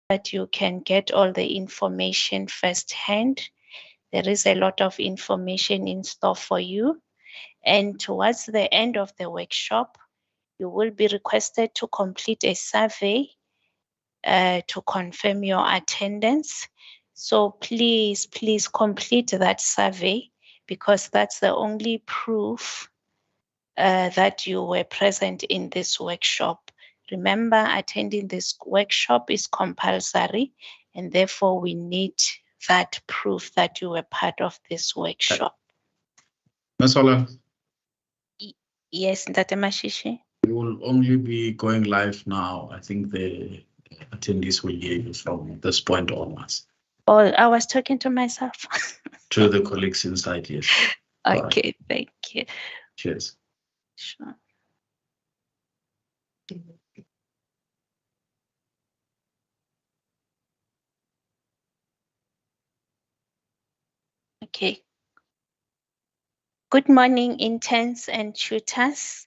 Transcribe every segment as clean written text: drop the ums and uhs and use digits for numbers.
that you can get all the information firsthand. There is a lot of information in store for you. And towards the end of the workshop, you will be requested to complete a survey to confirm your attendance. So please complete that survey, because that's the only proof that you were present in this workshop. Remember, attending this workshop is compulsory, and therefore we need that proof that you were part of this workshop. Ms. Ola? Yes, Ntate Mashishi. We will only be going live now. I think the attendees will hear you from this point onwards. Oh, I was talking to myself. To the colleagues inside, yes. Okay, thank you. Cheers. Sure. Okay. Good morning, interns and tutors,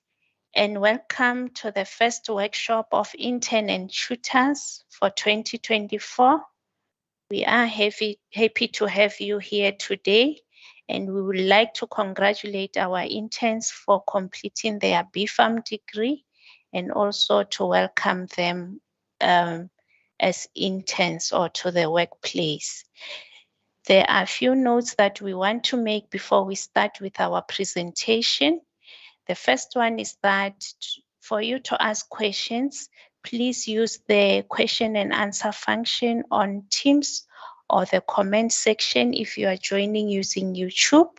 and welcome to the first workshop of intern and tutors for 2024. We are happy to have you here today, and we would like to congratulate our interns for completing their BPharm degree, and also to welcome them as interns or to the workplace. There are a few notes that we want to make before we start with our presentation. The first one is that for you to ask questions, please use the question and answer function on Teams or the comment section if you are joining using YouTube.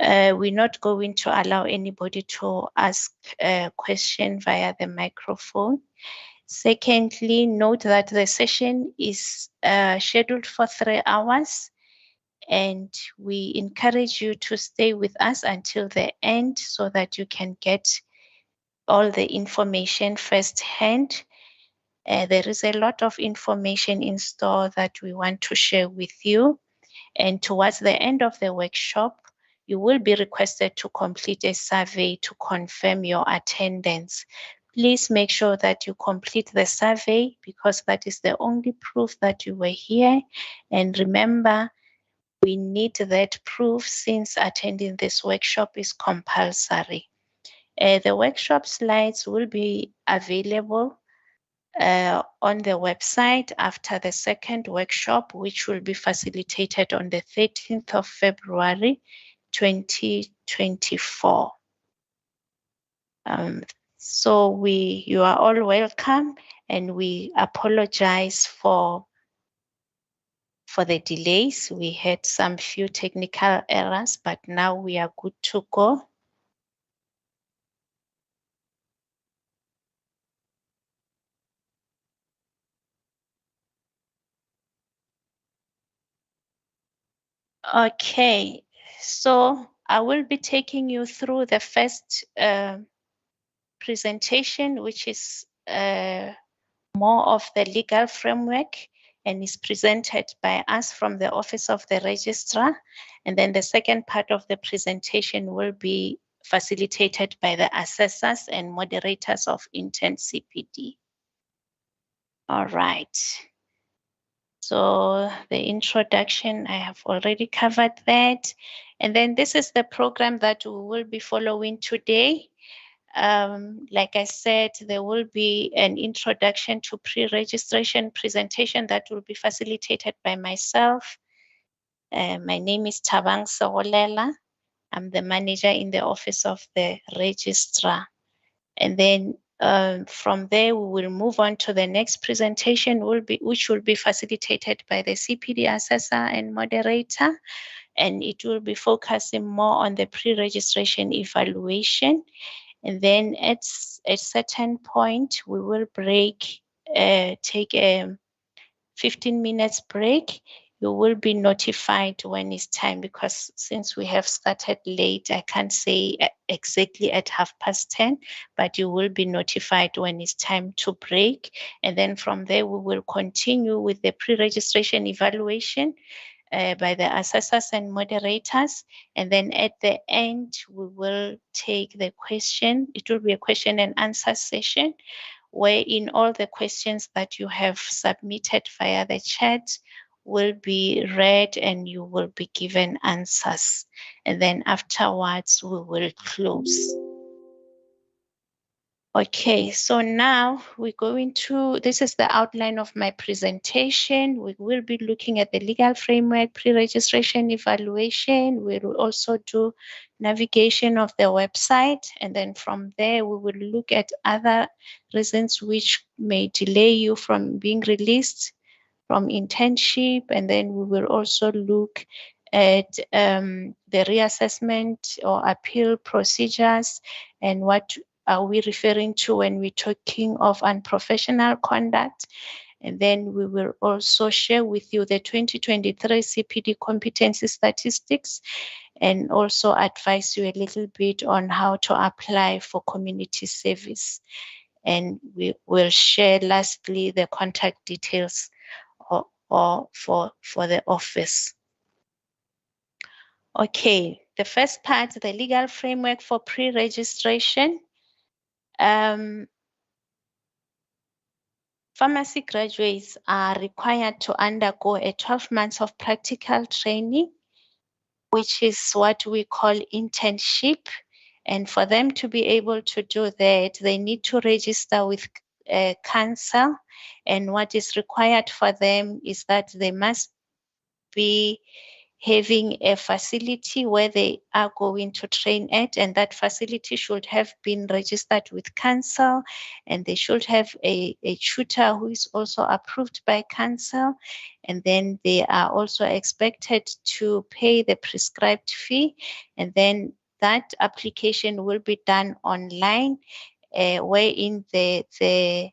We're not going to allow anybody to ask a question via the microphone. Secondly, note that the session is scheduled for 3 hours, and we encourage you to stay with us until the end so that you can get all the information firsthand. There is a lot of information in store that we want to share with you. And towards the end of the workshop, you will be requested to complete a survey to confirm your attendance. Please make sure that you complete the survey, because that is the only proof that you were here. And remember, we need that proof since attending this workshop is compulsory. The workshop slides will be available on the website after the second workshop, which will be facilitated on the 13th of February, 2024. So you are all welcome, and we apologize for the delays. We had some few technical errors, but now we are good to go. Okay, so I will be taking you through the first presentation, which is more of the legal framework, and is presented by us from the Office of the Registrar. And then the second part of the presentation will be facilitated by the assessors and moderators of Intern CPD. All right. So the introduction, I have already covered that. And then this is the program that we will be following today. Like I said, there will be an introduction to pre-registration presentation that will be facilitated by myself. My name is Thabang Segolela. I'm the manager in the Office of the Registrar. And then from there, we will move on to the next presentation, which will be facilitated by the CPD assessor and moderator. And it will be focusing more on the pre-registration evaluation. And then at a certain point, we will break, take a 15 minutes break. You will be notified when it's time, because since we have started late, I can't say exactly at 10:30, but you will be notified when it's time to break. And then from there, we will continue with the pre-registration evaluation by the assessors and moderators. And then at the end, we will take the question. It will be a question and answer session wherein all the questions that you have submitted via the chat will be read and you will be given answers. And then afterwards, we will close. Okay, so now we're going to, this is the outline of my presentation. We will be looking at the legal framework, pre-registration evaluation. We will also do navigation of the website. And then from there, we will look at other reasons which may delay you from being released from internship. And then we will also look at the reassessment or appeal procedures and what are we referring to when we're talking of unprofessional conduct. And then we will also share with you the 2023 CPD competency statistics and also advise you a little bit on how to apply for community service. And we will share lastly the contact details or for the office. Okay, the first part, the legal framework for pre-registration. Pharmacy graduates are required to undergo a 12 months of practical training, which is what we call internship. And for them to be able to do that, they need to register with council. And what is required for them is that they must be having a facility where they are going to train at, and that facility should have been registered with council, and they should have a tutor who is also approved by council, and then they are also expected to pay the prescribed fee, and then that application will be done online, wherein the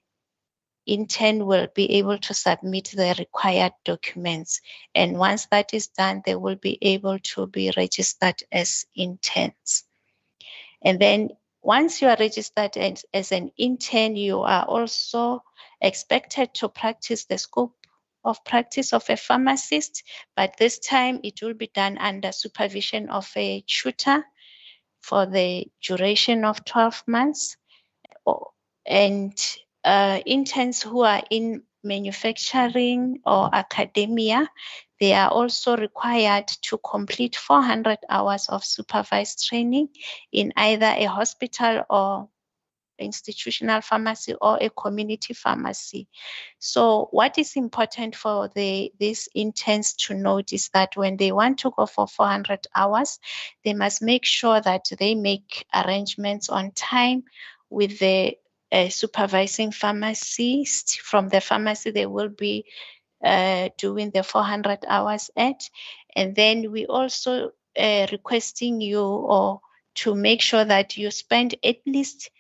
intern will be able to submit the required documents. And once that is done, they will be able to be registered as interns. And then once you are registered as an intern, you are also expected to practice the scope of practice of a pharmacist, but this time it will be done under supervision of a tutor for the duration of 12 months. And interns who are in manufacturing or academia, they are also required to complete 400 hours of supervised training in either a hospital or institutional pharmacy or a community pharmacy. So what is important for these interns to note is that when they want to go for 400 hours, they must make sure that they make arrangements on time with the supervising pharmacist from the pharmacy they will be doing the 400 hours at. And then we also requesting you or to make sure that you spend at least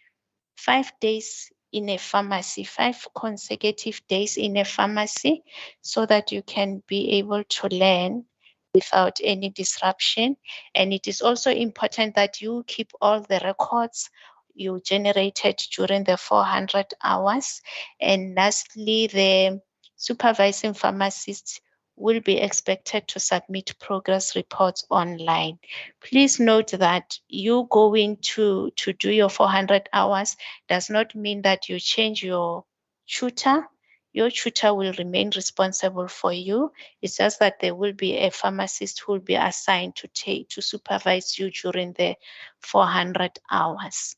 5 days in a pharmacy, 5 consecutive days in a pharmacy, so that you can be able to learn without any disruption. And it is also important that you keep all the records you generated during the 400 hours. And lastly, the supervising pharmacist will be expected to submit progress reports online. Please note that you going to do your 400 hours does not mean that you change your tutor. Your tutor will remain responsible for you. It's just that there will be a pharmacist who will be assigned to supervise you during the 400 hours.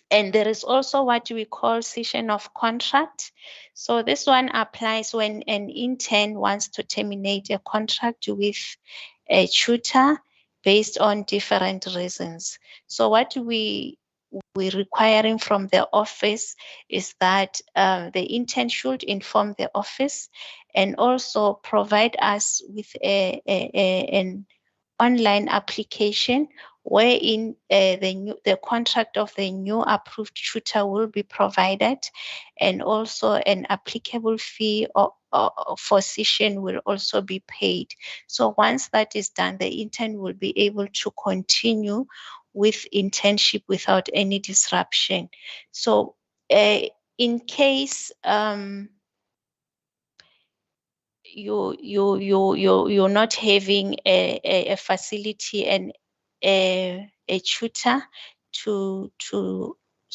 And there is also what we call cessation of contract. So this one applies when an intern wants to terminate a contract with a tutor based on different reasons. So what we're requiring from the office is that the intern should inform the office and also provide us with an online application wherein the contract of the new approved tutor will be provided, and also an applicable fee for session will also be paid. So once that is done, the intern will be able to continue with internship without any disruption. So in case you're not having a facility and a tutor to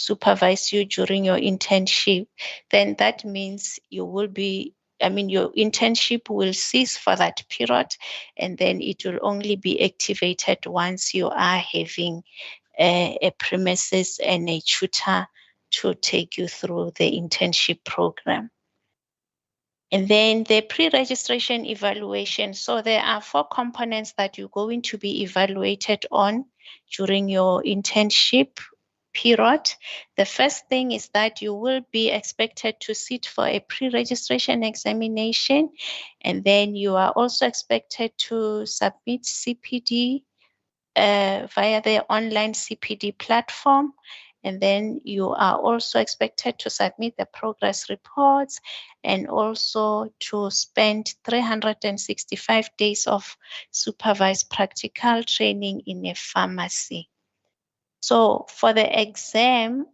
supervise you during your internship, then that means you will be, your internship will cease for that period, and then it will only be activated once you are having a premises and a tutor to take you through the internship program. And then the pre-registration evaluation. So there are 4 components that you're going to be evaluated on during your internship period. The first thing is that you will be expected to sit for a pre-registration examination, and then you are also expected to submit CPD via the online CPD platform. And then you are also expected to submit the progress reports and also to spend 365 days of supervised practical training in a pharmacy. So for the exam,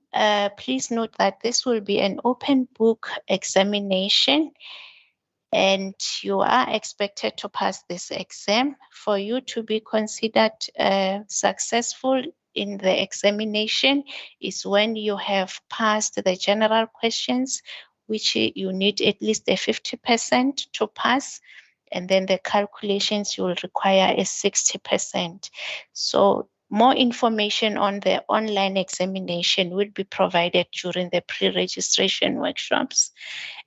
please note that this will be an open book examination, and you are expected to pass this exam. For you to be considered successful in the examination is when you have passed the general questions, which you need at least a 50% to pass, and then the calculations you will require is 60%. So more information on the online examination will be provided during the pre-registration workshops.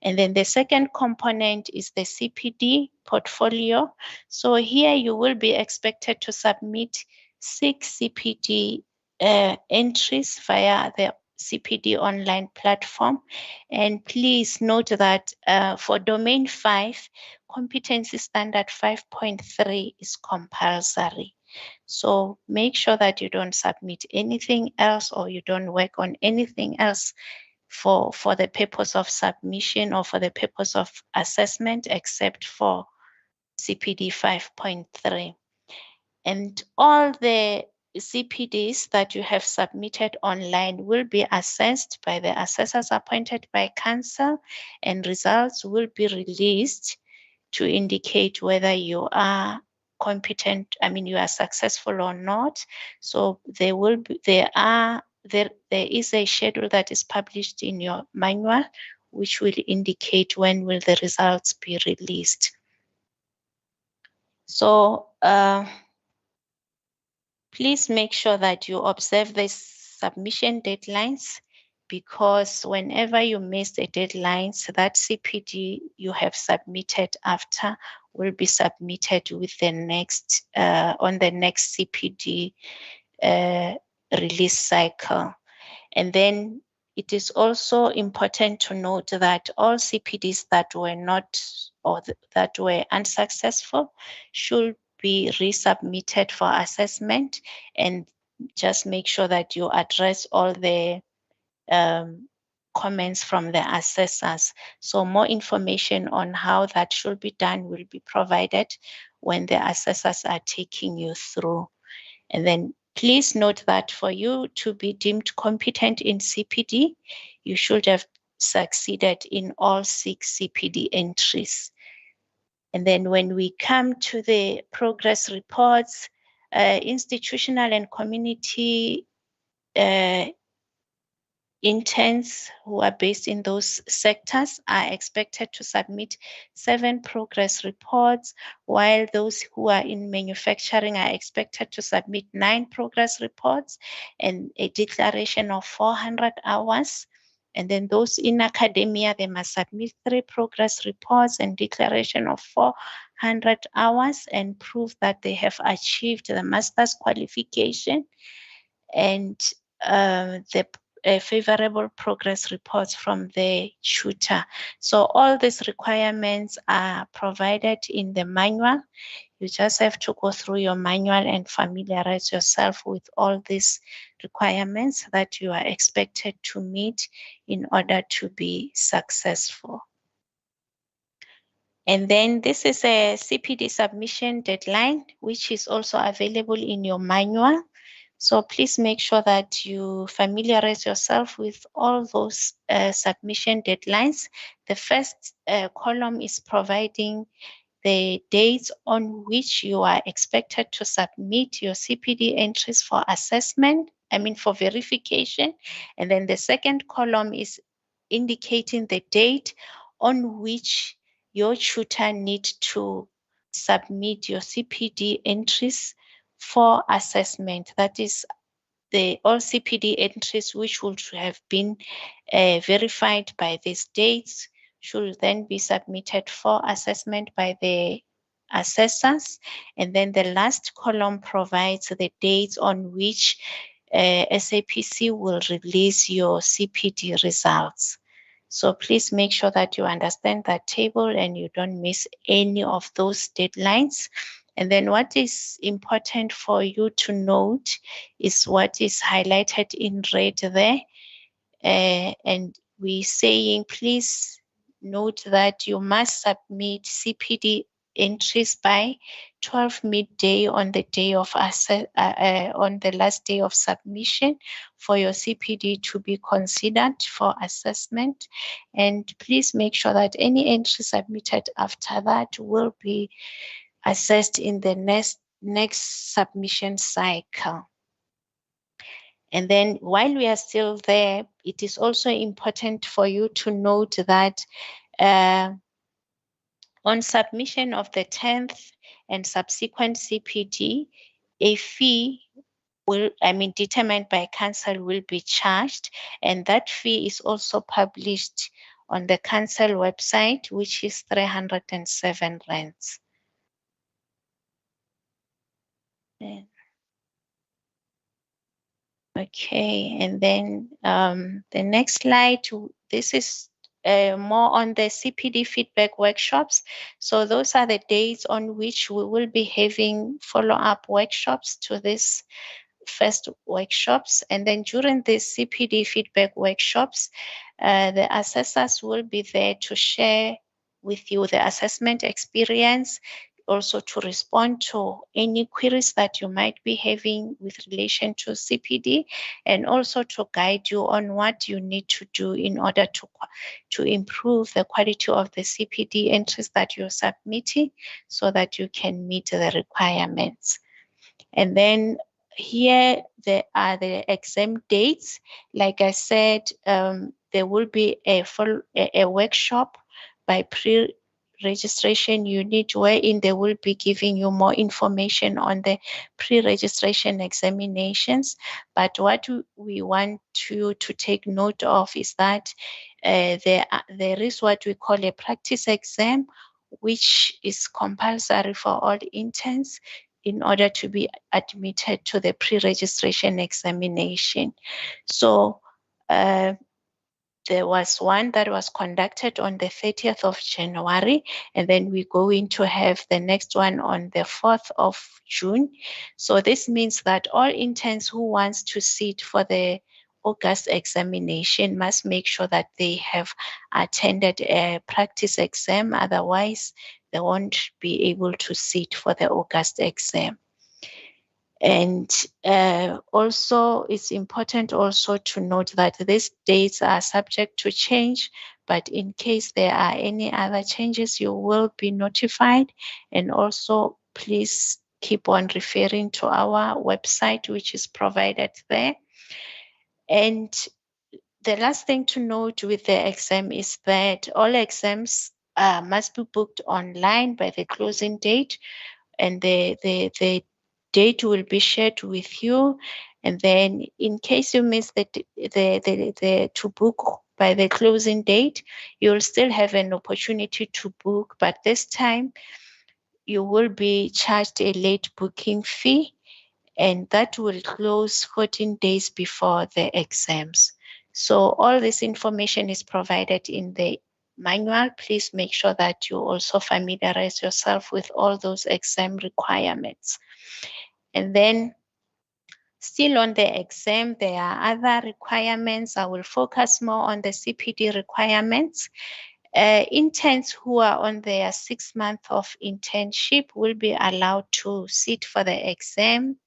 And then the second component is the CPD portfolio. So here you will be expected to submit 6 CPD entries via the CPD online platform. And please note that for domain 5, competency standard 5.3 is compulsory. So make sure that you don't submit anything else, or you don't work on anything else for the purpose of submission or for the purpose of assessment, except for CPD 5.3. And all the CPDs that you have submitted online will be assessed by the assessors appointed by council, and results will be released to indicate whether you are competent, you are successful or not. So there is a schedule that is published in your manual, which will indicate when will the results be released. So please make sure that you observe the submission deadlines, because whenever you miss the deadlines, that CPD you have submitted after will be submitted with the next on the next CPD release cycle. And then it is also important to note that all CPDs that were not, or that were unsuccessful, should be resubmitted for assessment, and just make sure that you address all the comments from the assessors. So more information on how that should be done will be provided when the assessors are taking you through. And then please note that for you to be deemed competent in CPD, you should have succeeded in all 6 CPD entries. And then when we come to the progress reports, institutional and community interns who are based in those sectors are expected to submit 7 progress reports, while those who are in manufacturing are expected to submit 9 progress reports and a declaration of 400 hours. And then those in academia, they must submit 3 progress reports and declaration of 400 hours and prove that they have achieved the master's qualification and the favorable progress reports from the tutor. So all these requirements are provided in the manual. You just have to go through your manual and familiarize yourself with all these requirements that you are expected to meet in order to be successful. And then this is a CPD submission deadline, which is also available in your manual. So please make sure that you familiarize yourself with all those submission deadlines. The first column is providing the dates on which you are expected to submit your CPD entries for assessment. for verification. And then the second column is indicating the date on which your tutor needs to submit your CPD entries for assessment. That is all CPD entries which would have been verified by these dates should then be submitted for assessment by the assessors. And then the last column provides the dates on which SAPC will release your CPD results. So please make sure that you understand that table and you don't miss any of those deadlines. And then what is important for you to note is what is highlighted in red there. And we're saying, please note that you must submit CPD entries by 12 midday on the day of on the last day of submission for your CPD to be considered for assessment. And please make sure that any entry submitted after that will be assessed in the next submission cycle. And then while we are still there, it is also important for you to note that on submission of the 10th and subsequent CPD, a fee determined by council will be charged, and that fee is also published on the council website, which is 307 rands. Okay, and then the next slide, this is more on the CPD feedback workshops. So those are the days on which we will be having follow-up workshops to this first workshops. And then during these CPD feedback workshops, the assessors will be there to share with you the assessment experience, also to respond to any queries that you might be having with relation to CPD, and also to guide you on what you need to do in order to improve the quality of the CPD entries that you're submitting so that you can meet the requirements. And then here there are the exam dates. Like I said, there will be a workshop by pre-registration unit wherein they will be giving you more information on the pre-registration examinations. But what we want you to take note of is that there is what we call a practice exam, which is compulsory for all interns in order to be admitted to the pre-registration examination. So there was one that was conducted on the 30th of January, and then we're going to have the next one on the 4th of June. So this means that all interns who wants to sit for the August examination must make sure that they have attended a practice exam, otherwise they won't be able to sit for the August exam. And also it's important also to note that these dates are subject to change, but in case there are any other changes, you will be notified. And also please keep on referring to our website, which is provided there. And the last thing to note with the exam is that all exams must be booked online by the closing date, and the date will be shared with you. And then in case you miss the to book by the closing date, you'll still have an opportunity to book, but this time you will be charged a late booking fee, and that will close 14 days before the exams. So all this information is provided in the manual. Please make sure that you also familiarize yourself with all those exam requirements. And then still on the exam, there are other requirements. I will focus more on the CPD requirements. Interns who are on their 6 month of internship will be allowed to sit for the exam,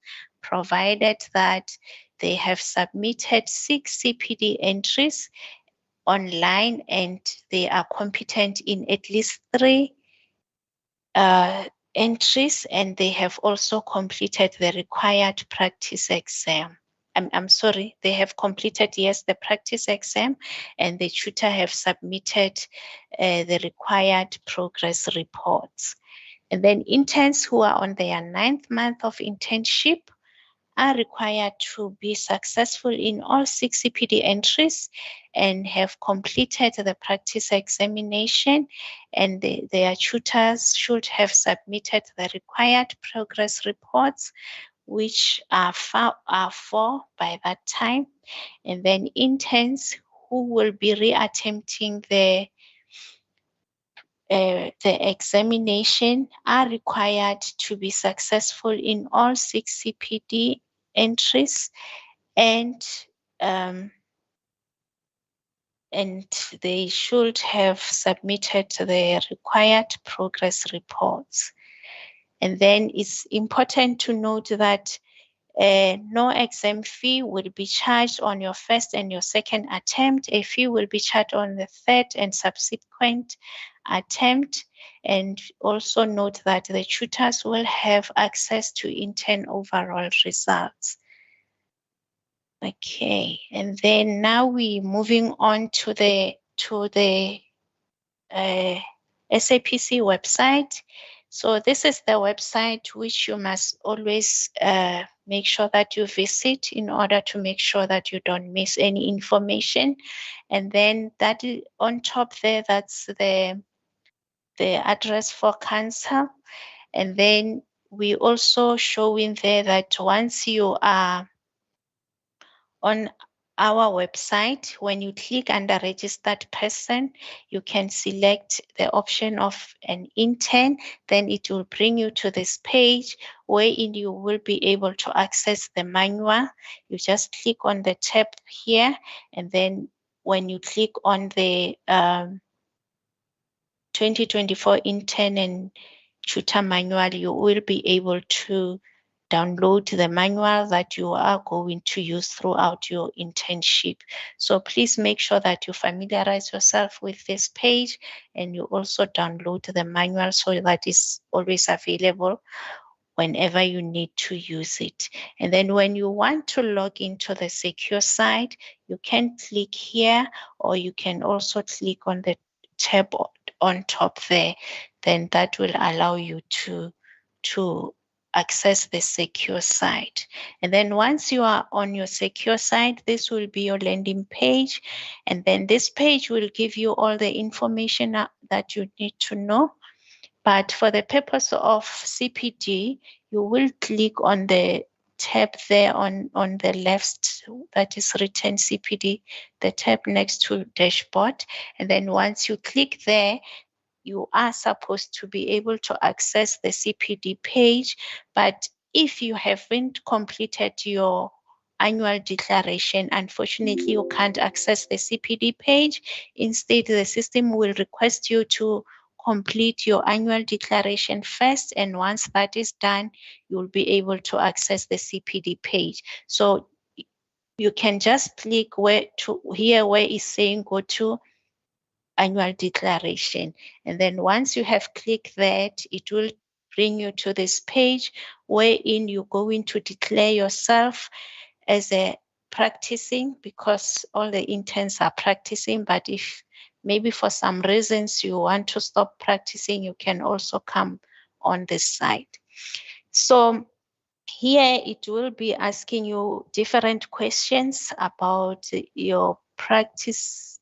provided that they have submitted 6 CPD entries online and they are competent in at least 3 entries, and they have also completed the required practice exam. I'm sorry, they have completed, yes, the practice exam, and the tutor have submitted the required progress reports. And then interns who are on their 9th month of internship are required to be successful in all 6 CPD entries and have completed the practice examination, and their tutors should have submitted the required progress reports, which are 4 by that time. And then interns who will be reattempting the examination are required to be successful in all 6 CPD entries, and they should have submitted the required progress reports. And then it's important to note that no exam fee will be charged on your first and your second attempt. A fee will be charged on the third and subsequent attempt. And also note that the tutors will have access to intern overall results. Okay, and then now we're moving on to the SAPC website. So this is the website which you must always make sure that you visit in order to make sure that you don't miss any information. And then that on top there, that's the address for council. And then we also showing there that once you are on our website, when you click under registered person, you can select the option of an intern. Then it will bring you to this page wherein you will be able to access the manual. You just click on the tab here, and then when you click on the 2024 intern and tutor manual, you will be able to download the manual that you are going to use throughout your internship. So please make sure that you familiarize yourself with this page, and you also download the manual so that it's always available whenever you need to use it. And then when you want to log into the secure site, you can click here, or you can also click on the tab on top there. Then that will allow you to access the secure site. And then once you are on your secure site, this will be your landing page. And then this page will give you all the information that you need to know. But for the purpose of CPD, you will click on the tab there on the left that is written CPD, the tab next to dashboard. And then once you click there, you are supposed to be able to access the CPD page. But if you haven't completed your annual declaration, unfortunately, you can't access the CPD page. Instead, the system will request you to complete your annual declaration first. And once that is done, you'll be able to access the CPD page. So you can just click where it's saying go to annual declaration. And then once you have clicked that, it will bring you to this page wherein you're going to declare yourself as a practicing, because all the interns are practicing. But if maybe for some reasons you want to stop practicing, you can also come on this site. So here it will be asking you different questions about your practice.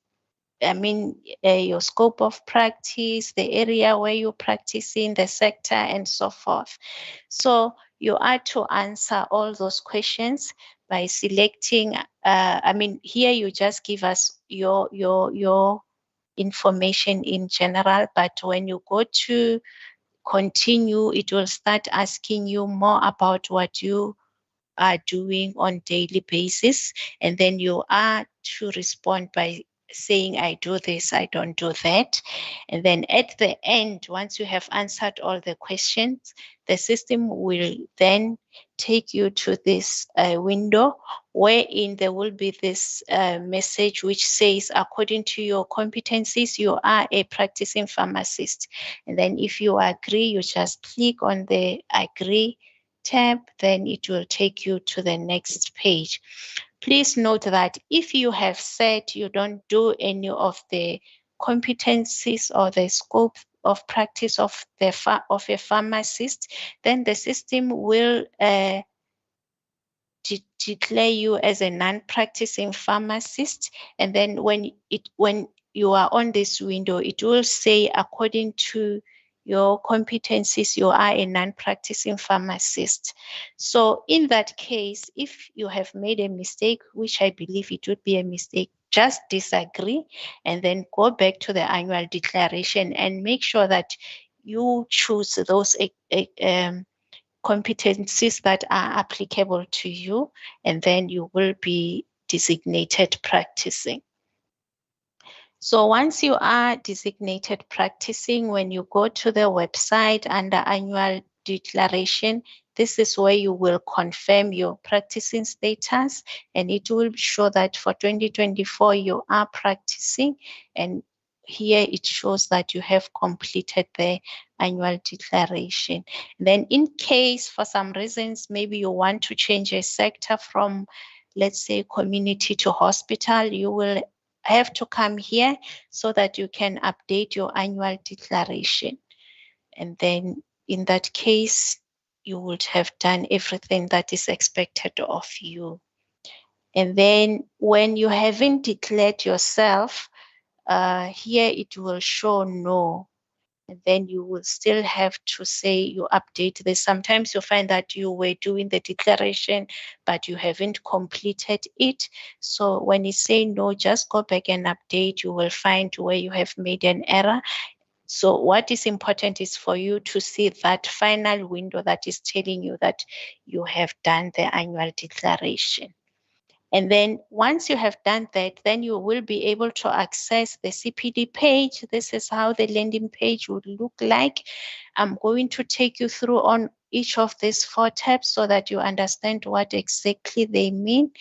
Your scope of practice, the area where you're practicing, the sector, and so forth. So you are to answer all those questions by selecting, here you just give us your information in general, but when you go to continue, it will start asking you more about what you are doing on daily basis. And then you are to respond by saying, I do this, I don't do that. And then at the end, once you have answered all the questions, the system will then take you to this window wherein there will be this message which says, according to your competencies, you are a practicing pharmacist. And then if you agree, you just click on the agree tab, then it will take you to the next page. Please note that if you have said you don't do any of the competencies or the scope of practice of a pharmacist, then the system will declare you as a non-practicing pharmacist, and then when you are on this window, it will say according to your competencies you are a non-practicing pharmacist. So in that case, if you have made a mistake, which I believe it would be a mistake, just disagree and then go back to the annual declaration and make sure that you choose those competencies that are applicable to you, and then you will be designated practicing. So once you are designated practicing, when you go to the website under annual declaration, this is where you will confirm your practicing status, and it will show that for 2024 you are practicing, and here it shows that you have completed the annual declaration. Then in case for some reasons maybe you want to change a sector from, let's say, community to hospital, you will have to come here so that you can update your annual declaration. And then in that case, you would have done everything that is expected of you. And then when you haven't declared yourself, here it will show no. And then you will still have to say you update this. Sometimes you find that you were doing the declaration, but you haven't completed it. So when you say no, just go back and update. You will find where you have made an error. So what is important is for you to see that final window that is telling you that you have done the annual declaration. And then once you have done that, then you will be able to access the CPD page. This is how the landing page would look like. I'm going to take you through on each of these 4 tabs so that you understand what exactly they mean.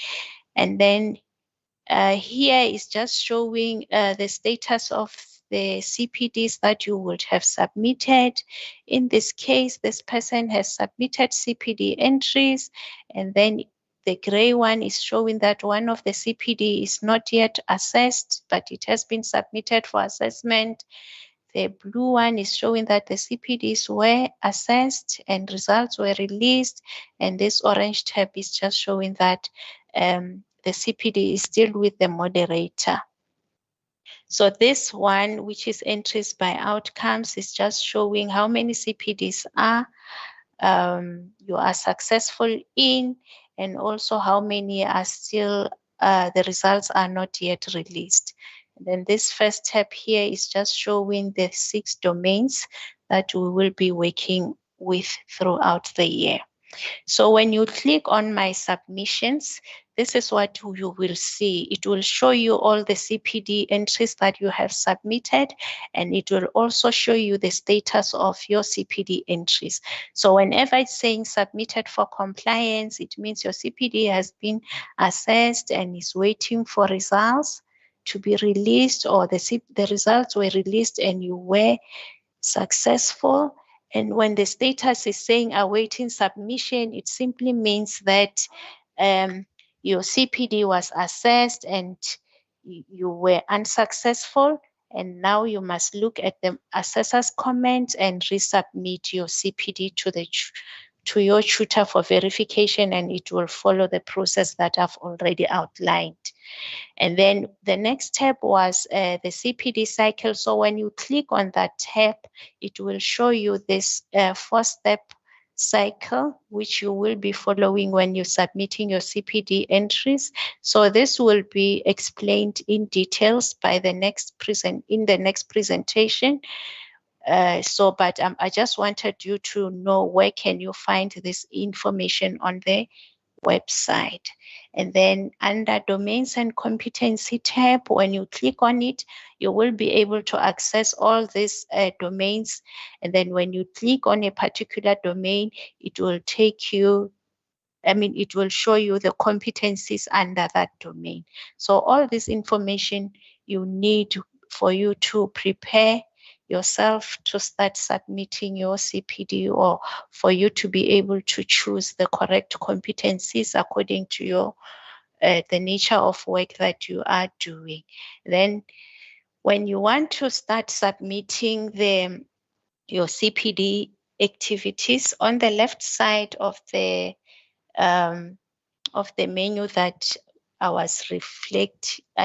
And then here is just showing the status of the CPDs that you would have submitted. In this case, this person has submitted CPD entries, and then the gray one is showing that one of the CPD is not yet assessed, but it has been submitted for assessment. The blue one is showing that the CPDs were assessed and results were released. And this orange tab is just showing that the CPD is still with the moderator. So this one, which is entries by outcomes, is just showing how many CPDs you are successful in, and also how many are still, the results are not yet released. And then this first tab here is just showing the 6 domains that we will be working with throughout the year. So when you click on my submissions, this is what you will see. It will show you all the CPD entries that you have submitted, and it will also show you the status of your CPD entries. So whenever it's saying submitted for compliance, it means your CPD has been assessed and is waiting for results to be released, or the results were released and you were successful. And when the status is saying awaiting submission, it simply means that your CPD was assessed and you were unsuccessful, and now you must look at the assessor's comment and resubmit your CPD to your tutor for verification, and it will follow the process that I've already outlined. And then the next tab was the CPD cycle. So when you click on that tab, it will show you this 4-step cycle, which you will be following when you're submitting your CPD entries. So this will be explained in details by in the next presentation. But I just wanted you to know where can you find this information on the website. And then under domains and competency tab, when you click on it, you will be able to access all these domains. And then when you click on a particular domain, it will take you, it will show you the competencies under that domain. So all this information you need for you to prepare yourself to start submitting your CPD, or for you to be able to choose the correct competencies according to your the nature of work that you are doing. Then when you want to start submitting your CPD activities, on the left side of the menu that I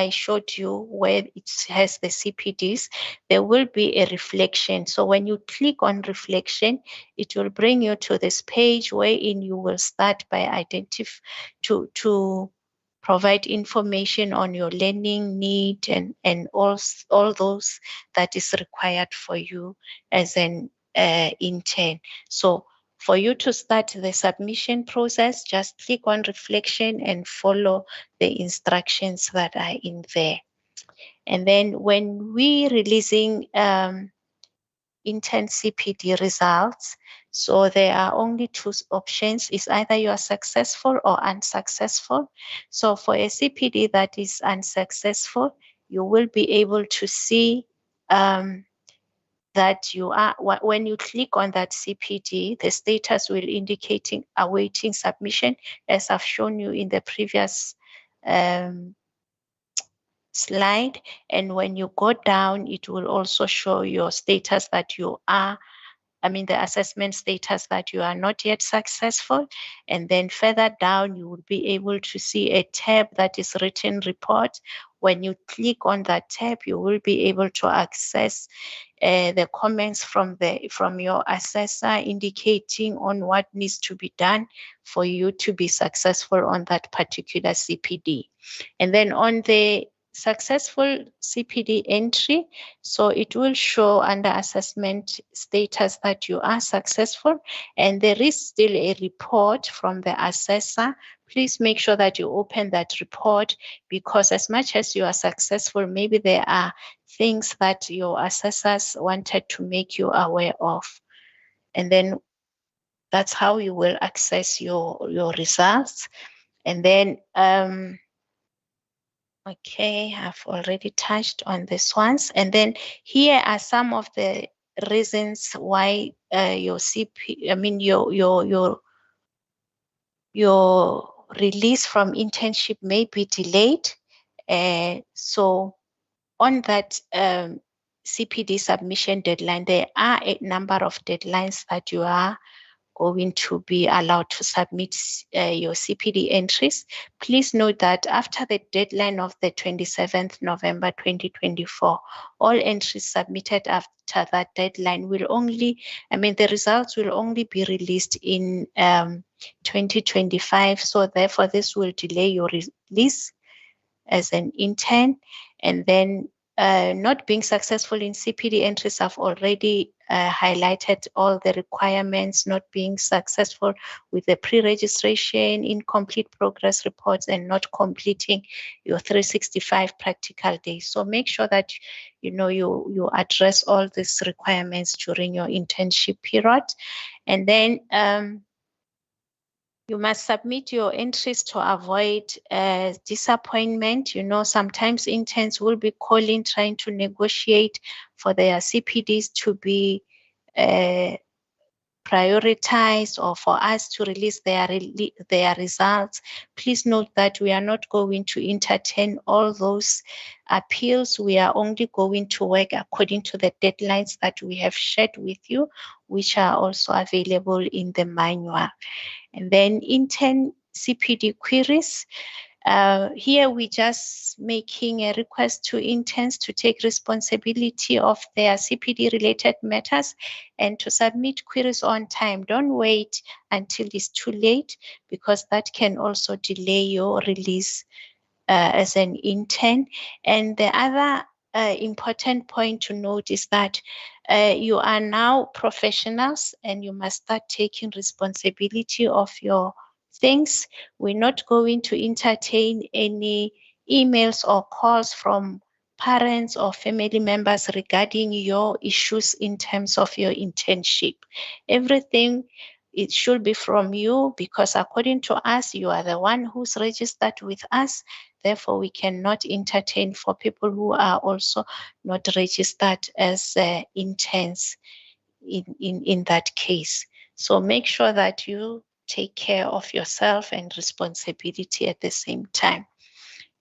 showed you where it has the CPDs, there will be a reflection. So when you click on reflection, it will bring you to this page wherein you will start by to provide information on your learning need and all those that is required for you as an intern. So for you to start the submission process, just click on reflection and follow the instructions that are in there. And then when we releasing intern CPD results, so there are only two options. It's either you are successful or unsuccessful. So for a CPD that is unsuccessful, you will be able to see that you are, when you click on that CPD, the status will indicating awaiting submission, as I've shown you in the previous slide. And when you go down, it will also show your status that you are, the assessment status that you are not yet successful. And then further down, you will be able to see a tab that is written report. When you click on that tab, you will be able to access the comments from your assessor indicating on what needs to be done for you to be successful on that particular CPD. And then on the successful CPD entry, so it will show under assessment status that you are successful, and there is still a report from the assessor. Please make sure that you open that report, because as much as you are successful, maybe there are things that your assessors wanted to make you aware of. And then that's how you will access your results. And then okay, I've already touched on this ones. And then here are some of the reasons why your your release from internship may be delayed. So on that CPD submission deadline, there are a number of deadlines that you are going to be allowed to submit your CPD entries. Please note that after the deadline of the 27th November 2024, all entries submitted after that deadline will only, the results will only be released in 2025. So therefore, this will delay your release as an intern. And then not being successful in CPD entries, I've already highlighted all the requirements, not being successful with the pre-registration, incomplete progress reports, and not completing your 365 practical days. So make sure that you address all these requirements during your internship period. And then you must submit your entries to avoid disappointment. Sometimes interns will be calling, trying to negotiate for their CPDs to be prioritized, or for us to release their results. Please note that we are not going to entertain all those appeals. We are only going to work according to the deadlines that we have shared with you, which are also available in the manual. And then intern CPD queries. Here we're just making a request to interns to take responsibility of their CPD related matters and to submit queries on time. Don't wait until it's too late, because that can also delay your release as an intern. And the other important point to note is that you are now professionals and you must start taking responsibility of your things. We're not going to entertain any emails or calls from parents or family members regarding your issues in terms of your internship. Everything it should be from you, because according to us, you are the one who's registered with us. Therefore, we cannot entertain for people who are also not registered as interns in that case. So make sure that you take care of yourself and responsibility at the same time.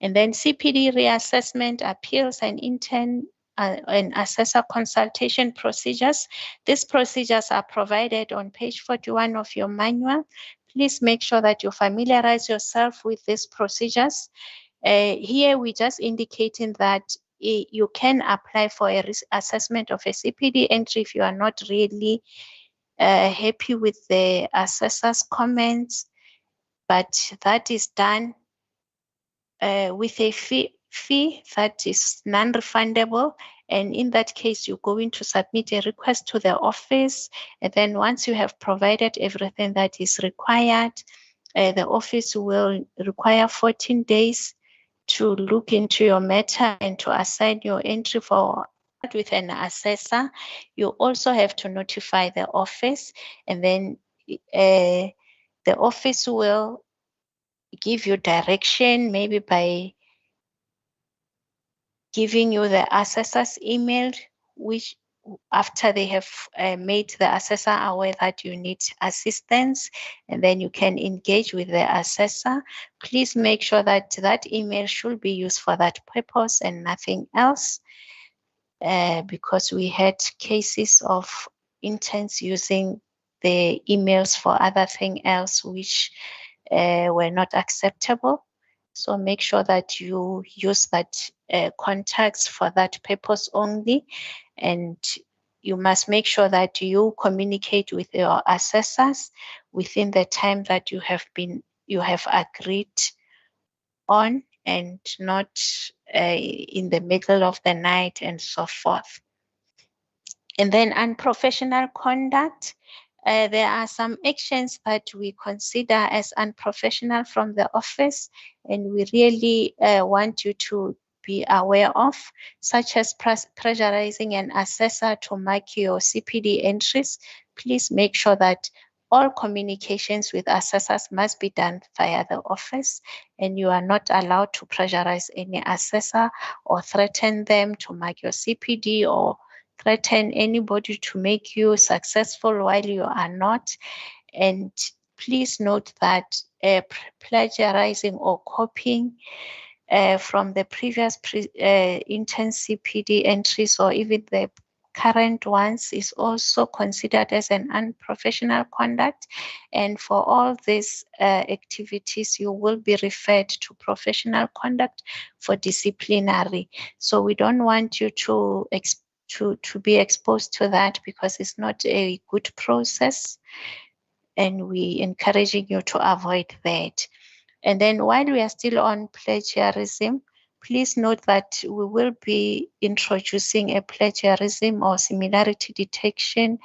And then CPD reassessment, appeals, and intern and assessor consultation procedures. These procedures are provided on page 41 of your manual. Please make sure that you familiarize yourself with these procedures. Here, we're just indicating that you can apply for a assessment of a CPD entry if you are not really happy with the assessor's comments, but that is done with a fee that is non-refundable. And in that case, you're going to submit a request to the office. And then once you have provided everything that is required, the office will require 14 days to look into your matter and to assign your entry for with an assessor. You also have to notify the office, and then the office will give you direction, maybe by giving you the assessor's email, which after they have made the assessor aware that you need assistance, and then you can engage with the assessor. Please make sure that that email should be used for that purpose and nothing else, because we had cases of interns using the emails for other thing else, which were not acceptable. So make sure that you use that contacts for that purpose only. And you must make sure that you communicate with your assessors within the time that you have agreed on, and not in the middle of the night and so forth. And then unprofessional conduct. There are some actions that we consider as unprofessional from the office, and we really want you to be aware of, such as pressurizing an assessor to mark your CPD entries. Please make sure that all communications with assessors must be done via the office, and you are not allowed to pressurize any assessor or threaten them to mark your CPD, or threaten anybody to make you successful while you are not. And please note that plagiarizing or copying from the previous intern CPD entries, or even the current ones, is also considered as an unprofessional conduct. And for all these activities, you will be referred to professional conduct for disciplinary. So we don't want you to be exposed to that, because it's not a good process, and we encouraging you to avoid that. And then while we are still on plagiarism, please note that we will be introducing a plagiarism or similarity detection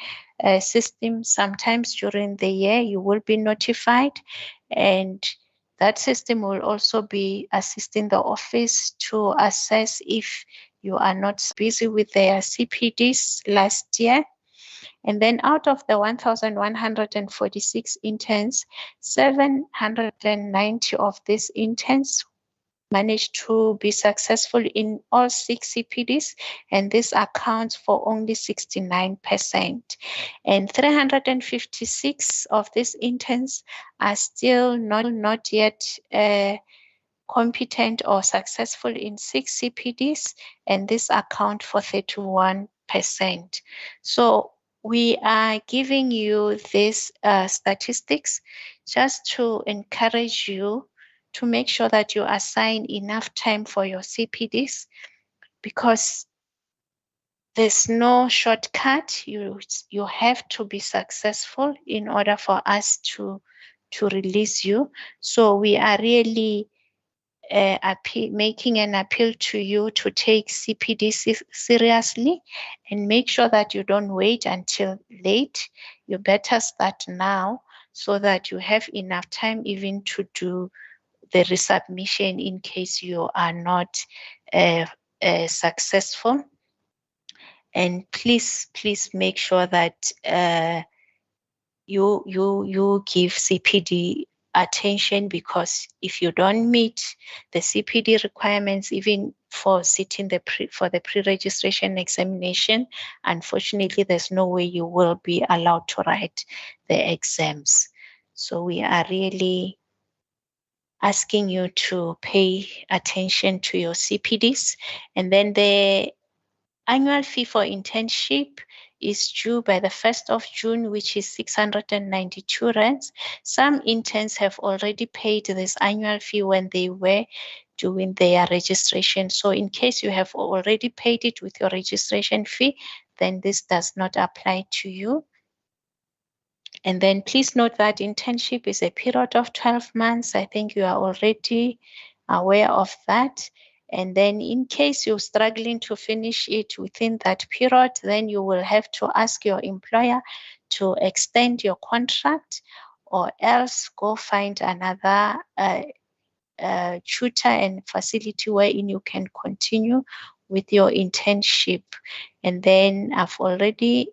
system sometimes during the year. You will be notified, and that system will also be assisting the office to assess if you are not busy with their CPDs last year. And then out of the 1,146 interns, 790 of these interns managed to be successful in all 6 CPDs, and this accounts for only 69%. And 356 of these interns are still not yet competent or successful in 6 CPDs, and this account for 31%. So we are giving you these statistics just to encourage you to make sure that you assign enough time for your CPDs, because there's no shortcut. You have to be successful in order for us to release you. So we are really making an appeal to you to take CPD seriously, and make sure that you don't wait until late. You better start now, so that you have enough time even to do the resubmission in case you are not you give CPD attention, because if you don't meet the CPD requirements, even for sitting for the pre-registration examination, unfortunately, there's no way you will be allowed to write the exams. So we are really asking you to pay attention to your CPDs. And then the annual fee for internship is due by the 1st of June, which is 692 rands. Some interns have already paid this annual fee when they were doing their registration. So in case you have already paid it with your registration fee, then this does not apply to you. And then please note that internship is a period of 12 months. I think you are already aware of that. And then in case you're struggling to finish it within that period, then you will have to ask your employer to extend your contract, or else go find another tutor and facility wherein you can continue with your internship. And then I've already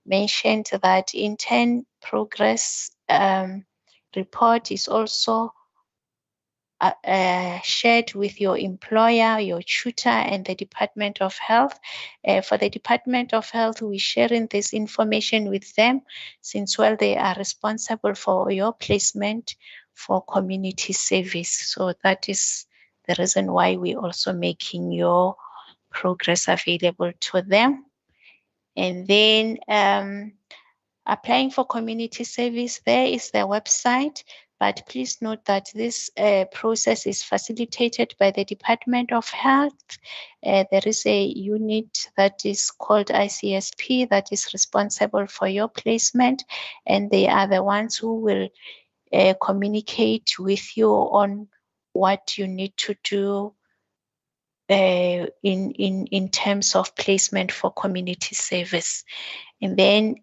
mentioned that intern progress report is also shared with your employer, your tutor, and the Department of Health. For the Department of Health, we're sharing this information with them, since, well, they are responsible for your placement for community service. So that is the reason why we're also making your progress available to them. And then applying for community service, there is the website, but please note that this process is facilitated by the Department of Health. There is a unit that is called ICSP that is responsible for your placement, and they are the ones who will communicate with you on what you need to do in terms of placement for community service. And then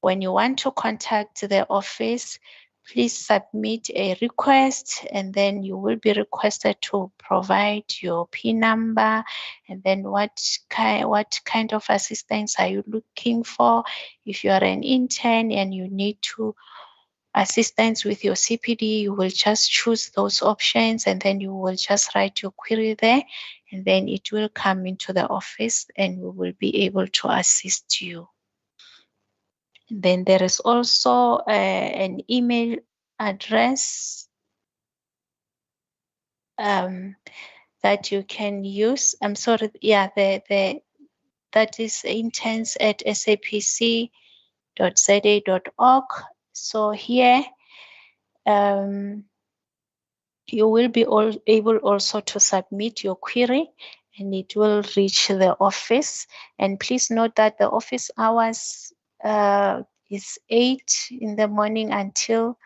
when you want to contact the office, please submit a request, and then you will be requested to provide your PIN number, and then what kind of assistance are you looking for. If you are an intern and you need to assistance with your CPD, you will just choose those options, and then you will just write your query there, and then it will come into the office and we will be able to assist you. And then there is also an email address that you can use. I'm sorry, yeah, that is interns@sapc.za.org. So here you will be able also to submit your query, and it will reach the office. And please note that the office hours is 8 in the morning until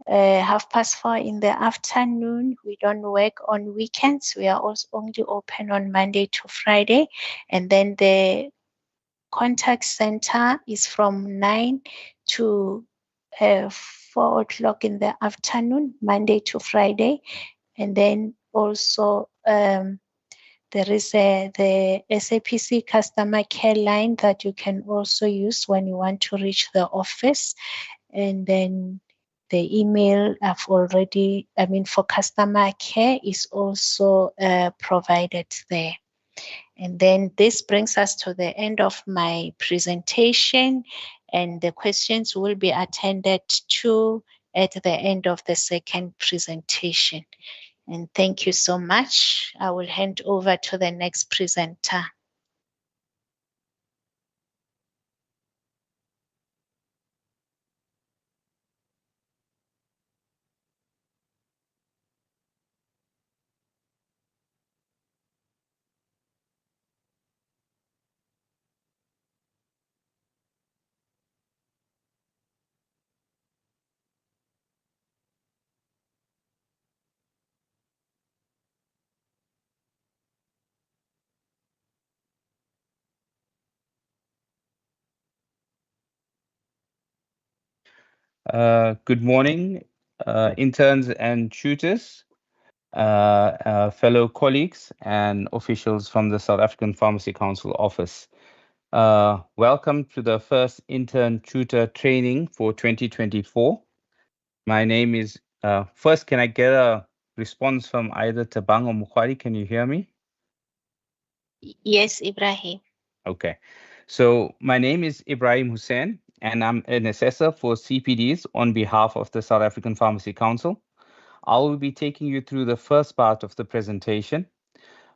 4:30 in the afternoon. We don't work on weekends. We are also only open on Monday to Friday. And then the contact center is from 9 to 4 o'clock in the afternoon, Monday to Friday. And then also there is the SAPC customer care line that you can also use when you want to reach the office. And then the email I've already, for customer care is also provided there. And then this brings us to the end of my presentation, and the questions will be attended to at the end of the second presentation. And thank you so much. I will hand over to the next presenter. Good morning, interns and tutors, fellow colleagues and officials from the South African Pharmacy Council office. Welcome to the first intern tutor training for 2024. My name is, first, can I get a response from either Tabang or Mukhari? Can you hear me? Yes, Ibrahim. Okay. So my name is Ibrahim Hussain, and I'm an assessor for CPDs on behalf of the South African Pharmacy Council. I will be taking you through the first part of the presentation.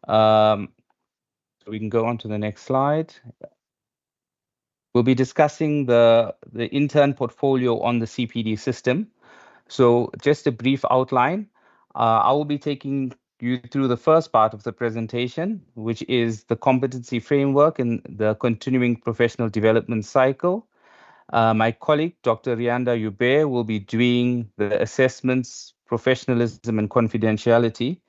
So we can go on to the next slide. We'll be discussing the intern portfolio on the CPD system. So just a brief outline. I will be taking you through the first part of the presentation, which is the competency framework and the continuing professional development cycle. My colleague, Dr. Rianda Yube, will be doing the assessments, professionalism, and confidentiality.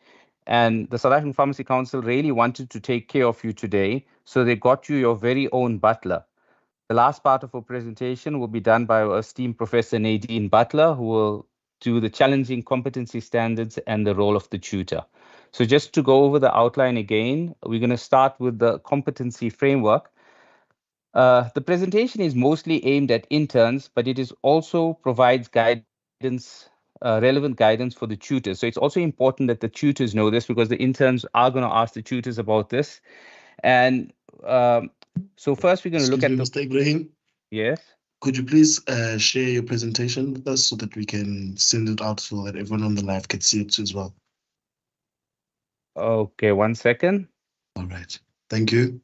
And the South African Pharmacy Council really wanted to take care of you today, so they got you your very own butler. The last part of our presentation will be done by our esteemed Professor Nadine Butler, who will do the challenging competency standards and the role of the tutor. So just to go over the outline again, we're going to start with the competency framework. The presentation is mostly aimed at interns, but it is also provides guidance, relevant guidance for the tutors. So it's also important that the tutors know this, because the interns are going to ask the tutors about this. And so first we're going to look at Mr. Ibrahim. Yes. Could you please share your presentation with us so that we can send it out so that everyone on the live can see it too as well? Okay, 1 second. All right. Thank you.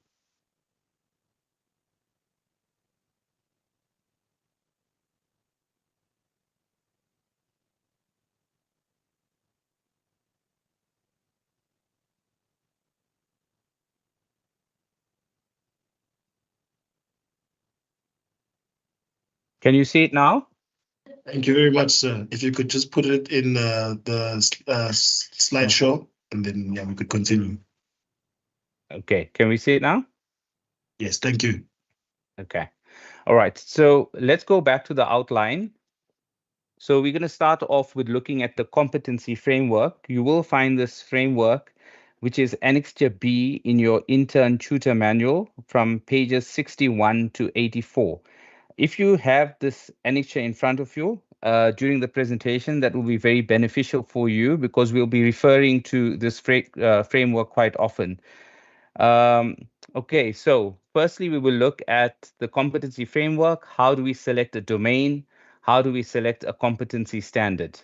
Can you see it now? Thank you very much, sir. If you could just put it in the slideshow, and then we could continue. Okay, can we see it now? Yes, thank you. Okay. All right, so let's go back to the outline. So we're going to start off with looking at the competency framework. You will find this framework, which is Annexure B in your intern tutor manual, from pages 61 to 84. If you have this annexure in front of you during the presentation, that will be very beneficial for you, because we'll be referring to this framework quite often. Okay, so firstly, we will look at the competency framework. How do we select a domain? How do we select a competency standard?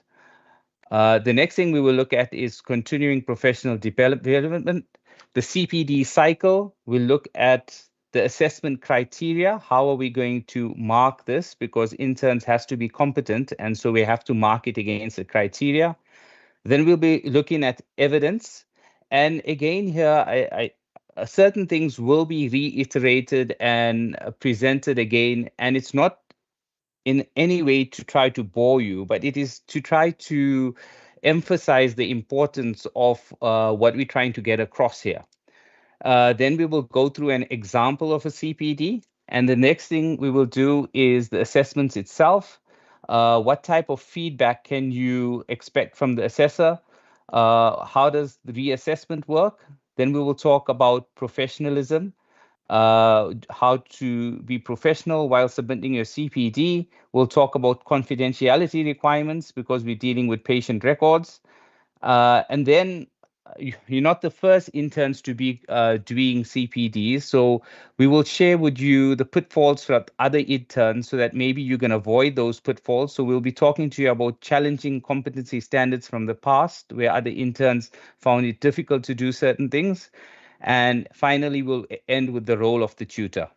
The next thing we will look at is continuing professional development. The CPD cycle, we'll look at the assessment criteria. How are we going to mark this? Because interns has to be competent, and so we have to mark it against the criteria. Then we'll be looking at evidence. And again, here, certain things will be reiterated and presented again, and it's not in any way to try to bore you, but it is to try to emphasize the importance of what we're trying to get across here. Then we will go through an example of a CPD, and the next thing we will do is the assessments itself. What type of feedback can you expect from the assessor? How does the reassessment work? Then we will talk about professionalism, how to be professional while submitting your CPD. We'll talk about confidentiality requirements, because we're dealing with patient records. And then you're not the first interns to be doing CPDs, so we will share with you the pitfalls for other interns so that maybe you can avoid those pitfalls. So we'll be talking to you about challenging competency standards from the past, where other interns found it difficult to do certain things. And finally, we'll end with the role of the tutor.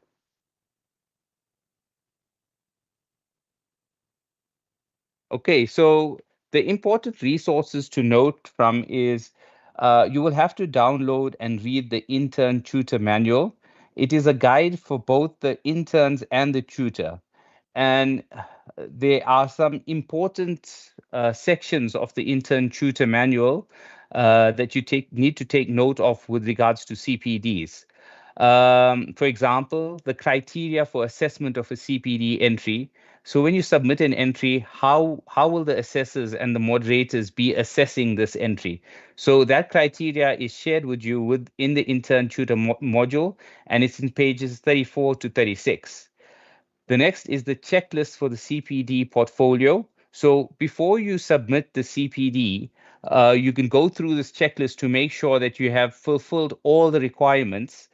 Okay, so the important resources to note from is you will have to download and read the intern tutor manual. It is a guide for both the interns and the tutor. And there are some important sections of the intern tutor manual that you need to take note of with regards to CPDs. For example, the criteria for assessment of a CPD entry. So when you submit an entry, how will the assessors and the moderators be assessing this entry? So that criteria is shared with you within the intern tutor module, and it's in pages 34 to 36. The next is the checklist for the CPD portfolio. So before you submit the CPD, you can go through this checklist to make sure that you have fulfilled all the requirements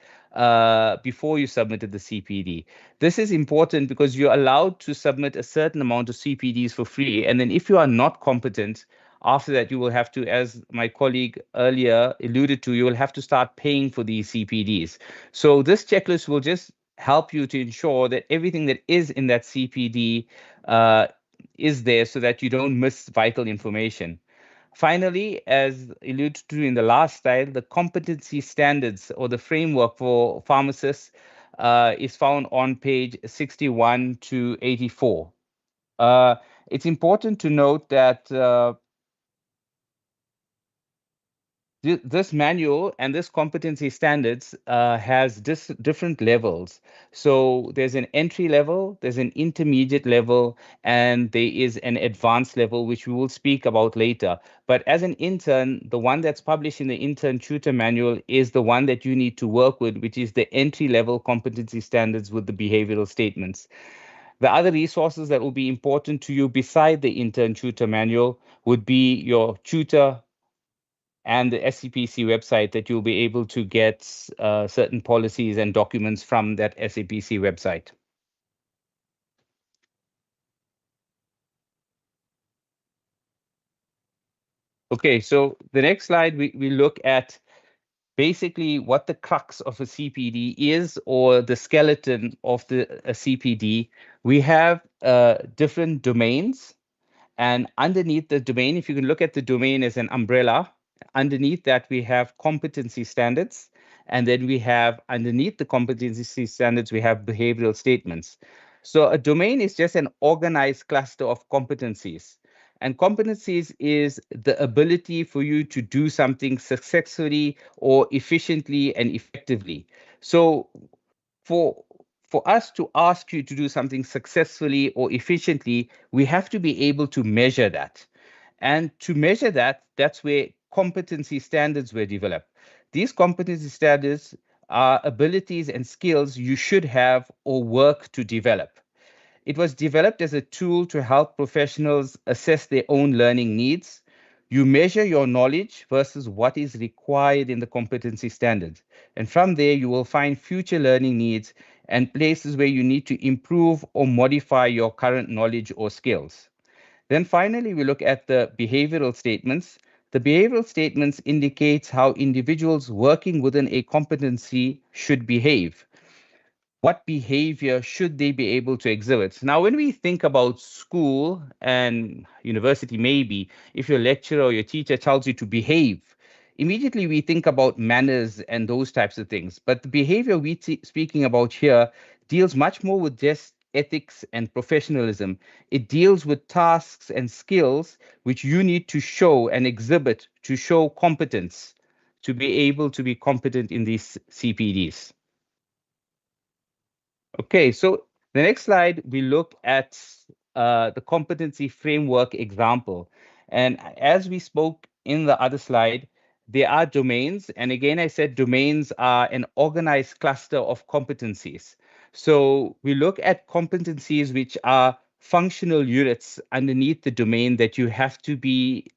before you submitted the CPD. This is important because you're allowed to submit a certain amount of CPDs for free. And then if you are not competent, after that, you will have to, as my colleague earlier alluded to, you will have to start paying for these CPDs. So this checklist will just help you to ensure that everything that is in that CPD is there so that you don't miss vital information. Finally, as alluded to in the last slide, the competency standards or the framework for pharmacists is found on page 61 to 84. It's important to note that this manual and this competency standards has different levels. So there's an entry level, there's an intermediate level, and there is an advanced level, which we will speak about later. But as an intern, the one that's published in the intern tutor manual is the one that you need to work with, which is the entry level competency standards with the behavioral statements. The other resources that will be important to you beside the intern tutor manual would be your tutor and the SCPC website, that you'll be able to get certain policies and documents from that SCPC website. Okay, so the next slide, we look at basically what the crux of a CPD is, or the skeleton of a CPD. We have different domains, and underneath the domain, if you can look at the domain as an umbrella, underneath that we have competency standards, and then we have underneath the competency standards, we have behavioral statements. So a domain is just an organized cluster of competencies. And competencies is the ability for you to do something successfully or efficiently and effectively. So for us to ask you to do something successfully or efficiently, we have to be able to measure that. And to measure that, that's where competency standards were developed. These competency standards are abilities and skills you should have or work to develop. It was developed as a tool to help professionals assess their own learning needs. You measure your knowledge versus what is required in the competency standards. And from there, you will find future learning needs and places where you need to improve or modify your current knowledge or skills. Then finally, we look at the behavioral statements. The behavioral statements indicates how individuals working within a competency should behave. What behavior should they be able to exhibit? Now, when we think about school and university, maybe if your lecturer or your teacher tells you to behave, immediately we think about manners and those types of things. But the behavior we're speaking about here deals much more with just ethics and professionalism. It deals with tasks and skills which you need to show and exhibit to show competence, to be able to be competent in these CPDs. Okay, so the next slide, we look at the competency framework example. And as we spoke in the other slide, there are domains. And again, I said domains are an organized cluster of competencies. So we look at competencies which are functional units underneath the domain that you have to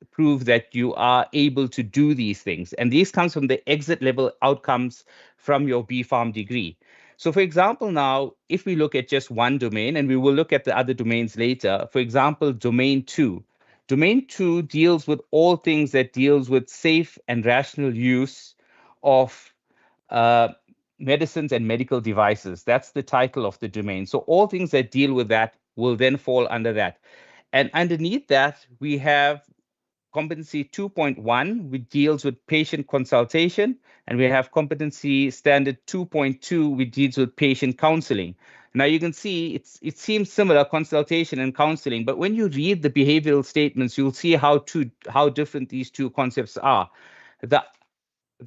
prove that you are able to do these things. And these comes from the exit level outcomes from your BPharm degree. So for example, now, if we look at just one domain, and we will look at the other domains later, for example, domain 2. Domain 2 deals with all things that deals with safe and rational use of medicines and medical devices. That's the title of the domain. So all things that deal with that will then fall under that. And underneath that, we have competency 2.1, which deals with patient consultation, and we have competency standard 2.2, which deals with patient counseling. Now you can see it seems similar, consultation and counseling, but when you read the behavioral statements, you'll see how different these two concepts are. The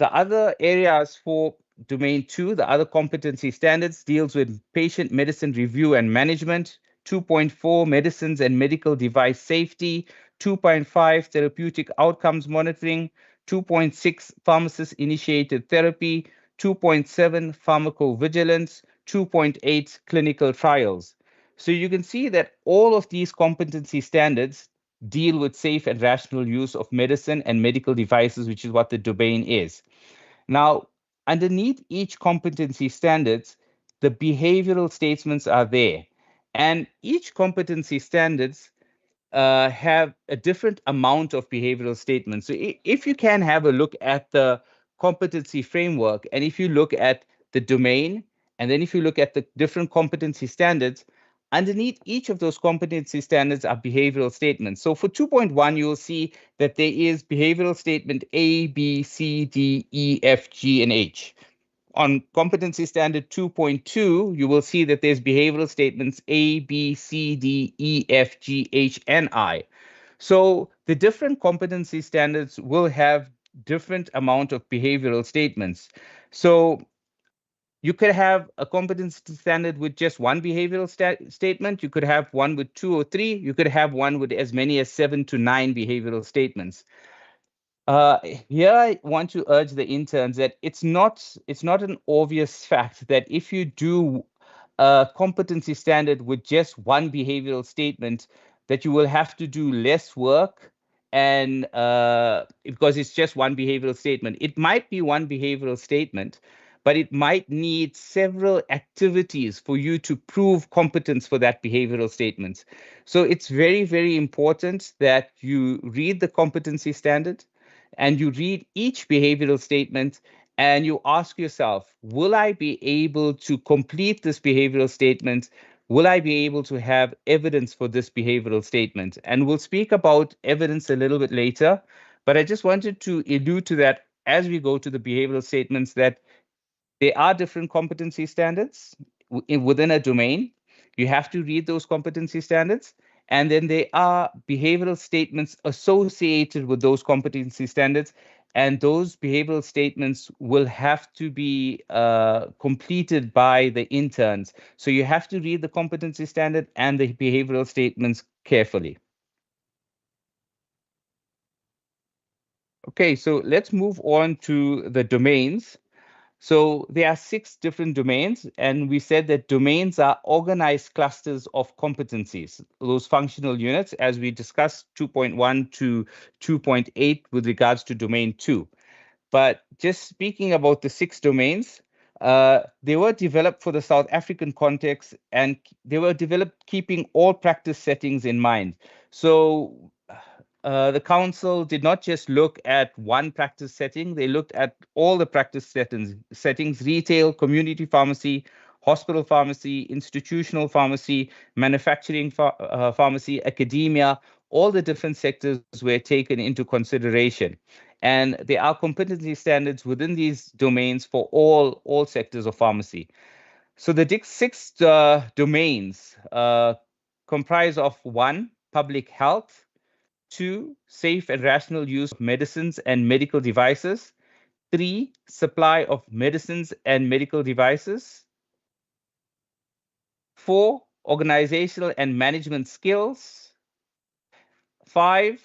other areas for domain 2, the other competency standards, deals with patient medicine review and management, 2.4 medicines and medical device safety, 2.5 therapeutic outcomes monitoring, 2.6 pharmacist-initiated therapy, 2.7 pharmacovigilance, 2.8 clinical trials. So you can see that all of these competency standards deal with safe and rational use of medicine and medical devices, which is what the domain is. Now, underneath each competency standards, the behavioral statements are there. And each competency standards have a different amount of behavioral statements. So if you can have a look at the competency framework, and if you look at the domain, and then if you look at the different competency standards, underneath each of those competency standards are behavioral statements. So for 2.1, you'll see that there is behavioral statement A, B, C, D, E, F, G, and H. On competency standard 2.2, you will see that there's behavioral statements A, B, C, D, E, F, G, H, and I. So the different competency standards will have different amount of behavioral statements. So you could have a competency standard with just one behavioral statement. You could have one with 2 or 3. You could have one with as many as 7 to 9 behavioral statements. Here I want to urge the interns that it's not an obvious fact that if you do a competency standard with just one behavioral statement, that you will have to do less work, and because it's just one behavioral statement. It might be one behavioral statement, but it might need several activities for you to prove competence for that behavioral statement. So it's very, very important that you read the competency standard, and you read each behavioral statement, and you ask yourself, will I be able to complete this behavioral statement? Will I be able to have evidence for this behavioral statement? And we'll speak about evidence a little bit later, but I just wanted to allude to that as we go to the behavioral statements, that there are different competency standards within a domain. You have to read those competency standards. And then there are behavioral statements associated with those competency standards. And those behavioral statements will have to be completed by the interns. So you have to read the competency standard and the behavioral statements carefully. Okay, so let's move on to the domains. So there are 6 different domains, and we said that domains are organized clusters of competencies, those functional units, as we discussed 2.1 to 2.8 with regards to domain 2. But just speaking about the 6 domains, they were developed for the South African context, and they were developed keeping all practice settings in mind. So the council did not just look at one practice setting, they looked at all the practice settings, retail, community pharmacy, hospital pharmacy, institutional pharmacy, manufacturing pharmacy, academia. All the different sectors were taken into consideration. And there are competency standards within these domains for all sectors of pharmacy. So the 6 domains comprise of 1, public health; 2, safe and rational use of medicines and medical devices; 3, supply of medicines and medical devices; 4, organizational and management skills; 5,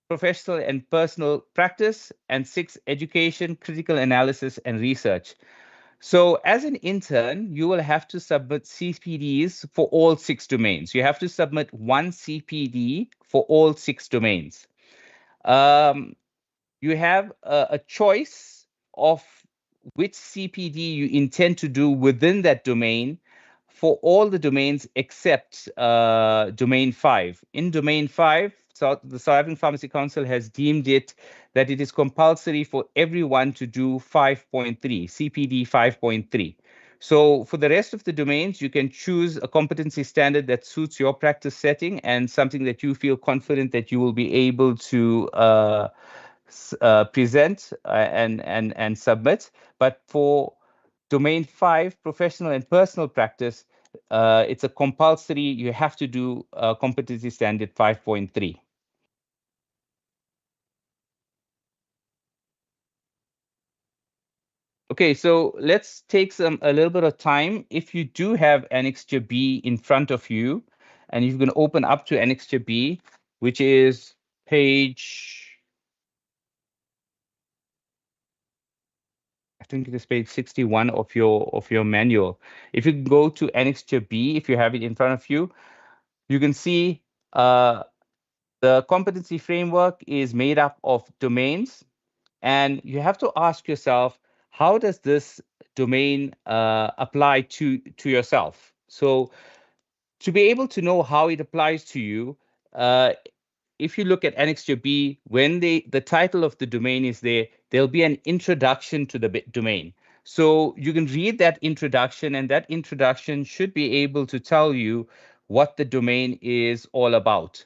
professional and personal practice; and 6, education, critical analysis, and research. So as an intern, you will have to submit CPDs for all 6 domains. You have to submit 1 CPD for all 6 domains. You have a choice of which CPD you intend to do within that domain for all the domains except domain 5. In domain 5, the South African Pharmacy Council has deemed it that it is compulsory for everyone to do 5.3, CPD 5.3. So for the rest of the domains, you can choose a competency standard that suits your practice setting and something that you feel confident that you will be able to present and submit. But for domain 5, professional and personal practice, it's a compulsory, you have to do competency standard 5.3. Okay, so let's take a little bit of time. If you do have Annexure B in front of you, And you can open up to Annexure B, which is page, I think it is page 61 of your manual. If you go to Annexure B, if you have it in front of you, you can see the competency framework is made up of domains, and you have to ask yourself, how does this domain apply to yourself? So to be able to know how it applies to you, if you look at Annexure B, when the title of the domain is there, there'll be an introduction to the domain. So you can read that introduction, and that introduction should be able to tell you what the domain is all about.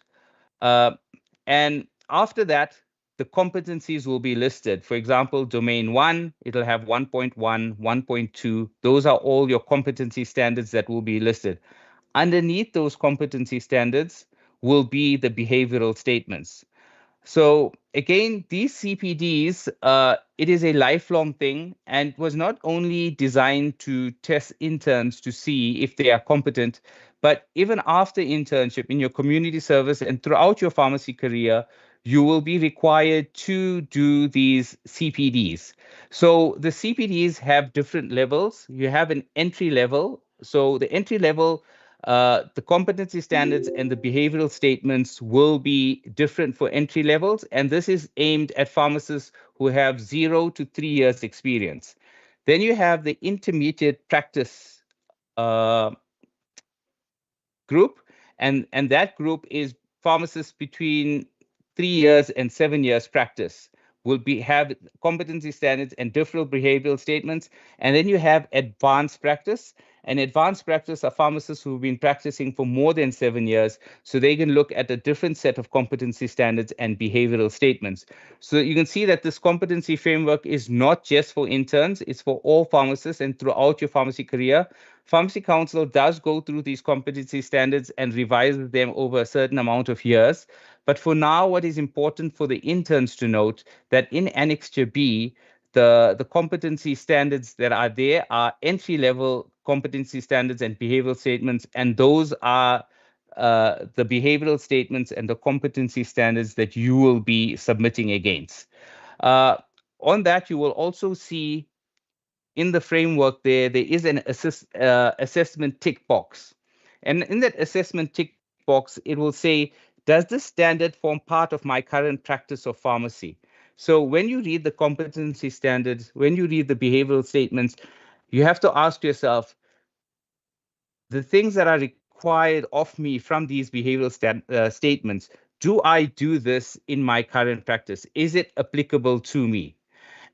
And after that, the competencies will be listed. For example, domain 1, it'll have 1.1, 1.2. Those are all your competency standards that will be listed. Underneath those competency standards will be the behavioral statements. So again, these CPDs, it is a lifelong thing, and was not only designed to test interns to see if they are competent, but even after internship in your community service and throughout your pharmacy career, you will be required to do these CPDs. So the CPDs have different levels. You have an entry level. So the entry level, the competency standards and the behavioral statements will be different for entry levels. And this is aimed at pharmacists who have 0 to 3 years experience. Then you have the intermediate practice group, and that group is pharmacists between 3 years and 7 years practice will have competency standards and different behavioral statements. And then you have advanced practice. And advanced practice are pharmacists who've been practicing for more than 7 years, so they can look at a different set of competency standards and behavioral statements. So you can see that this competency framework is not just for interns, it's for all pharmacists and throughout your pharmacy career. Pharmacy Council does go through these competency standards and revises them over a certain amount of years. But for now, what is important for the interns to note that in Annexure B, the competency standards that are there are entry-level competency standards and behavioral statements, and those are the behavioral statements and the competency standards that you will be submitting against. On that, you will also see in the framework there is an assessment tick box. And in that assessment tick box, it will say, does this standard form part of my current practice of pharmacy? So when you read the competency standards, when you read the behavioral statements, you have to ask yourself, the things that are required of me from these behavioral statements, do I do this in my current practice? Is it applicable to me?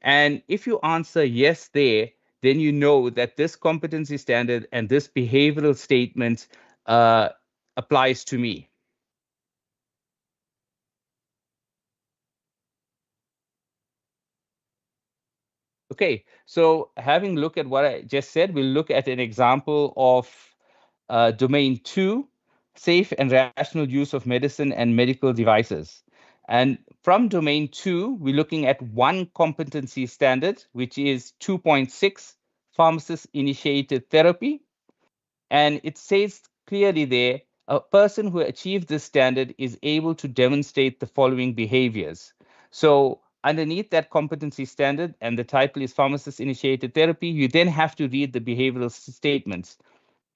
And if you answer yes there, then you know that this competency standard and this behavioral statement applies to me. Okay, so having looked at what I just said, we'll look at an example of domain 2, safe and rational use of medicine and medical devices. And from domain 2, we're looking at one competency standard, which is 2.6, pharmacist-initiated therapy. And it says clearly there, a person who achieved this standard is able to demonstrate the following behaviors. So underneath that competency standard, and the title is pharmacist-initiated therapy, you then have to read the behavioral statements.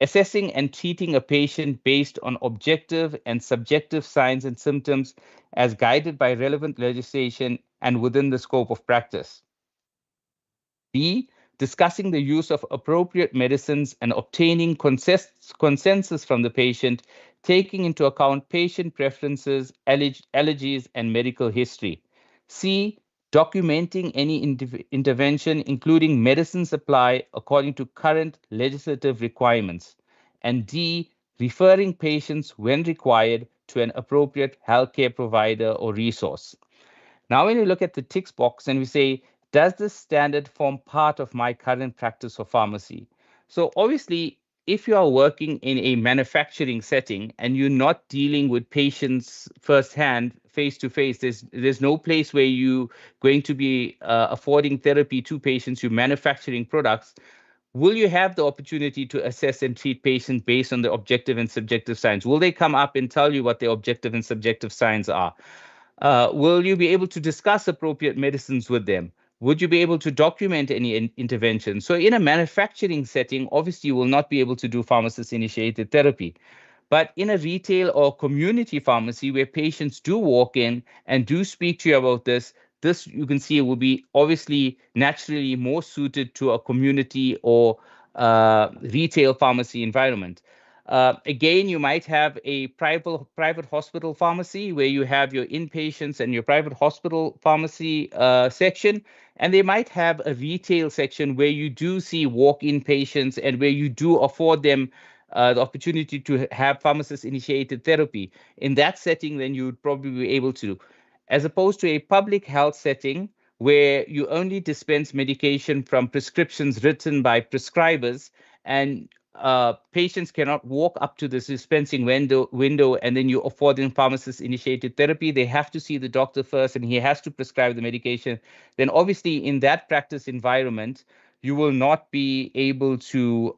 Assessing and treating a patient based on objective and subjective signs and symptoms as guided by relevant legislation and within the scope of practice. B, discussing the use of appropriate medicines and obtaining consensus from the patient, taking into account patient preferences, allergies, and medical history. C, documenting any intervention, including medicine supply, according to current legislative requirements. And D, referring patients when required to an appropriate healthcare provider or resource. Now, when you look at the tick box and we say, does this standard form part of my current practice of pharmacy? So obviously, if you are working in a manufacturing setting and you're not dealing with patients firsthand, face to face, there's no place where you're going to be affording therapy to patients, you're manufacturing products. will you have the opportunity to assess and treat patients based on the objective and subjective signs? Will they come up and tell you what the objective and subjective signs are? Will you be able to discuss appropriate medicines with them? Would you be able to document any intervention? So in a manufacturing setting, obviously you will not be able to do pharmacist-initiated therapy. But in a retail or community pharmacy where patients do walk in and do speak to you about this you can see will be obviously naturally more suited to a community or retail pharmacy environment. Again, you might have a private hospital pharmacy where you have your inpatients and your private hospital pharmacy section, and they might have a retail section where you do see walk-in patients and where you do afford them the opportunity to have pharmacist-initiated therapy. In that setting, then you would probably be able to, as opposed to a public health setting where you only dispense medication from prescriptions written by prescribers, and patients cannot walk up to this dispensing window and then you afford them pharmacist-initiated therapy. They have to see the doctor first and he has to prescribe the medication. Then obviously in that practice environment, you will not be able to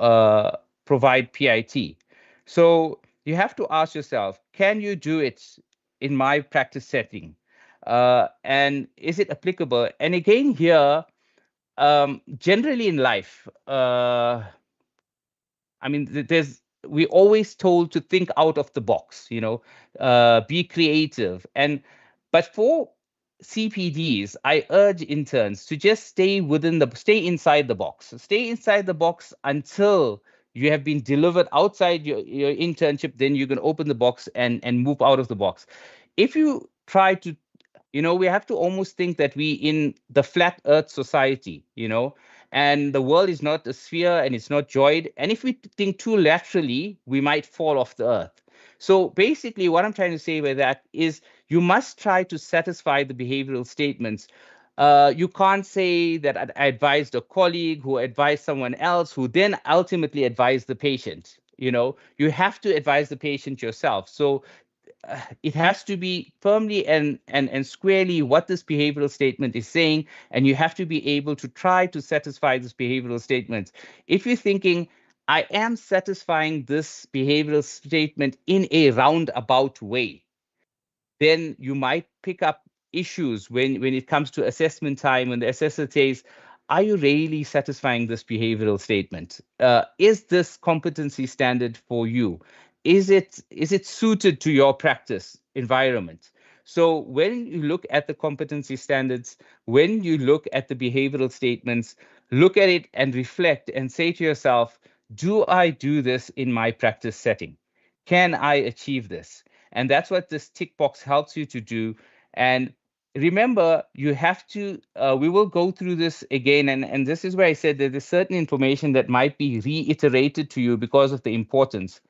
provide PIT. So you have to ask yourself, can you do it in my practice setting? And is it applicable? And again here, generally in life, I mean, we're always told to think out of the box, be creative. But for CPDs, I urge interns to just stay inside the box. Stay inside the box until you have been delivered outside your internship, then you can open the box and move out of the box. If you try to, we have to almost think that we in the flat earth society, and the world is not a sphere and it's not joyed. And if we think too laterally, we might fall off the earth. So basically what I'm trying to say with that is you must try to satisfy the behavioral statements. You can't say that I advised a colleague who advised someone else who then ultimately advised the patient. You have to advise the patient yourself. So it has to be firmly and squarely what this behavioral statement is saying, and you have to be able to try to satisfy this behavioral statement. If you're thinking, I am satisfying this behavioral statement in a roundabout way, then you might pick up issues when it comes to assessment time, when the assessor says, are you really satisfying this behavioral statement? Is this competency standard for you? Is it suited to your practice environment? So when you look at the competency standards, when you look at the behavioral statements, look at it and reflect and say to yourself, do I do this in my practice setting? Can I achieve this? And that's what this tick box helps you to do. And remember, you have to, we will go through this again. And this is where I said that there's certain information that might be reiterated to you because of the importance.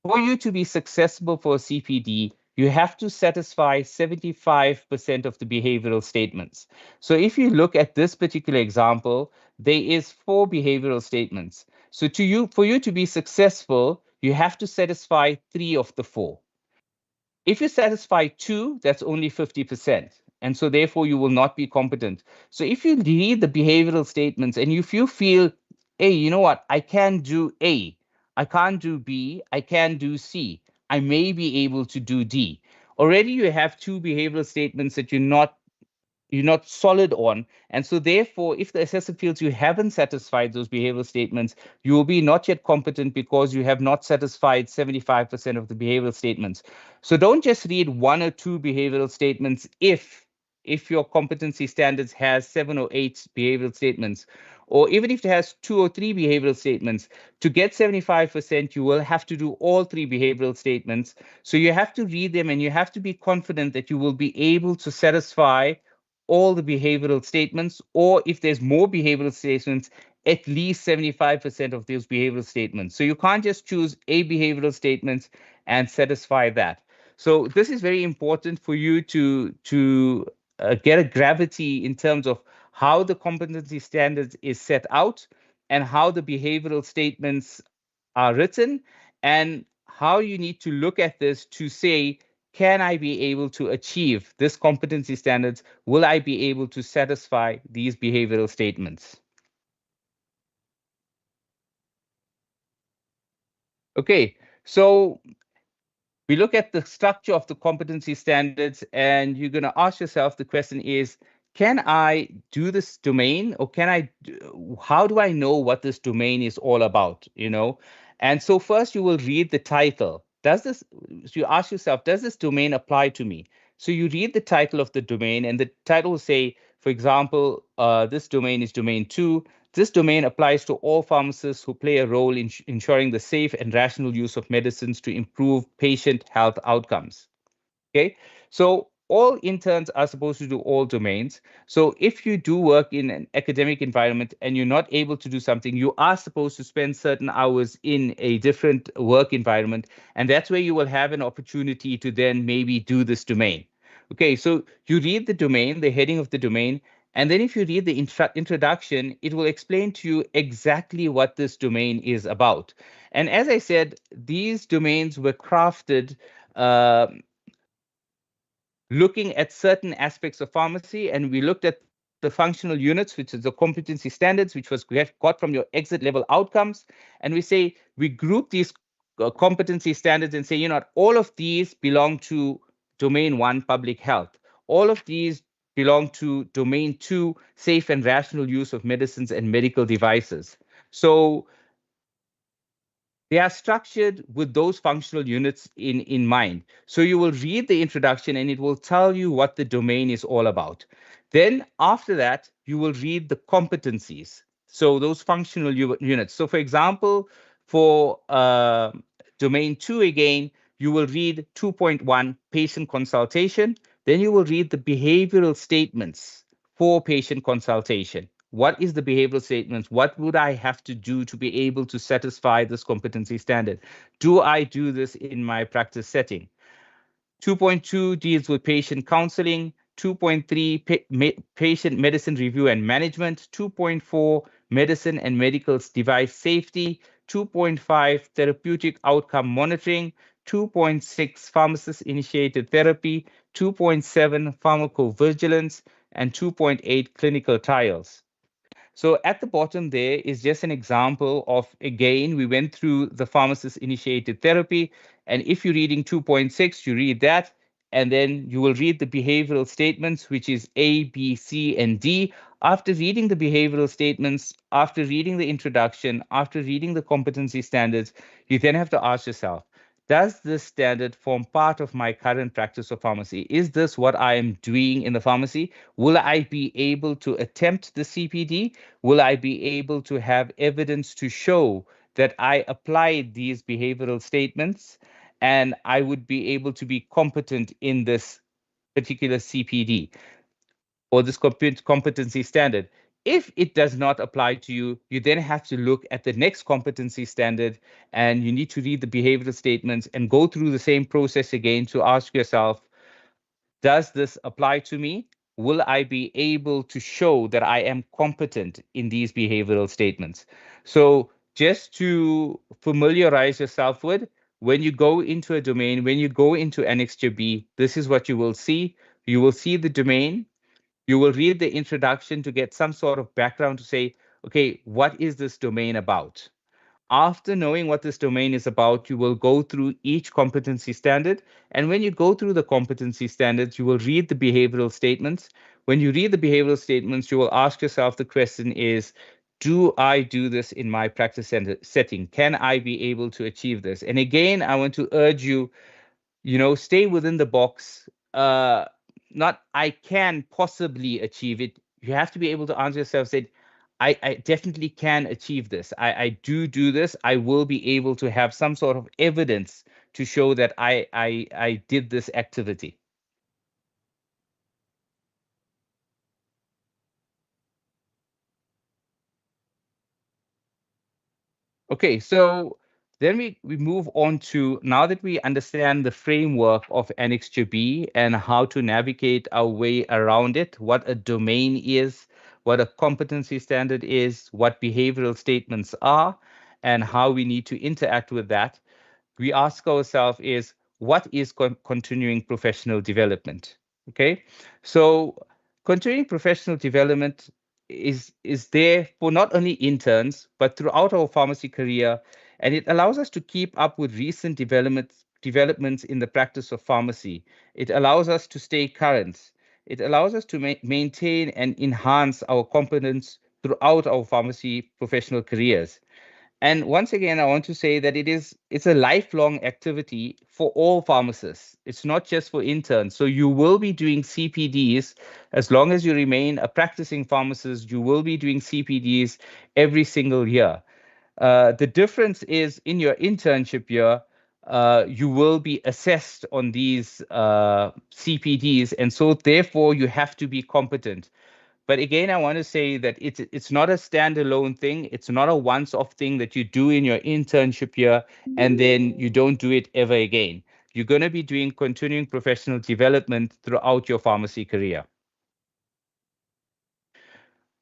For you to be successful for CPD, you have to satisfy 75% of the behavioral statements. So if you look at this particular example, there is 4 behavioral statements. So for you to be successful, you have to satisfy 3 of the 4. If you satisfy 2, that's only 50%. And so therefore you will not be competent. So if you read the behavioral statements and if you feel, hey, you know what, I can do A, I can't do B, I can do C, I may be able to do D. Already you have 2 behavioral statements that you're not solid on. And so therefore, if the assessor feels you haven't satisfied those behavioral statements, you will be not yet competent because you have not satisfied 75% of the behavioral statements. So don't just read 1 or 2 behavioral statements if your competency standards has 7 or 8 behavioral statements, or even if it has 2 or 3 behavioral statements. To get 75%, you will have to do all 3 behavioral statements. So you have to read them and you have to be confident that you will be able to satisfy all the behavioral statements, or if there's more behavioral statements, at least 75% of those behavioral statements. So you can't just choose a behavioral statement and satisfy that. So this is very important for you to get a gravity in terms of how the competency standards is set out and how the behavioral statements are written, and how you need to look at this to say, can I be able to achieve this competency standards? Will I be able to satisfy these behavioral statements? Okay, so we look at the structure of the competency standards, and you're going to ask yourself, the question is, can I do this domain, or how do I know what this domain is all about, And so first you will read the title. So you ask yourself, does this domain apply to me? So you read the title of the domain, and the title will say, for example, this domain is domain 2. This domain applies to all pharmacists who play a role in ensuring the safe and rational use of medicines to improve patient health outcomes. Okay, so all interns are supposed to do all domains. So if you do work in an academic environment and you're not able to do something, you are supposed to spend certain hours in a different work environment. And that's where you will have an opportunity to then maybe do this domain. Okay, so you read the domain, the heading of the domain, and then if you read the introduction, it will explain to you exactly what this domain is about. And as I said, these domains were crafted looking at certain aspects of pharmacy, and we looked at the functional units, which is the competency standards, which was got from your exit level outcomes. And we group these competency standards and say, all of these belong to domain 1, public health. All of these belong to domain 2, safe and rational use of medicines and medical devices. So they are structured with those functional units in mind. So you will read the introduction and it will tell you what the domain is all about. Then after that, you will read the competencies. So those functional units. So for example, for domain 2 again, you will read 2.1 patient consultation. Then you will read the behavioral statements for patient consultation. What is the behavioral statements? What would I have to do to be able to satisfy this competency standard? Do I do this in my practice setting? 2.2 deals with patient counseling. 2.3, patient medicine review and management. 2.4, medicine and medical device safety. 2.5, therapeutic outcome monitoring. 2.6, pharmacist-initiated therapy. 2.7, pharmacovigilance. And 2.8, clinical trials. So at the bottom there is just an example of, again, we went through the pharmacist-initiated therapy. And if you're reading 2.6, you read that. And then you will read the behavioral statements, which is A, B, C, and D. After reading the behavioral statements, after reading the introduction, after reading the competency standards, you then have to ask yourself, does this standard form part of my current practice of pharmacy? Is this what I am doing in the pharmacy? Will I be able to attempt the CPD? Will I be able to have evidence to show that I applied these behavioral statements and I would be able to be competent in this particular CPD or this competency standard? If it does not apply to you, you then have to look at the next competency standard and you need to read the behavioral statements and go through the same process again to ask yourself, does this apply to me? Will I be able to show that I am competent in these behavioral statements? So just to familiarize yourself with, when you go into a domain, when you go into Annexure B, this is what you will see. You will see the domain. You will read the introduction to get some sort of background to say, okay, what is this domain about? After knowing what this domain is about, you will go through each competency standard. And when you go through the competency standards, you will read the behavioral statements. When you read the behavioral statements, you will ask yourself the question is, do I do this in my practice setting? Can I be able to achieve this? And again, I want to urge you, stay within the box. Not I can possibly achieve it. You have to be able to answer yourself, say, I definitely can achieve this. I do this. I will be able to have some sort of evidence to show that I did this activity. Okay, so then we move on to, now that we understand the framework of Annexure B and how to navigate our way around it, what a domain is, what a competency standard is, what behavioral statements are, and how we need to interact with that, we ask ourselves is, what is continuing professional development? Okay, so continuing professional development is there for not only interns, but throughout our pharmacy career. and it allows us to keep up with recent developments in the practice of pharmacy. It allows us to stay current. It allows us to maintain and enhance our competence throughout our pharmacy professional careers. And once again, I want to say that it's a lifelong activity for all pharmacists. It's not just for interns. So you will be doing CPDs as long as you remain a practicing pharmacist. You will be doing CPDs every single year. The difference is in your internship year, you will be assessed on these CPDs, and so therefore you have to be competent. But again, I want to say that it's not a standalone thing. It's not a once-off thing that you do in your internship year and then you don't do it ever again. You're going to be doing continuing professional development throughout your pharmacy career.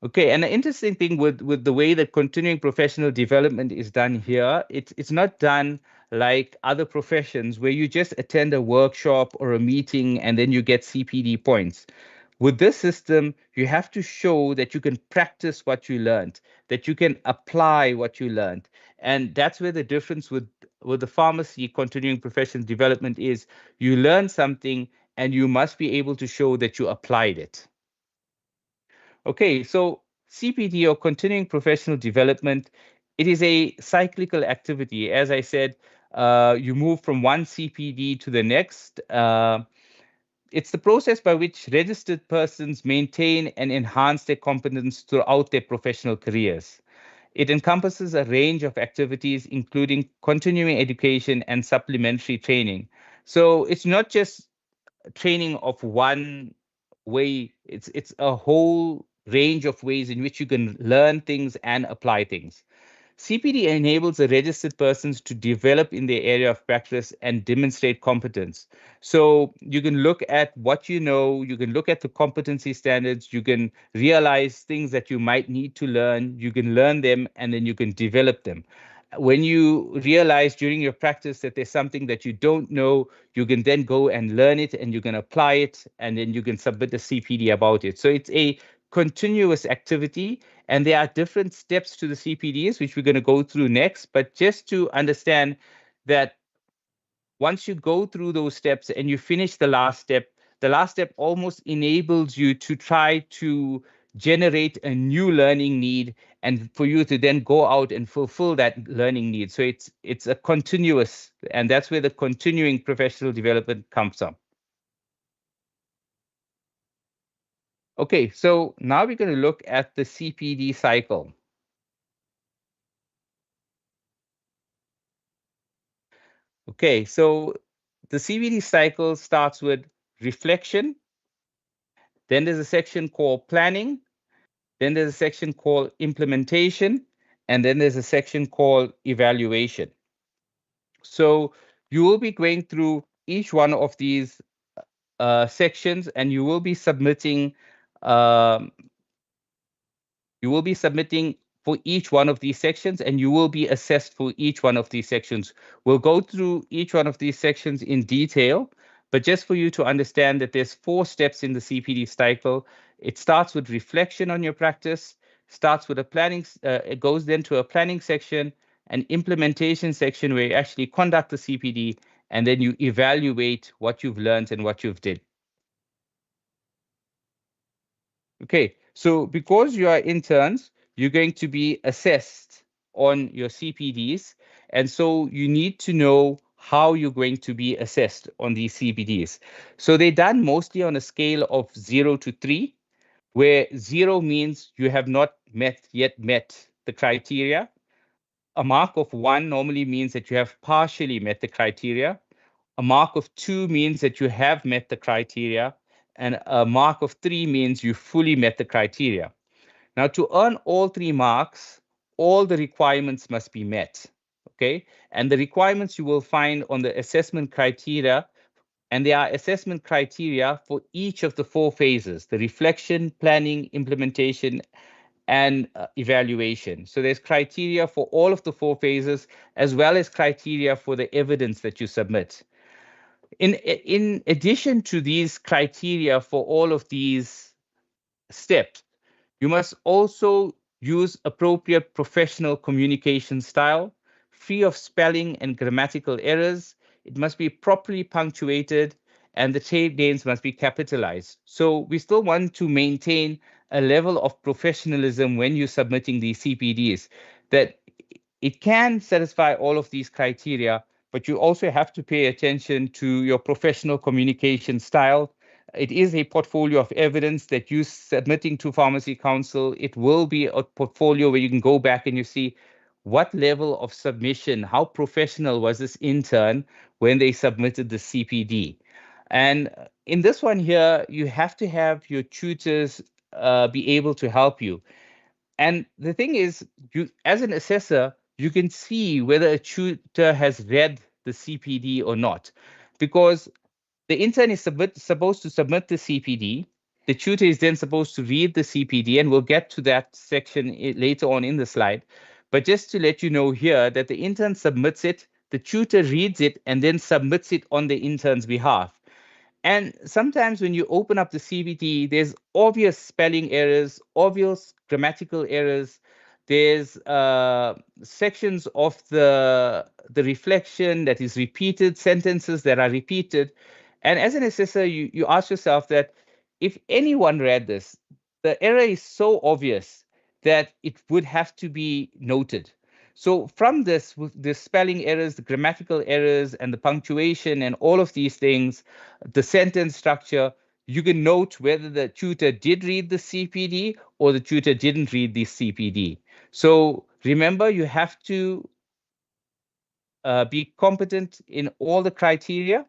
Okay, and the interesting thing with the way that continuing professional development is done here, it's not done like other professions where you just attend a workshop or a meeting and then you get CPD points. With this system, you have to show that you can practice what you learned, that you can apply what you learned. And that's where the difference with the pharmacy continuing professional development is. You learn something and you must be able to show that you applied it. Okay, so CPD or continuing professional development, it is a cyclical activity. As I said, you move from one CPD to the next. It's the process by which registered persons maintain and enhance their competence throughout their professional careers. It encompasses a range of activities, including continuing education and supplementary training. So it's not just training of one way, it's a whole range of ways in which you can learn things and apply things. CPD enables the registered persons to develop in their area of practice and demonstrate competence. So you can look at what you know, you can look at the competency standards, you can realize things that you might need to learn, you can learn them, and then you can develop them. When you realize during your practice that there's something that you don't know, you can then go and learn it and you can apply it, and then you can submit a CPD about it. So it's a continuous activity, and there are different steps to the CPDs, which we're going to go through next. But just to understand that once you go through those steps and you finish the last step almost enables you to try to generate a new learning need and for you to then go out and fulfill that learning need. So it's a continuous, and that's where the continuing professional development comes from. Okay, so now we're going to look at the CPD cycle. Okay, so the CPD cycle starts with reflection. Then there's a section called planning. Then there's a section called implementation. And then there's a section called evaluation. So you will be going through each one of these sections, and you will be submitting for each one of these sections, and you will be assessed for each one of these sections. We'll go through each one of these sections in detail, but just for you to understand that there's 4 steps in the CPD cycle. It starts with reflection on your practice, starts with a planning, it goes then to a planning section, an implementation section where you actually conduct the CPD, and then you evaluate what you've learned and what you've did. Okay, so because you are interns, you're going to be assessed on your CPDs. And so you need to know how you're going to be assessed on these CPDs. So they're done mostly on a scale of 0 to 3, where 0 means you have not yet met the criteria. A mark of 1 normally means that you have partially met the criteria. A mark of 2 means that you have met the criteria. And a mark of 3 means you fully met the criteria. Now, to earn all 3 marks, all the requirements must be met, okay? And the requirements you will find on the assessment criteria, and there are assessment criteria for each of the 4 phases, the reflection, planning, implementation, and evaluation. So there's criteria for all of the 4 phases, as well as criteria for the evidence that you submit. In addition to these criteria for all of these steps, you must also use appropriate professional communication style, free of spelling and grammatical errors. It must be properly punctuated, and the trade names must be capitalized. So we still want to maintain a level of professionalism when you're submitting these CPDs, that it can satisfy all of these criteria, but you also have to pay attention to your professional communication style. It is a portfolio of evidence that you're submitting to Pharmacy Council. It will be a portfolio where you can go back and you see what level of submission, how professional was this intern when they submitted the CPD. And in this one here, you have to have your tutors be able to help you. And the thing is, you as an assessor, you can see whether a tutor has read the CPD or not, because the intern is supposed to submit the CPD. The tutor is then supposed to read the CPD, and we'll get to that section later on in the slide. But just to let you know here that the intern submits it, the tutor reads it, and then submits it on the intern's behalf. And sometimes when you open up the CPD, there's obvious spelling errors, obvious grammatical errors. There's sections of the reflection that is repeated, sentences that are repeated. And as an assessor, you ask yourself that if anyone read this, the error is so obvious that it would have to be noted. So from this, with the spelling errors, the grammatical errors, and the punctuation, and all of these things, the sentence structure, you can note whether the tutor did read the CPD or the tutor didn't read the CPD. So remember, you have to be competent in all the criteria,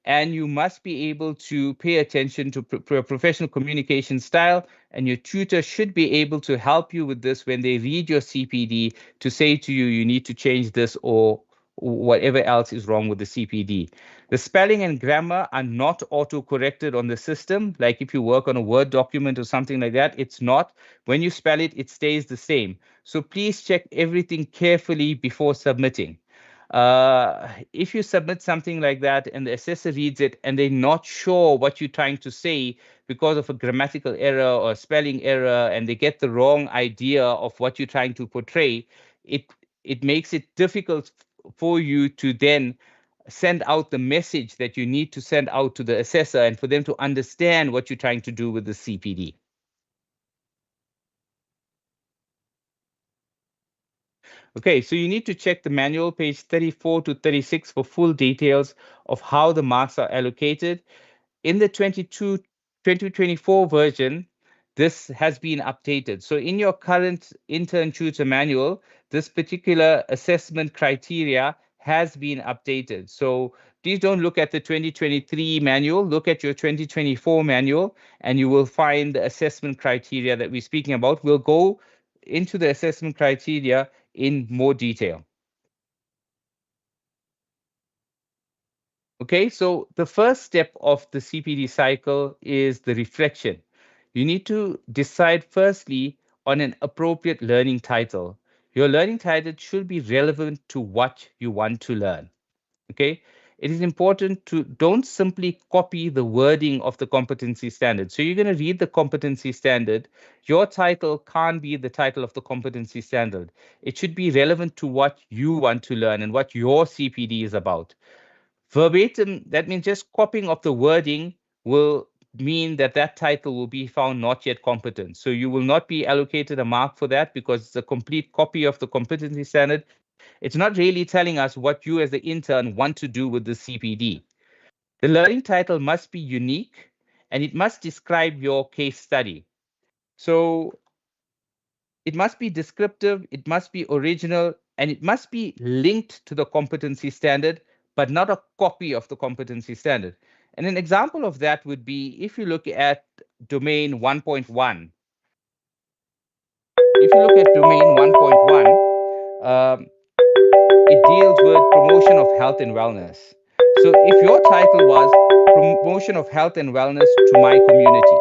and you must be able to pay attention to professional communication style, and your tutor should be able to help you with this when they read your CPD to say to you, you need to change this or whatever else is wrong with the CPD. The spelling and grammar are not auto-corrected on the system. Like if you work on a Word document or something like that, it's not. When you spell it, it stays the same. So please check everything carefully before submitting. If you submit something like that and the assessor reads it and they're not sure what you're trying to say because of a grammatical error or a spelling error, and they get the wrong idea of what you're trying to portray, it makes it difficult for you to then send out the message that you need to send out to the assessor and for them to understand what you're trying to do with the CPD. Okay, so you need to check the manual, page 34 to 36, for full details of how the marks are allocated. In the 2024 version, this has been updated. So in your current intern tutor manual, this particular assessment criteria has been updated. So please don't look at the 2023 manual, look at your 2024 manual, and you will find the assessment criteria that we're speaking about. We'll go into the assessment criteria in more detail. Okay, so the first step of the CPD cycle is the reflection. You need to decide firstly on an appropriate learning title. Your learning title should be relevant to what you want to learn. Okay, it is important to don't simply copy the wording of the competency standard. So you're going to read the competency standard. Your title can't be the title of the competency standard. It should be relevant to what you want to learn and what your CPD is about. Verbatim, that means just copying of the wording will mean that that title will be found not yet competent. So you will not be allocated a mark for that because it's a complete copy of the competency standard. It's not really telling us what you as the intern want to do with the CPD. The learning title must be unique and it must describe your case study. So it must be descriptive, it must be original, and it must be linked to the competency standard, but not a copy of the competency standard. And an example of that would be if you look at domain 1.1. If you look at domain 1.1, it deals with promotion of health and wellness. So if your title was promotion of health and wellness to my community,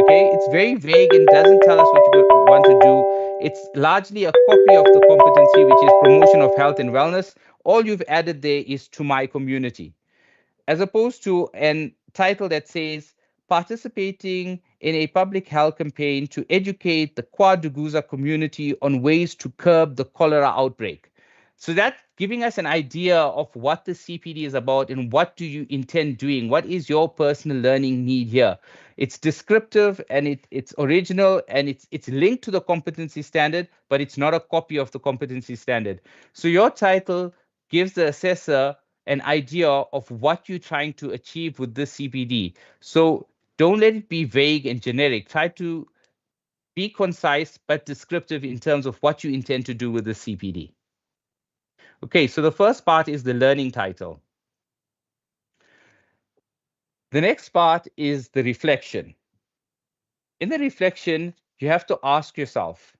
okay, it's very vague and doesn't tell us what you want to do. It's largely a copy of the competency, which is promotion of health and wellness. All you've added there is to my community, as opposed to a title that says participating in a public health campaign to educate the KwaDuguza community on ways to curb the cholera outbreak. So that's giving us an idea of what the CPD is about and what do you intend doing? What is your personal learning need here? It's descriptive and it's original and it's linked to the competency standard, but it's not a copy of the competency standard. So your title gives the assessor an idea of what you're trying to achieve with this CPD. So don't let it be vague and generic. Try to be concise but descriptive in terms of what you intend to do with the CPD. Okay, so the first part is the learning title. The next part is the reflection. In the reflection, you have to ask yourself,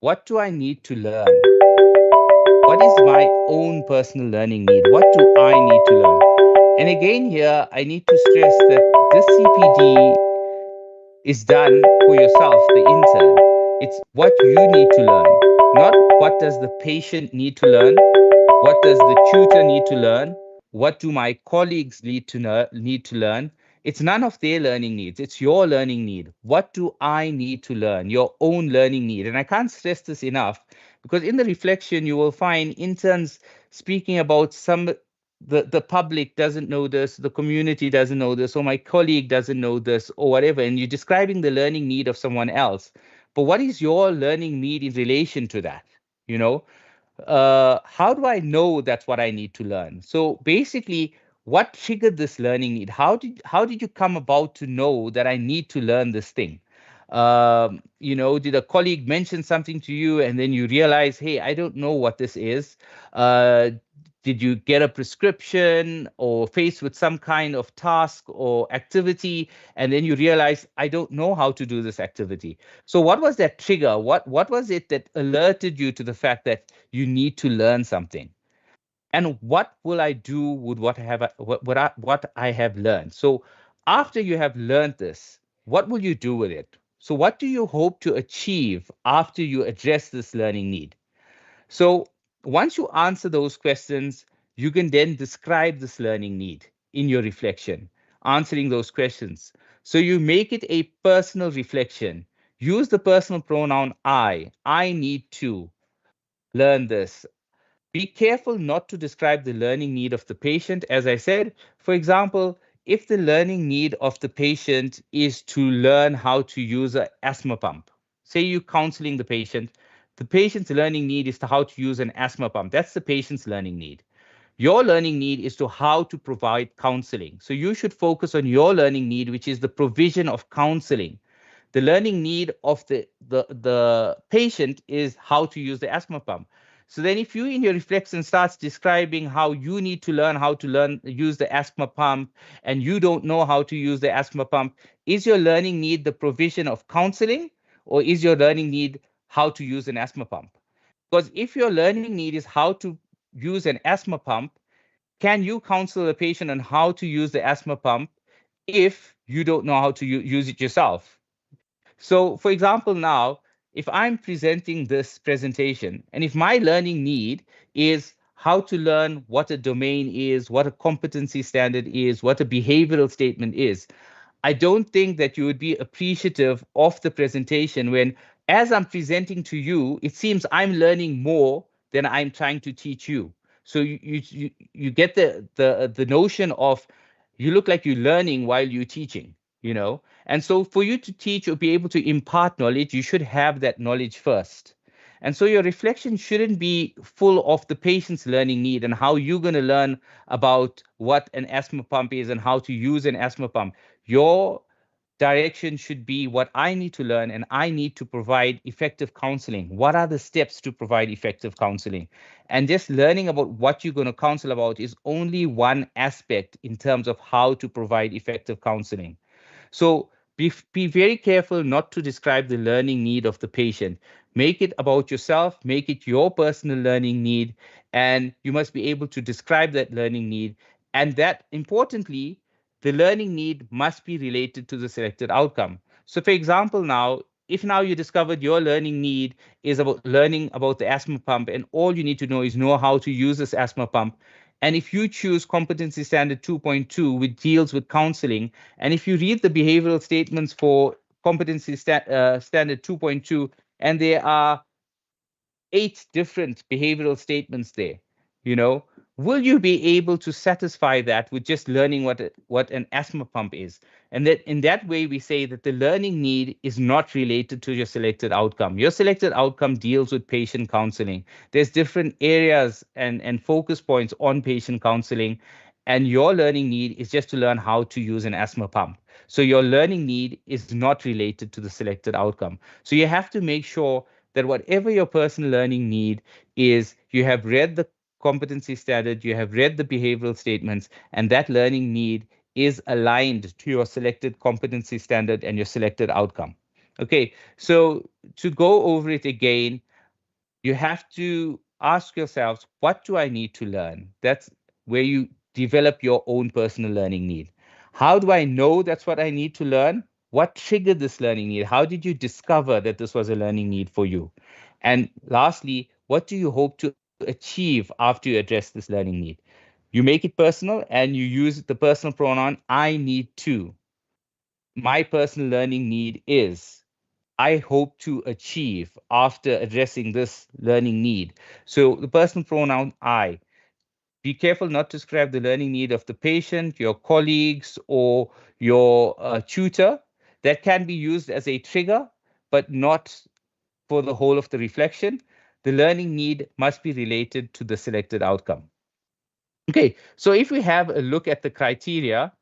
what do I need to learn? What is my own personal learning need? What do I need to learn? And again here, I need to stress that this CPD is done for yourself, the intern. It's what you need to learn, not what does the patient need to learn, what does the tutor need to learn, what do my colleagues need to learn. It's none of their learning needs, it's your learning need. What do I need to learn? Your own learning need. And I can't stress this enough, because in the reflection you will find interns speaking about the public doesn't know this, the community doesn't know this, or my colleague doesn't know this, or whatever, and you're describing the learning need of someone else. But what is your learning need in relation to that? You know, how do I know that's what I need to learn? So basically, what triggered this learning need? How did you come about to know that I need to learn this thing? You know, did a colleague mention something to you and then you realize, hey, I don't know what this is? Did you get a prescription or faced with some kind of task or activity, and then you realize, I don't know how to do this activity? So what was that trigger? What was it that alerted you to the fact that you need to learn something? And what will I do with what I have learned? So after you have learned this, what will you do with it? So what do you hope to achieve after you address this learning need? So once you answer those questions, you can then describe this learning need in your reflection, answering those questions. So you make it a personal reflection. Use the personal pronoun I. I need to learn this. Be careful not to describe the learning need of the patient. As I said, for example, if the learning need of the patient is to learn how to use an asthma pump, say you're counseling the patient's learning need is to how to use an asthma pump. That's the patient's learning need. Your learning need is to how to provide counseling. So you should focus on your learning need, which is the provision of counseling. The learning need of the patient is how to use the asthma pump. So then if you in your reflection starts describing how you need to learn how to use the asthma pump and you don't know how to use the asthma pump, is your learning need the provision of counseling, or is your learning need how to use an asthma pump? Because if your learning need is how to use an asthma pump, can you counsel a patient on how to use the asthma pump if you don't know how to use it yourself? So for example, now, if I'm presenting this presentation, and if my learning need is how to learn what a domain is, what a competency standard is, what a behavioral statement is, I don't think that you would be appreciative of the presentation when, as I'm presenting to you, it seems I'm learning more than I'm trying to teach you. So you get the notion of you look like you're learning while you're teaching, you know. And so for you to teach or be able to impart knowledge, you should have that knowledge first. And so your reflection shouldn't be full of the patient's learning need and how you're going to learn about what an asthma pump is and how to use an asthma pump. Your direction should be what I need to learn, and I need to provide effective counseling. What are the steps to provide effective counseling? And just learning about what you're going to counsel about is only one aspect in terms of how to provide effective counseling. So be very careful not to describe the learning need of the patient. Make it about yourself, make it your personal learning need, and you must be able to describe that learning need. And that, importantly, the learning need must be related to the selected outcome. So for example, now, if now you discovered your learning need is about learning about the asthma pump, and all you need to know is know how to use this asthma pump, and if you choose Competency Standard 2.2, which deals with counseling, and if you read the behavioral statements for Standard 2.2, and there are 8 different behavioral statements there, you know, will you be able to satisfy that with just learning what an asthma pump is? And that in that way, we say that the learning need is not related to your selected outcome. Your selected outcome deals with patient counseling. There's different areas and focus points on patient counseling, and your learning need is just to learn how to use an asthma pump. So your learning need is not related to the selected outcome. So you have to make sure that whatever your personal learning need is, you have read the competency standard, you have read the behavioral statements, and that learning need is aligned to your selected competency standard and your selected outcome. Okay, so to go over it again, you have to ask yourselves, what do I need to learn? That's where you develop your own personal learning need. How do I know that's what I need to learn? What triggered this learning need? How did you discover that this was a learning need for you? And lastly, what do you hope to achieve after you address this learning need? You make it personal and you use the personal pronoun, I need to. My personal learning need is. I hope to achieve after addressing this learning need. So the personal pronoun I. Be careful not to describe the learning need of the patient, your colleagues, or your tutor. That can be used as a trigger, but not for the whole of the reflection. The learning need must be related to the selected outcome. Okay, so if we have a look at the criteria,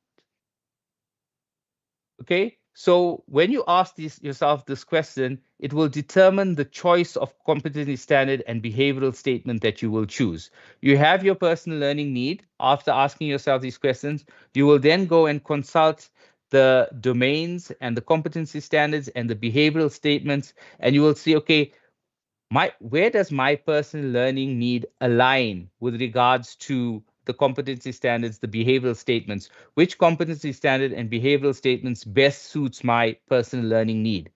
okay, so when you ask yourself this question, it will determine the choice of competency standard and behavioral statement that you will choose. You have your personal learning need. After asking yourself these questions, you will then go and consult the domains and the competency standards and the behavioral statements, and you will see, okay, where does my personal learning need align with regards to the competency standards, the behavioral statements? Which competency standard and behavioral statements best suits my personal learning need?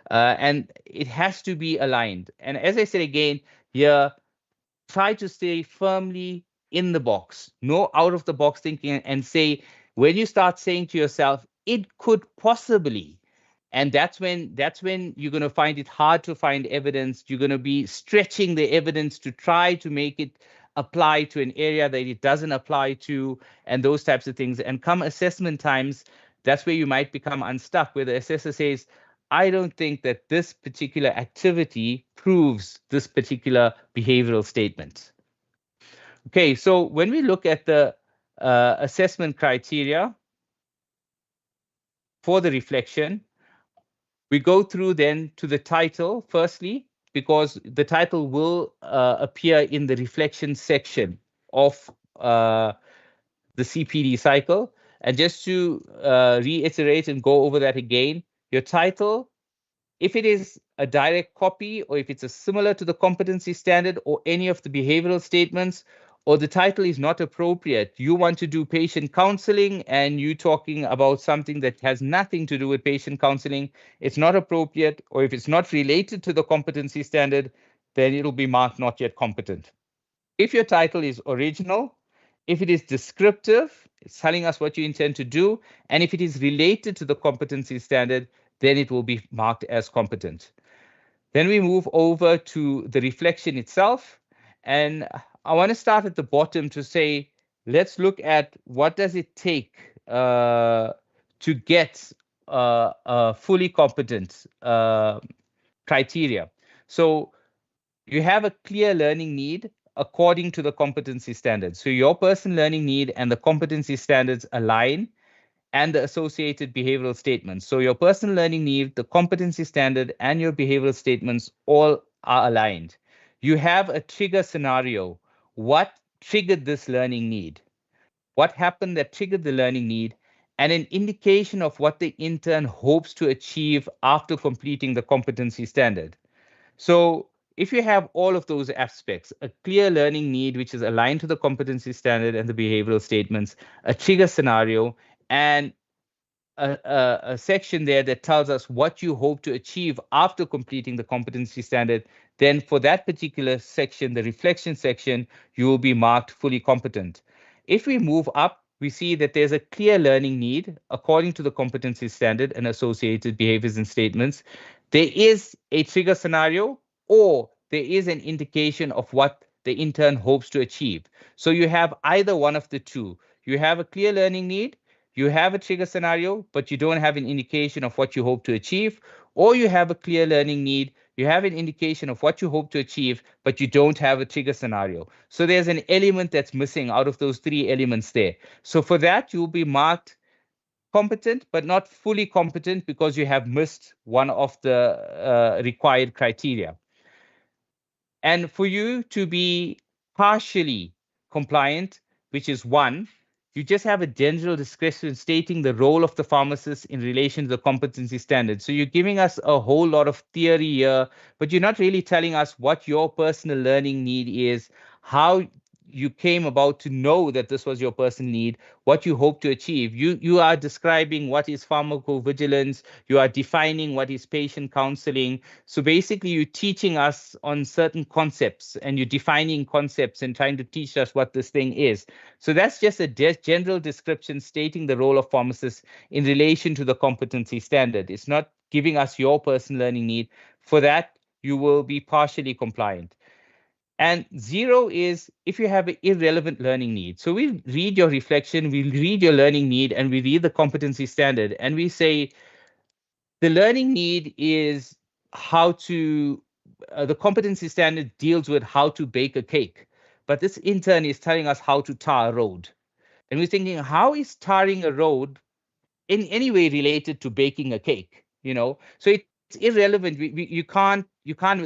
And it has to be aligned. And as I said again, here, try to stay firmly in the box, no out of the box thinking, and say, when you start saying to yourself, it could possibly, and that's when you're going to find it hard to find evidence. You're going to be stretching the evidence to try to make it apply to an area that it doesn't apply to, and those types of things. And come assessment times, that's where you might become unstuck, where the assessor says, I don't think that this particular activity proves this particular behavioral statement. Okay, so when we look at the assessment criteria for the reflection, we go through then to the title, firstly, because the title will appear in the reflection section of the CPD cycle. And just to reiterate and go over that again, your title, if it is a direct copy or if it's similar to the competency standard or any of the behavioral statements, or the title is not appropriate, you want to do patient counseling and you're talking about something that has nothing to do with patient counseling, it's not appropriate, or if it's not related to the competency standard, then it'll be marked not yet competent. If your title is original, if it is descriptive, it's telling us what you intend to do, and if it is related to the competency standard, then it will be marked as competent. Then we move over to the reflection itself, and I want to start at the bottom to say, let's look at what does it take to get a fully competent criteria. So you have a clear learning need according to the competency standards. So your personal learning need and the competency standards align, and the associated behavioral statements. So your personal learning need, the competency standard, and your behavioral statements all are aligned. You have a trigger scenario. What triggered this learning need? What happened that triggered the learning need? And an indication of what the intern hopes to achieve after completing the competency standard. So if you have all of those aspects, a clear learning need, which is aligned to the competency standard and the behavioral statements, a trigger scenario, and a section there that tells us what you hope to achieve after completing the competency standard, then for that particular section, the reflection section, you will be marked fully competent. If we move up, we see that there's a clear learning need according to the competency standard and associated behaviors and statements. There is a trigger scenario, or there is an indication of what the intern hopes to achieve. So you have either one of the two. You have a clear learning need, you have a trigger scenario, but you don't have an indication of what you hope to achieve, or you have a clear learning need, you have an indication of what you hope to achieve, but you don't have a trigger scenario. So there's an element that's missing out of those three elements there. So for that, you'll be marked competent, but not fully competent because you have missed one of the required criteria. And for you to be partially compliant, which is 1, you just have a general description stating the role of the pharmacist in relation to the competency standard. So you're giving us a whole lot of theory here, but you're not really telling us what your personal learning need is, how you came about to know that this was your personal need, what you hope to achieve. You are describing what is pharmacovigilance, you are defining what is patient counseling. So basically you're teaching us on certain concepts and you're defining concepts and trying to teach us what this thing is. So that's just a general description stating the role of pharmacists in relation to the competency standard. It's not giving us your personal learning need. For that, you will be partially compliant. And 0 is if you have an irrelevant learning need. So we read your reflection, we read your learning need, and we read the competency standard, and we say the learning need is how to, the competency standard deals with how to bake a cake. But this intern is telling us how to tar a road. And we're thinking, how is tarring a road in any way related to baking a cake? You know, so it's irrelevant. You can't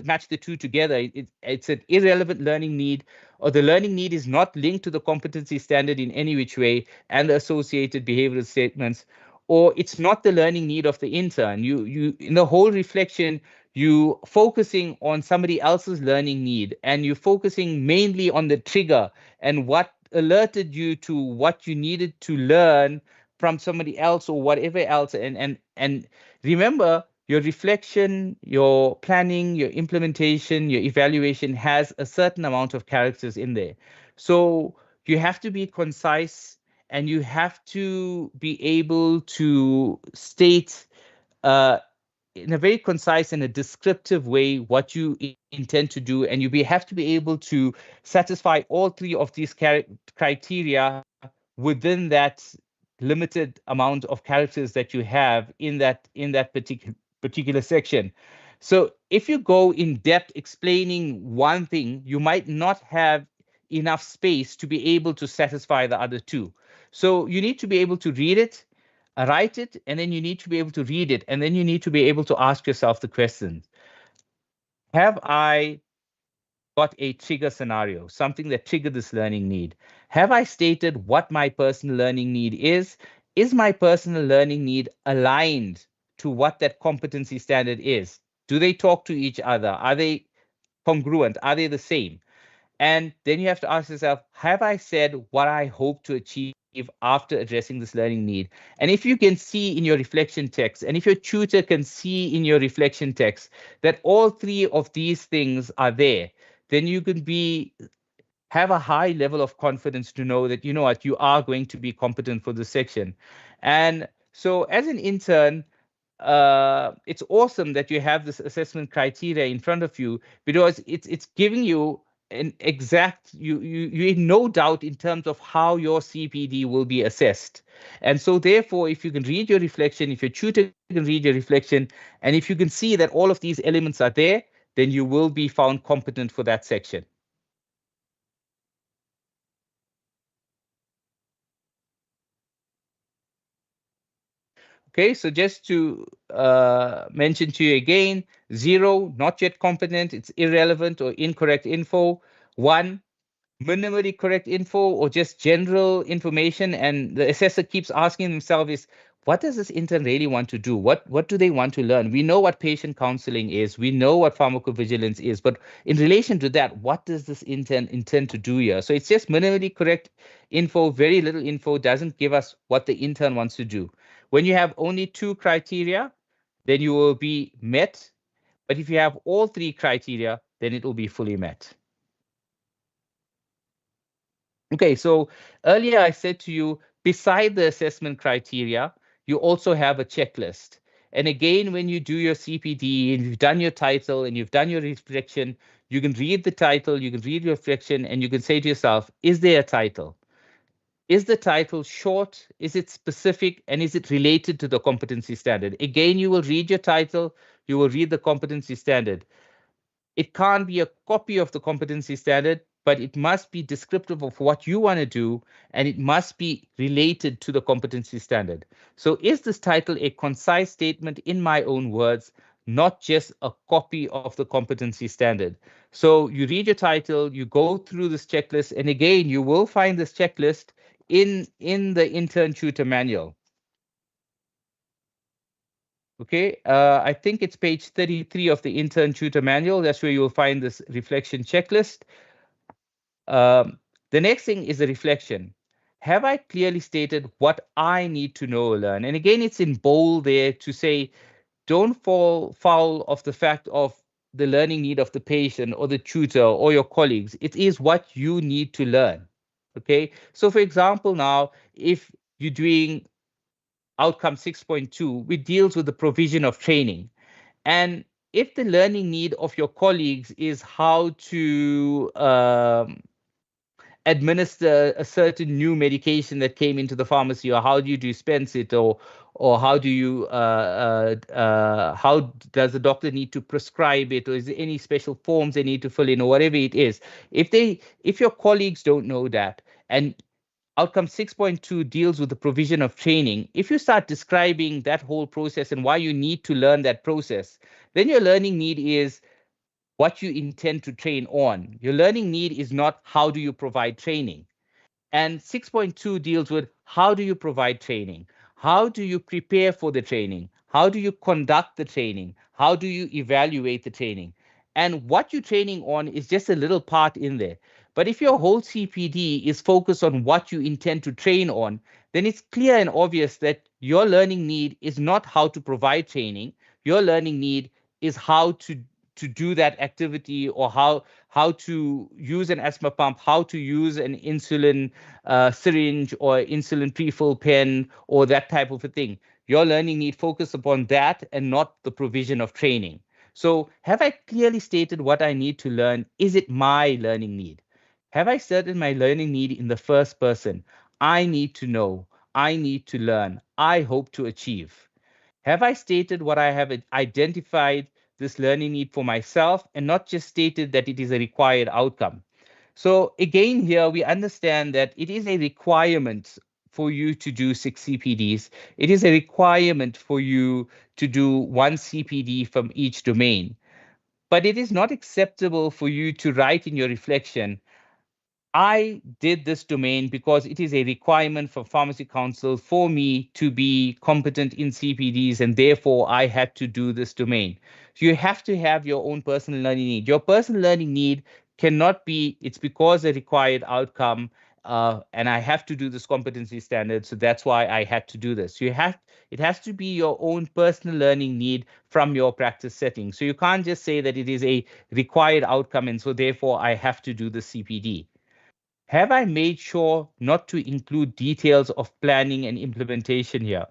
match the two together. It's an irrelevant learning need, or the learning need is not linked to the competency standard in any which way and the associated behavioral statements, or it's not the learning need of the intern. You in the whole reflection, you focusing on somebody else's learning need, and you're focusing mainly on the trigger and what alerted you to what you needed to learn from somebody else or whatever else. And remember, your reflection, your planning, your implementation, your evaluation has a certain amount of characters in there. So you have to be concise and you have to be able to state in a very concise and a descriptive way what you intend to do, and you have to be able to satisfy all three of these criteria within that limited amount of characters that you have in that particular section. So if you go in depth explaining one thing, you might not have enough space to be able to satisfy the other two. So you need to be able to read it, write it, and then you need to be able to read it, and then you need to be able to ask yourself the questions. Have I got a trigger scenario, something that triggered this learning need? Have I stated what my personal learning need is? Is my personal learning need aligned to what that competency standard is? Do they talk to each other? Are they congruent? Are they the same? And then you have to ask yourself, have I said what I hope to achieve after addressing this learning need? And if you can see in your reflection text, and if your tutor can see in your reflection text that all three of these things are there, then you can have a high level of confidence to know that, you know what, you are going to be competent for this section. And so as an intern, it's awesome that you have this assessment criteria in front of you, because it's giving you an exact, you have no doubt in terms of how your CPD will be assessed. And so therefore, if you can read your reflection, if your tutor can read your reflection, and if you can see that all of these elements are there, then you will be found competent for that section. Okay, so just to mention to you again, 0, not yet competent, it's irrelevant or incorrect info. 1, minimally correct info or just general information. And the assessor keeps asking himself is, what does this intern really want to do? What do they want to learn? We know what patient counseling is. We know what pharmacovigilance is. But in relation to that, what does this intern intend to do here? So it's just minimally correct info, very little info, doesn't give us what the intern wants to do. When you have only 2 criteria, then you will be met. But if you have all 3 criteria, then it will be fully met. Okay, so earlier I said to you, beside the assessment criteria, you also have a checklist. And again, when you do your CPD and you've done your title and you've done your reflection, You can read the title, you can read your reflection, and you can say to yourself, is there a title? Is the title short? Is it specific? And is it related to the competency standard? Again, you will read your title, you will read the competency standard. It can't be a copy of the competency standard, but it must be descriptive of what you want to do, and it must be related to the competency standard. So is this title a concise statement in my own words, not just a copy of the competency standard? So you read your title, you go through this checklist, and again, you will find this checklist in the intern tutor manual. Okay, I think it's page 33 of the intern tutor manual. That's where you'll find this reflection checklist. The next thing is a reflection. Have I clearly stated what I need to know or learn? And again, it's in bold there to say, don't fall foul of the fact of the learning need of the patient or the tutor or your colleagues. It is what you need to learn. Okay, so for example, now, if you're doing outcome 6.2, which deals with the provision of training. And if the learning need of your colleagues is how to administer a certain new medication that came into the pharmacy, or how do you dispense it, or how do you how does the doctor need to prescribe it, or is there any special forms they need to fill in, or whatever it is, if your colleagues don't know that, and outcome 6.2 deals with the provision of training, if you start describing that whole process and why you need to learn that process, then your learning need is what you intend to train on. Your learning need is not how do you provide training. And 6.2 deals with how do you provide training? How do you prepare for the training? How do you conduct the training? How do you evaluate the training? And what you're training on is just a little part in there. But if your whole CPD is focused on what you intend to train on, then it's clear and obvious that your learning need is not how to provide training. Your learning need is how to do that activity, or how to use an asthma pump, how to use an insulin syringe or insulin pre-fill pen, or that type of a thing. Your learning need focus upon that and not the provision of training. So have I clearly stated what I need to learn? Is it my learning need? Have I stated my learning need in the first person? I need to know, I need to learn, I hope to achieve. Have I stated what I have identified this learning need for myself, and not just stated that it is a required outcome? So again, here we understand that it is a requirement for you to do 6 CPDs. It is a requirement for you to do 1 CPD from each domain. But it is not acceptable for you to write in your reflection, I did this domain because it is a requirement for Pharmacy Council for me to be competent in CPDs, and therefore I had to do this domain. So you have to have your own personal learning need. Your personal learning need cannot be, it's because a required outcome, and I have to do this competency standard, so that's why I had to do this. It has to be your own personal learning need from your practice setting. So you can't just say that it is a required outcome, and so therefore I have to do the CPD. Have I made sure not to include details of planning and implementation here?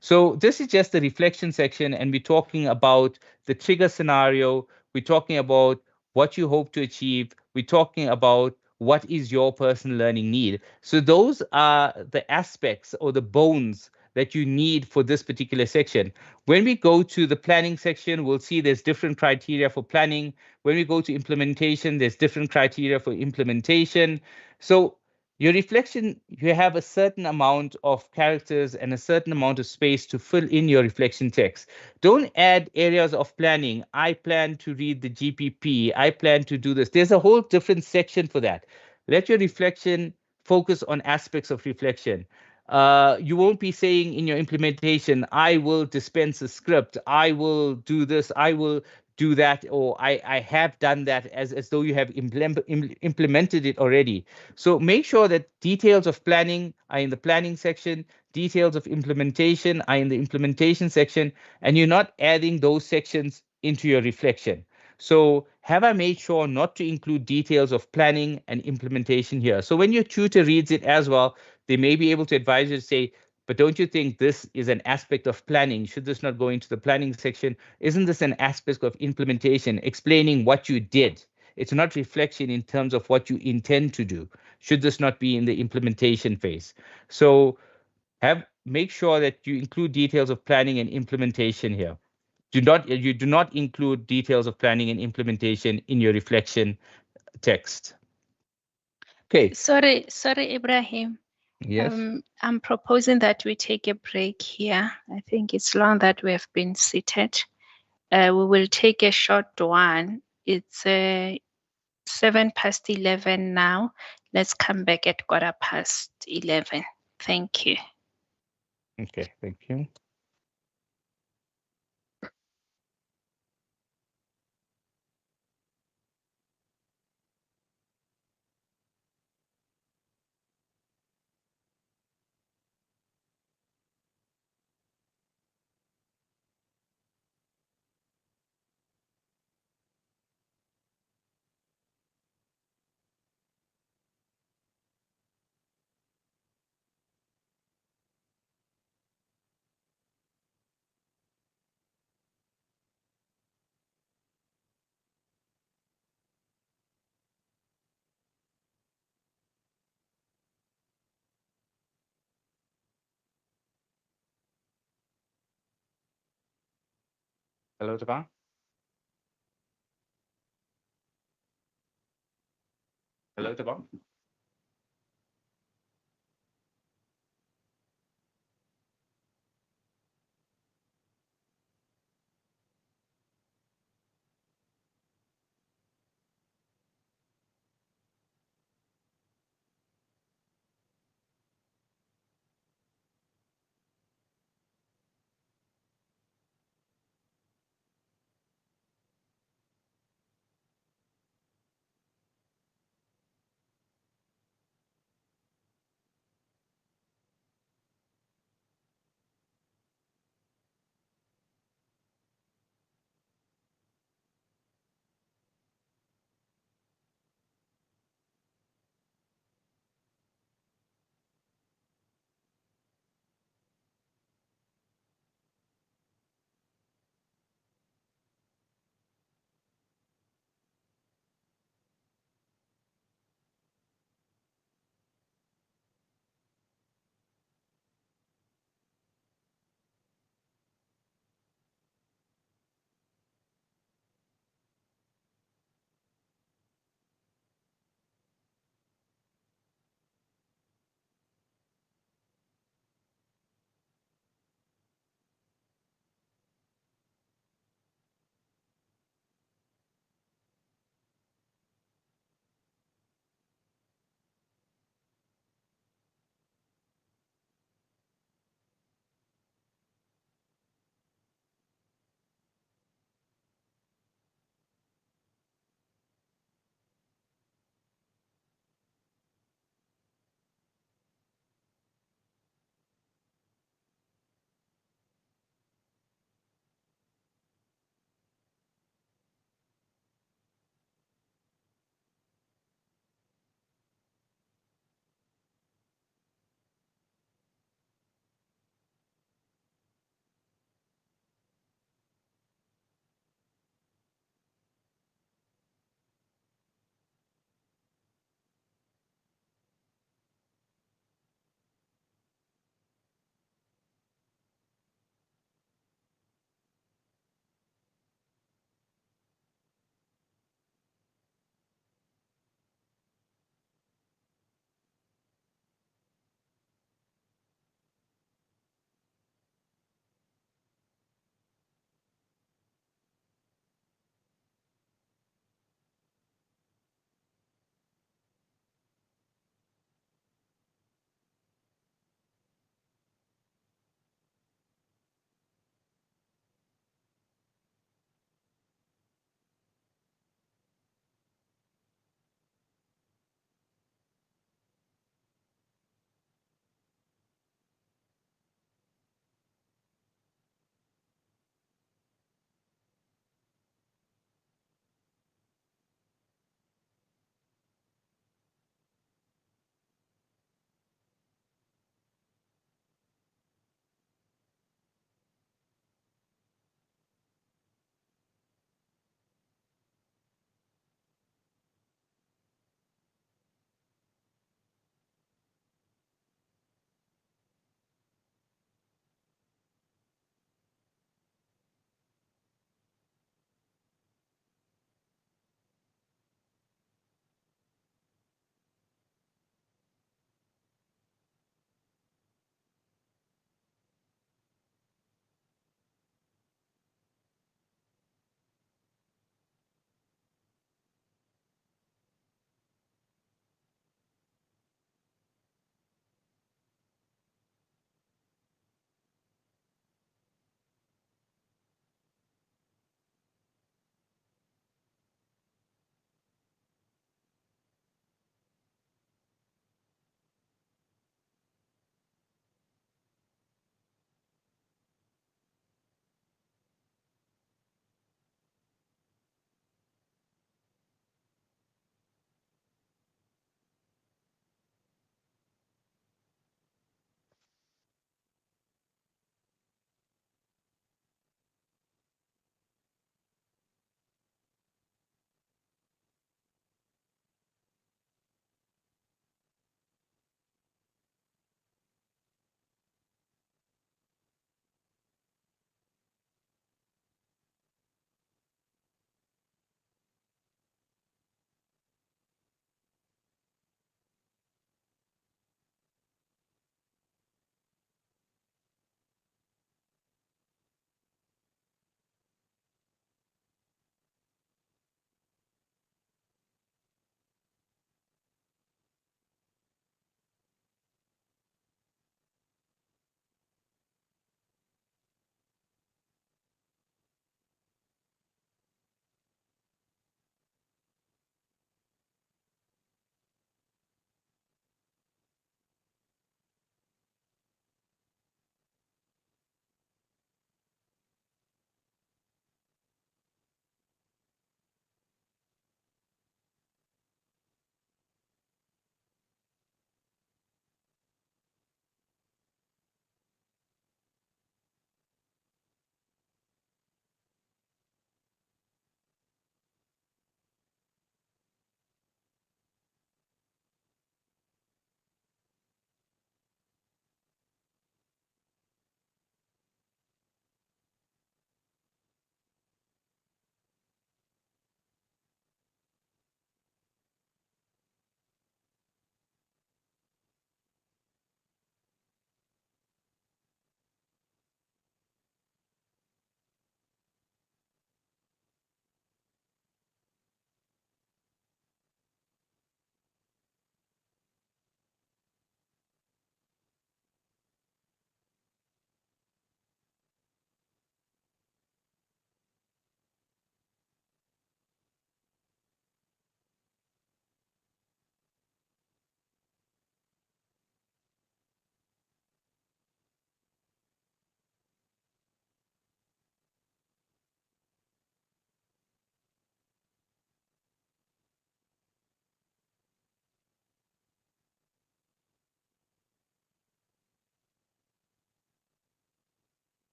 So this is just the reflection section, and we're talking about the trigger scenario. We're talking about what you hope to achieve. We're talking about what is your personal learning need. So those are the aspects or the bones that you need for this particular section. When we go to the planning section, we'll see there's different criteria for planning. When we go to implementation, there's different criteria for implementation. So your reflection, you have a certain amount of characters and a certain amount of space to fill in your reflection text. Don't add areas of planning. I plan to read the GPP. I plan to do this. There's a whole different section for that. Let your reflection focus on aspects of reflection. You won't be saying in your implementation, I will dispense a script, I will do this, I will do that, or I have done that, as though you have implemented it already. So make sure that details of planning are in the planning section, details of implementation are in the implementation section, and you're not adding those sections into your reflection. So have I made sure not to include details of planning and implementation here? So when your tutor reads it as well, they may be able to advise you to say, but don't you think this is an aspect of planning? Should this not go into the planning section? Isn't this an aspect of implementation, explaining what you did? It's not reflection in terms of what you intend to do. Should this not be in the implementation phase? So make sure that you include details of planning and implementation here. You do not include details of planning and implementation in your reflection text. Okay. Sorry, Ibrahim. Yes. I'm proposing that we take a break here. I think it's long that we have been seated. We will take a short one. It's 11:07 now. Let's come back at 11:15. Thank you. Okay, thank you. Hello, Tabang. Hello, Tabang.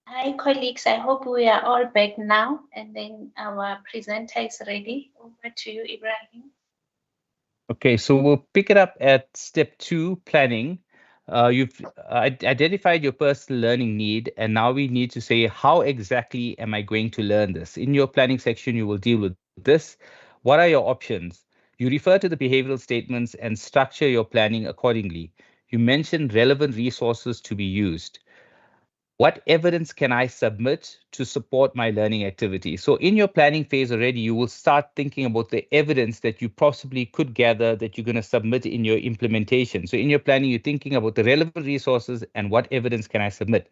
Hi, colleagues. I hope we are all back now, and then our presenter is ready. Over to you, Ibrahim. Okay, so we'll pick it up at step 2, planning. You've identified your personal learning need, and now we need to say, how exactly am I going to learn this? In your planning section, you will deal with this. What are your options? You refer to the behavioral statements and structure your planning accordingly. You mention relevant resources to be used. What evidence can I submit to support my learning activity? So in your planning phase already, you will start thinking about the evidence that you possibly could gather that you're going to submit in your implementation. So in your planning, you're thinking about the relevant resources and what evidence can I submit.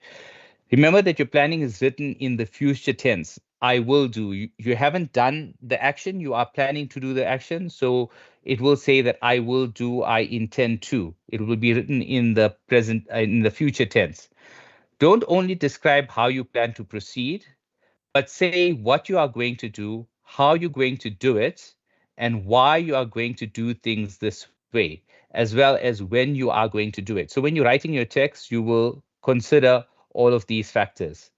Remember that your planning is written in the future tense. I will do. You haven't done the action. You are planning to do the action. So it will say that I will do, I intend to. It will be written in the present, in the future tense. Don't only describe how you plan to proceed, but say what you are going to do, how you're going to do it, and why you are going to do things this way, as well as when you are going to do it. So when you're writing your text, you will consider all of these factors.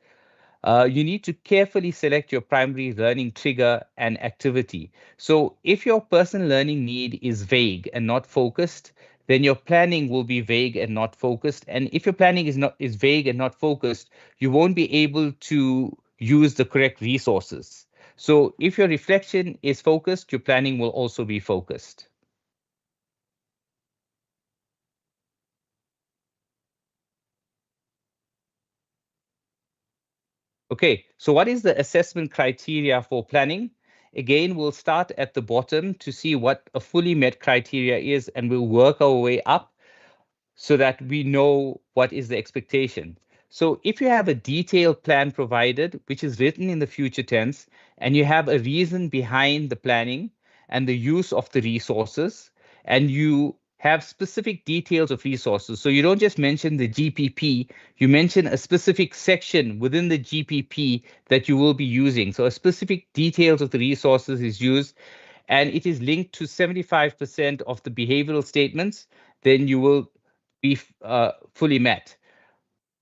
You need to carefully select your primary learning trigger and activity. So if your personal learning need is vague and not focused, then your planning will be vague and not focused. And if your planning is vague and not focused, you won't be able to use the correct resources. So if your reflection is focused, your planning will also be focused. Okay, so what is the assessment criteria for planning? Again, we'll start at the bottom to see what a fully met criteria is, and we'll work our way up so that we know what is the expectation. So if you have a detailed plan provided, which is written in the future tense, and you have a reason behind the planning and the use of the resources, and you have specific details of resources. So you don't just mention the GPP, you mention a specific section within the GPP that you will be using. So a specific details of the resources is used, and it is linked to 75% of the behavioral statements, then you will be fully met.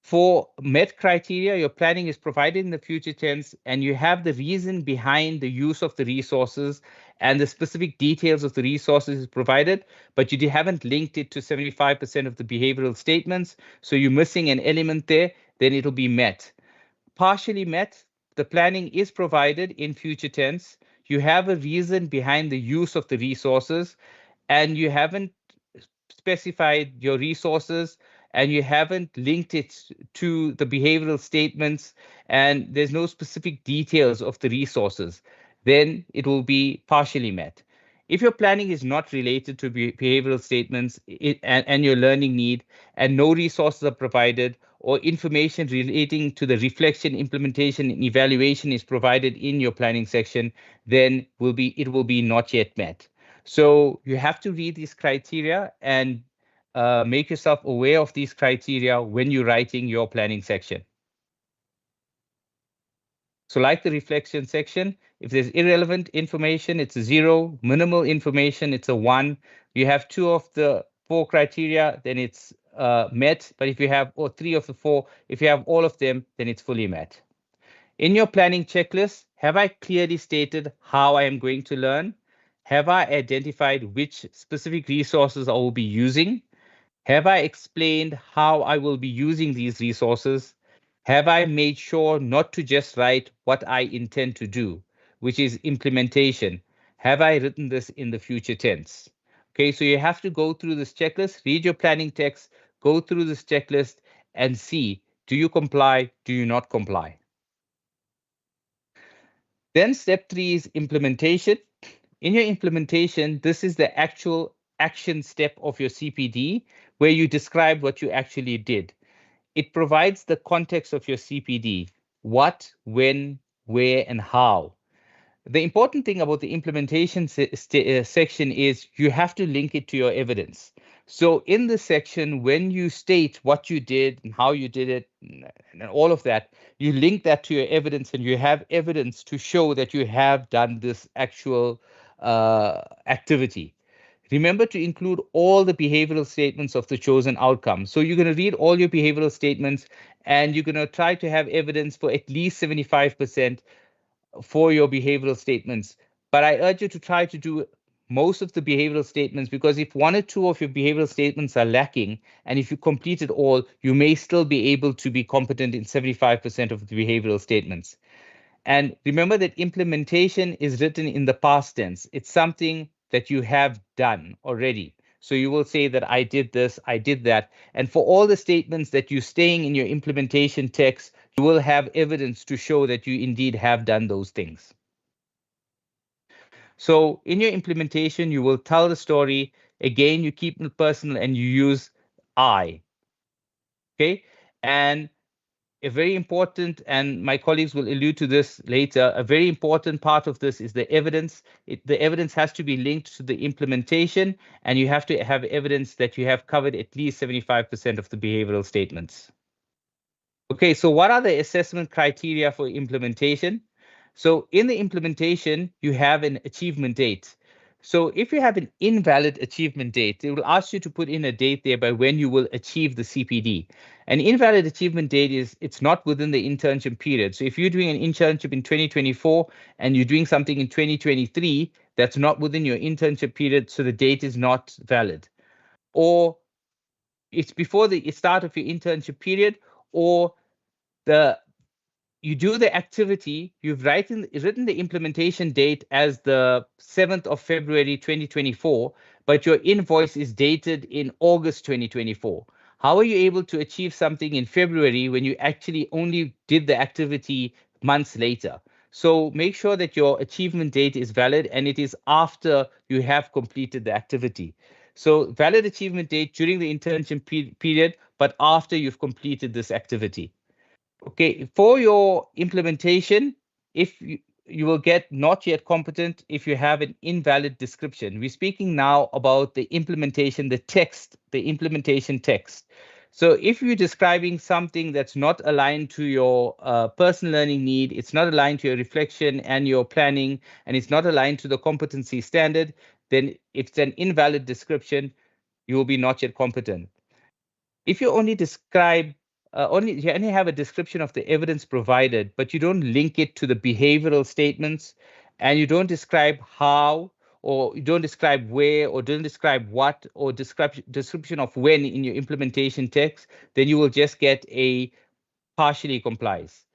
For met criteria, your planning is provided in the future tense, and you have the reason behind the use of the resources and the specific details of the resources is provided, but you haven't linked it to 75% of the behavioral statements, so you're missing an element there, then it'll be met. Partially met, the planning is provided in future tense. You have a reason behind the use of the resources, and you haven't specified your resources, and you haven't linked it to the behavioral statements, and there's no specific details of the resources, then it will be partially met. If your planning is not related to behavioral statements and your learning need, and no resources are provided, or information relating to the reflection, implementation, and evaluation is provided in your planning section, then it will be not yet met. So you have to read these criteria and make yourself aware of these criteria when you're writing your planning section. So like the reflection section, if there's irrelevant information, it's a 0. Minimal information, it's a 1. You have 2 of the 4 criteria, then it's met. But if you have 3 of the 4, if you have all of them, then it's fully met. In your planning checklist, have I clearly stated how I am going to learn? Have I identified which specific resources I will be using? Have I explained how I will be using these resources? Have I made sure not to just write what I intend to do, which is implementation? Have I written this in the future tense? Okay, so you have to go through this checklist, read your planning text, go through this checklist and see, do you comply, do you not comply? Then step 3 is implementation. In your implementation, this is the actual action step of your CPD, where you describe what you actually did. It provides the context of your CPD: what, when, where, and how. The important thing about the implementation section is you have to link it to your evidence. So in this section, when you state what you did and how you did it and all of that, you link that to your evidence, and you have evidence to show that you have done this actual activity. remember to include all the behavioral statements of the chosen outcome. So you're going to read all your behavioral statements, and you're going to try to have evidence for at least 75% for your behavioral statements. But I urge you to try to do most of the behavioral statements, because if one or two of your behavioral statements are lacking, and if you complete it all, you may still be able to be competent in 75% of the behavioral statements. And remember that implementation is written in the past tense. It's something that you have done already. So you will say that I did this, I did that. And for all the statements that you're staying in your implementation text, you will have evidence to show that you indeed have done those things. So in your implementation, you will tell the story. Again, you keep it personal and you use I. Okay. And a very important, and my colleagues will allude to this later, a very important part of this is the evidence. The evidence has to be linked to the implementation, and you have to have evidence that you have covered at least 75% of the behavioral statements. Okay, so what are the assessment criteria for implementation? So in the implementation, you have an achievement date. So if you have an invalid achievement date, it will ask you to put in a date there by when you will achieve the CPD. An invalid achievement date is it's not within the internship period. So if you're doing an internship in 2024 and you're doing something in 2023, that's not within your internship period, so the date is not valid. Or it's before the start of your internship period, or you do the activity, you've written the implementation date as the 7th of February 2024, but your invoice is dated in August 2024. How are you able to achieve something in February when you actually only did the activity months later? So make sure that your achievement date is valid and it is after you have completed the activity. So valid achievement date during the internship period, but after you've completed this activity. Okay, for your implementation, if you will get not yet competent if you have an invalid description. We're speaking now about the implementation, the text, the implementation text. So if you're describing something that's not aligned to your personal learning need, it's not aligned to your reflection and your planning, and it's not aligned to the competency standard, then if it's an invalid description, you will be not yet competent. If you only describe you only have a description of the evidence provided, but you don't link it to the behavioral statements, and you don't describe how, or you don't describe where, or don't describe what, or description of when in your implementation text, then you will just get a partially complies.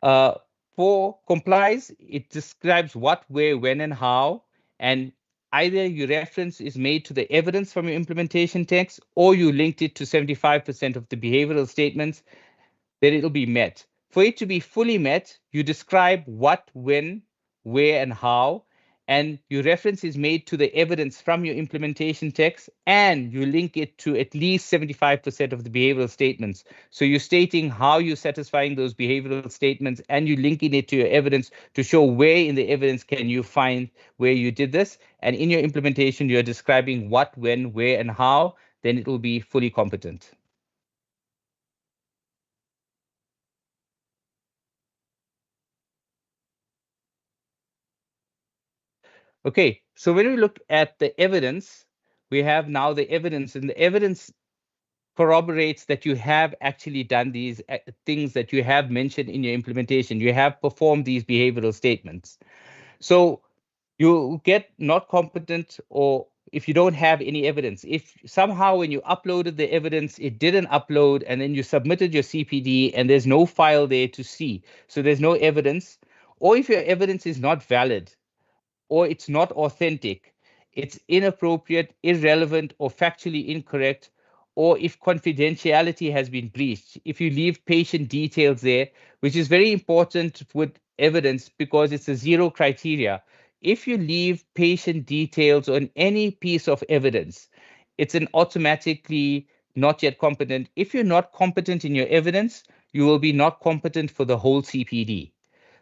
For complies, it describes what, where, when, and how, and either your reference is made to the evidence from your implementation text, or you linked it to 75% of the behavioral statements, then it'll be met. For it to be fully met, you describe what, when, where, and how, and your reference is made to the evidence from your implementation text, and you link it to at least 75% of the behavioral statements. So you're stating how you're satisfying those behavioral statements, and you're linking it to your evidence to show where in the evidence can you find where you did this. And in your implementation, you're describing what, when, where, and how, then it will be fully competent. Okay, so when we look at the evidence, we have now the evidence, and the evidence corroborates that you have actually done these things that you have mentioned in your implementation. You have performed these behavioral statements. So you get not competent, or if you don't have any evidence. If somehow when you uploaded the evidence, it didn't upload, and then you submitted your CPD and there's no file there to see, so there's no evidence, or if your evidence is not valid, or it's not authentic, it's inappropriate, irrelevant, or factually incorrect, or if confidentiality has been breached, if you leave patient details there, which is very important with evidence because it's a zero criteria. If you leave patient details on any piece of evidence, it's an automatically not yet competent. If you're not competent in your evidence, you will be not competent for the whole CPD.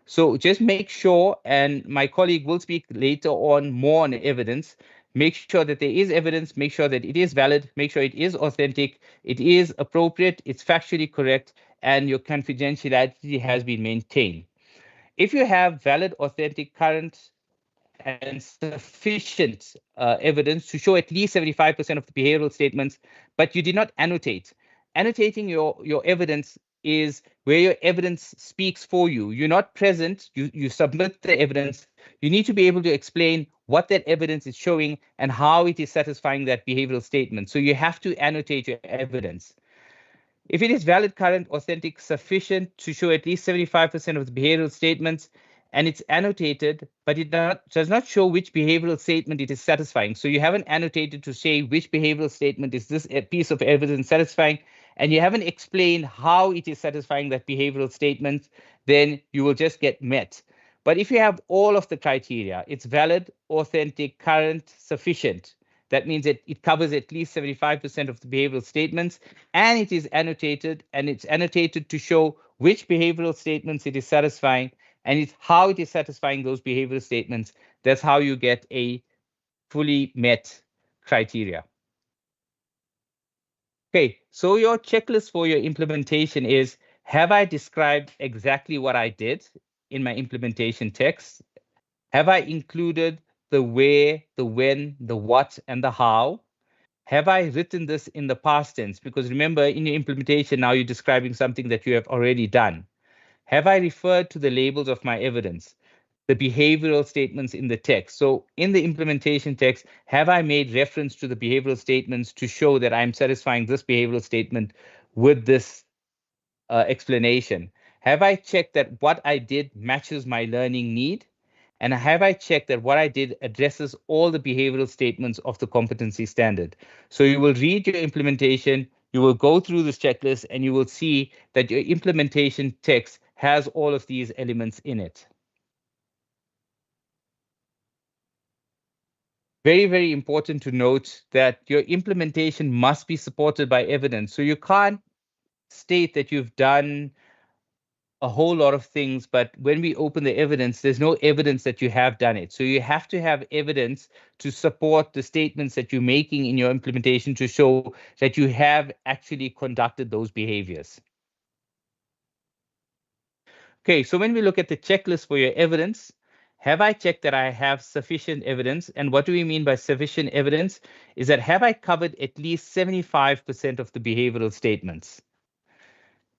So just make sure, and my colleague will speak later on more on evidence, make sure that there is evidence, make sure that it is valid, make sure it is authentic, it is appropriate, it's factually correct, and your confidentiality has been maintained. If you have valid, authentic, current, and sufficient evidence to show at least 75% of the behavioral statements, but you did not annotate. Annotating your evidence is where your evidence speaks for you. You're not present, you submit the evidence. You need to be able to explain what that evidence is showing and how it is satisfying that behavioral statement. So you have to annotate your evidence. If it is valid, current, authentic, sufficient to show at least 75% of the behavioral statements, and it's annotated, but it does not show which behavioral statement it is satisfying. So you haven't annotated to say which behavioral statement is this piece of evidence satisfying, and you haven't explained how it is satisfying that behavioral statement, then you will just get met. But if you have all of the criteria, it's valid, authentic, current, sufficient. That means that it covers at least 75% of the behavioral statements, and it is annotated, and it's annotated to show which behavioral statements it is satisfying, and it's how it is satisfying those behavioral statements. That's how you get a fully met criteria. Okay, so your checklist for your implementation is, have I described exactly what I did in my implementation text? Have I included the where, the when, the what, and the how? Have I written this in the past tense? Because remember, in your implementation, now you're describing something that you have already done. Have I referred to the labels of my evidence, the behavioral statements in the text? So in the implementation text, have I made reference to the behavioral statements to show that I'm satisfying this behavioral statement with this explanation? Have I checked that what I did matches my learning need? And have I checked that what I did addresses all the behavioral statements of the competency standard? So you will read your implementation, you will go through this checklist, and you will see that your implementation text has all of these elements in it. Very, very important to note that your implementation must be supported by evidence. So you can't state that you've done a whole lot of things, but when we open the evidence, there's no evidence that you have done it. So you have to have evidence to support the statements that you're making in your implementation to show that you have actually conducted those behaviors. Okay, so when we look at the checklist for your evidence, have I checked that I have sufficient evidence? And what do we mean by sufficient evidence? Is that have I covered at least 75% of the behavioral statements?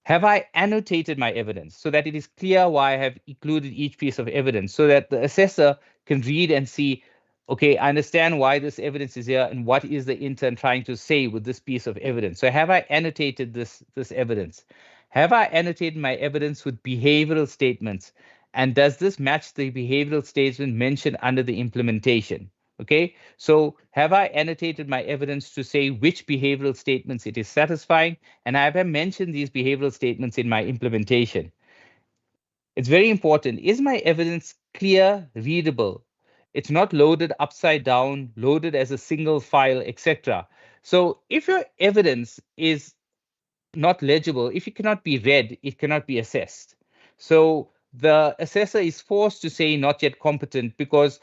Have I annotated my evidence so that it is clear why I have included each piece of evidence so that the assessor can read and see, okay, I understand why this evidence is here and what is the intern trying to say with this piece of evidence. So have I annotated this evidence? Have I annotated my evidence with behavioral statements? And does this match the behavioral statement mentioned under the implementation? Okay, so have I annotated my evidence to say which behavioral statements it is satisfying? And have I mentioned these behavioral statements in my implementation? It's very important. Is my evidence clear, readable? It's not loaded upside down, loaded as a single file, etc. So if your evidence is not legible, if it cannot be read, it cannot be assessed. So the assessor is forced to say not yet competent, because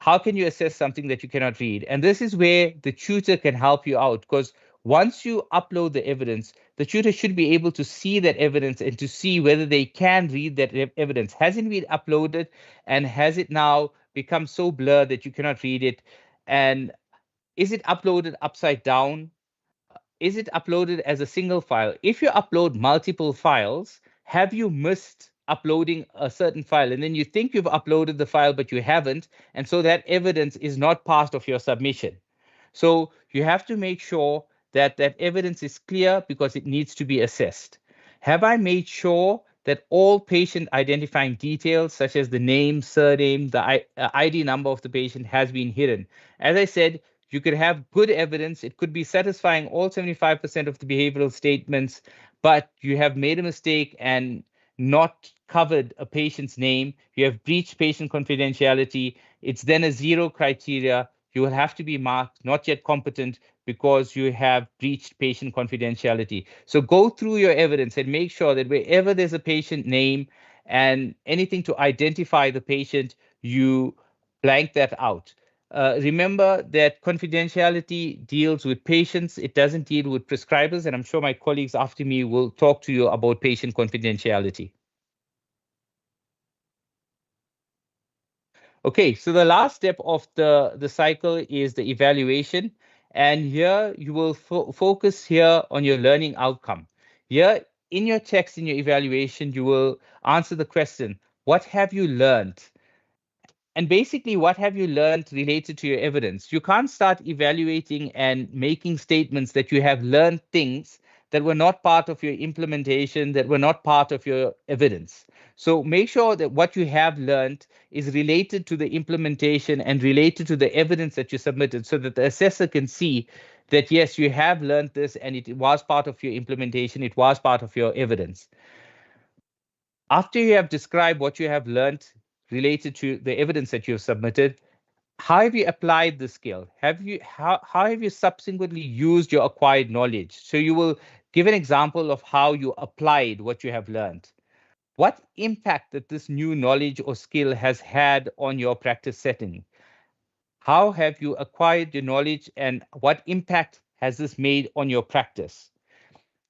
how can you assess something that you cannot read? And this is where the tutor can help you out, because once you upload the evidence, the tutor should be able to see that evidence and to see whether they can read that evidence. Has it been uploaded, and has it now become so blurred that you cannot read it? And is it uploaded upside down? Is it uploaded as a single file? If you upload multiple files, have you missed uploading a certain file? And then you think you've uploaded the file, but you haven't. And so that evidence is not part of your submission. So you have to make sure that that evidence is clear, because it needs to be assessed. Have I made sure that all patient identifying details, such as the name, surname, the ID number of the patient, has been hidden? As I said, you could have good evidence. It could be satisfying all 75% of the behavioral statements, but you have made a mistake and not covered a patient's name. You have breached patient confidentiality. It's then a 0 criteria. You will have to be marked not yet competent because you have breached patient confidentiality. So go through your evidence and make sure that wherever there's a patient name and anything to identify the patient, you blank that out. Remember that confidentiality deals with patients. It doesn't deal with prescribers. And I'm sure my colleagues after me will talk to you about patient confidentiality. Okay, so the last step of the cycle is the evaluation. And here you will focus here on your learning outcome. Here in your text, in your evaluation, you will answer the question, what have you learned? And basically, what have you learned related to your evidence? You can't start evaluating and making statements that you have learned things that were not part of your implementation, that were not part of your evidence. So make sure that what you have learned is related to the implementation and related to the evidence that you submitted, so that the assessor can see that, yes, you have learned this and it was part of your implementation, it was part of your evidence. After you have described what you have learned related to the evidence that you have submitted, how have you applied the skill? How have you subsequently used your acquired knowledge? So you will give an example of how you applied what you have learned. What impact that this new knowledge or skill has had on your practice setting? How have you acquired your knowledge and what impact has this made on your practice?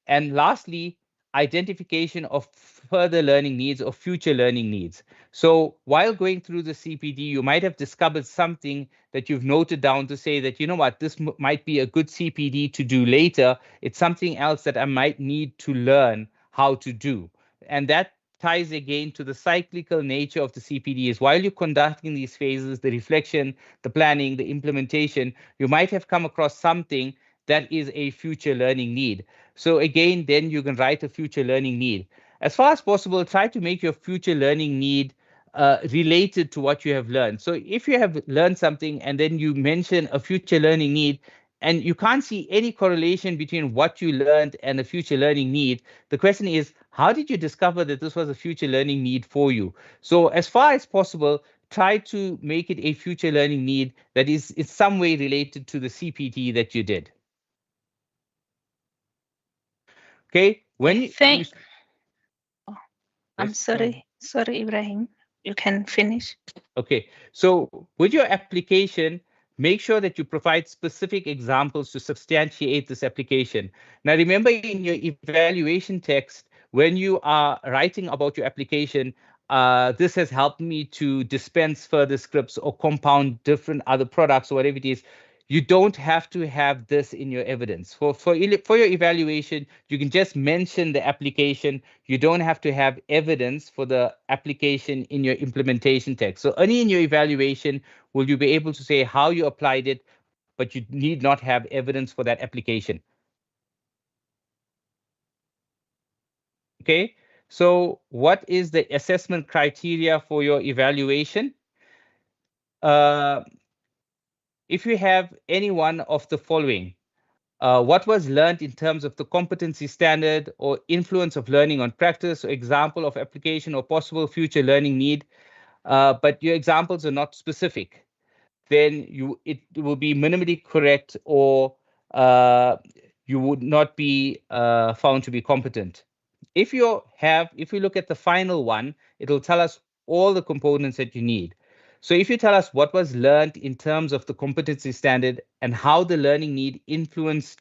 And lastly, identification of further learning needs or future learning needs. So while going through the CPD, you might have discovered something that you've noted down to say that, you know what, this might be a good CPD to do later. It's something else that I might need to learn how to do. And that ties again to the cyclical nature of the CPD. Is while you're conducting these phases, the reflection, the planning, the implementation, you might have come across something that is a future learning need. So again, then you can write a future learning need. As far as possible, try to make your future learning need related to what you have learned. So if you have learned something and then you mention a future learning need, and you can't see any correlation between what you learned and a future learning need, the question is, how did you discover that this was a future learning need for you? So as far as possible, try to make it a future learning need that is in some way related to the CPT that you did. Okay, when you I'm sorry, Ibrahim, you can finish. Okay, so with your application, make sure that you provide specific examples to substantiate this application. Now, remember in your evaluation text, when you are writing about your application, this has helped me to dispense further scripts or compound different other products or whatever it is. You don't have to have this in your evidence. For your evaluation, you can just mention the application. You don't have to have evidence for the application in your implementation text. So only in your evaluation will you be able to say how you applied it, but you need not have evidence for that application. Okay, so what is the assessment criteria for your evaluation? If you have any one of the following, what was learned in terms of the competency standard or influence of learning on practice, or example of application or possible future learning need, but your examples are not specific, then it will be minimally correct, or you would not be found to be competent. If you look at the final one, it'll tell us all the components that you need. So if you tell us what was learned in terms of the competency standard and how the learning need influenced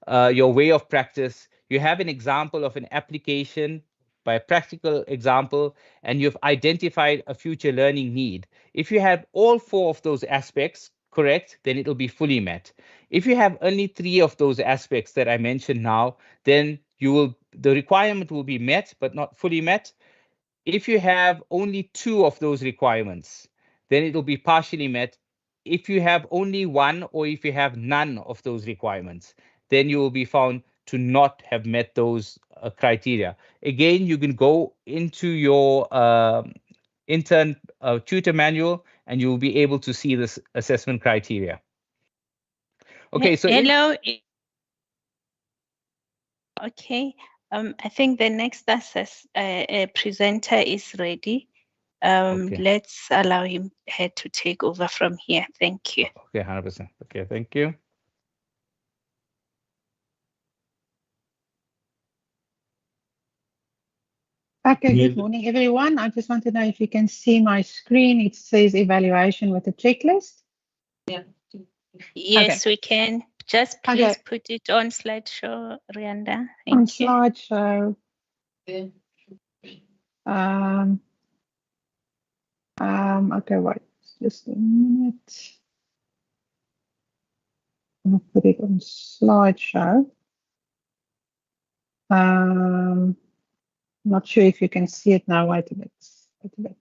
your way of practice, you have an example of an application by a practical example, and you've identified a future learning need. If you have all four of those aspects correct, then it'll be fully met. If you have only three of those aspects that I mentioned now, then the requirement will be met, but not fully met. If you have only two of those requirements, then it will be partially met. If you have only one, or if you have none of those requirements, then you will be found to not have met those criteria. Again, you can go into your intern tutor manual and you will be able to see this assessment criteria. Okay, so hello. Okay, I think the next presenter is ready. Okay. Let's allow her to take over from here. Thank you. Okay, 100%. Okay, thank you. Okay, good morning, everyone. I just want to know if you can see my screen. It says evaluation with a checklist. Yeah. Yes, okay. We can. Just please put it on slideshow, Rianda. Thank you. On slideshow. Okay, wait. Just a minute. I'll put it on slideshow. Not sure if you can see it now. Wait a bit. Wait a bit.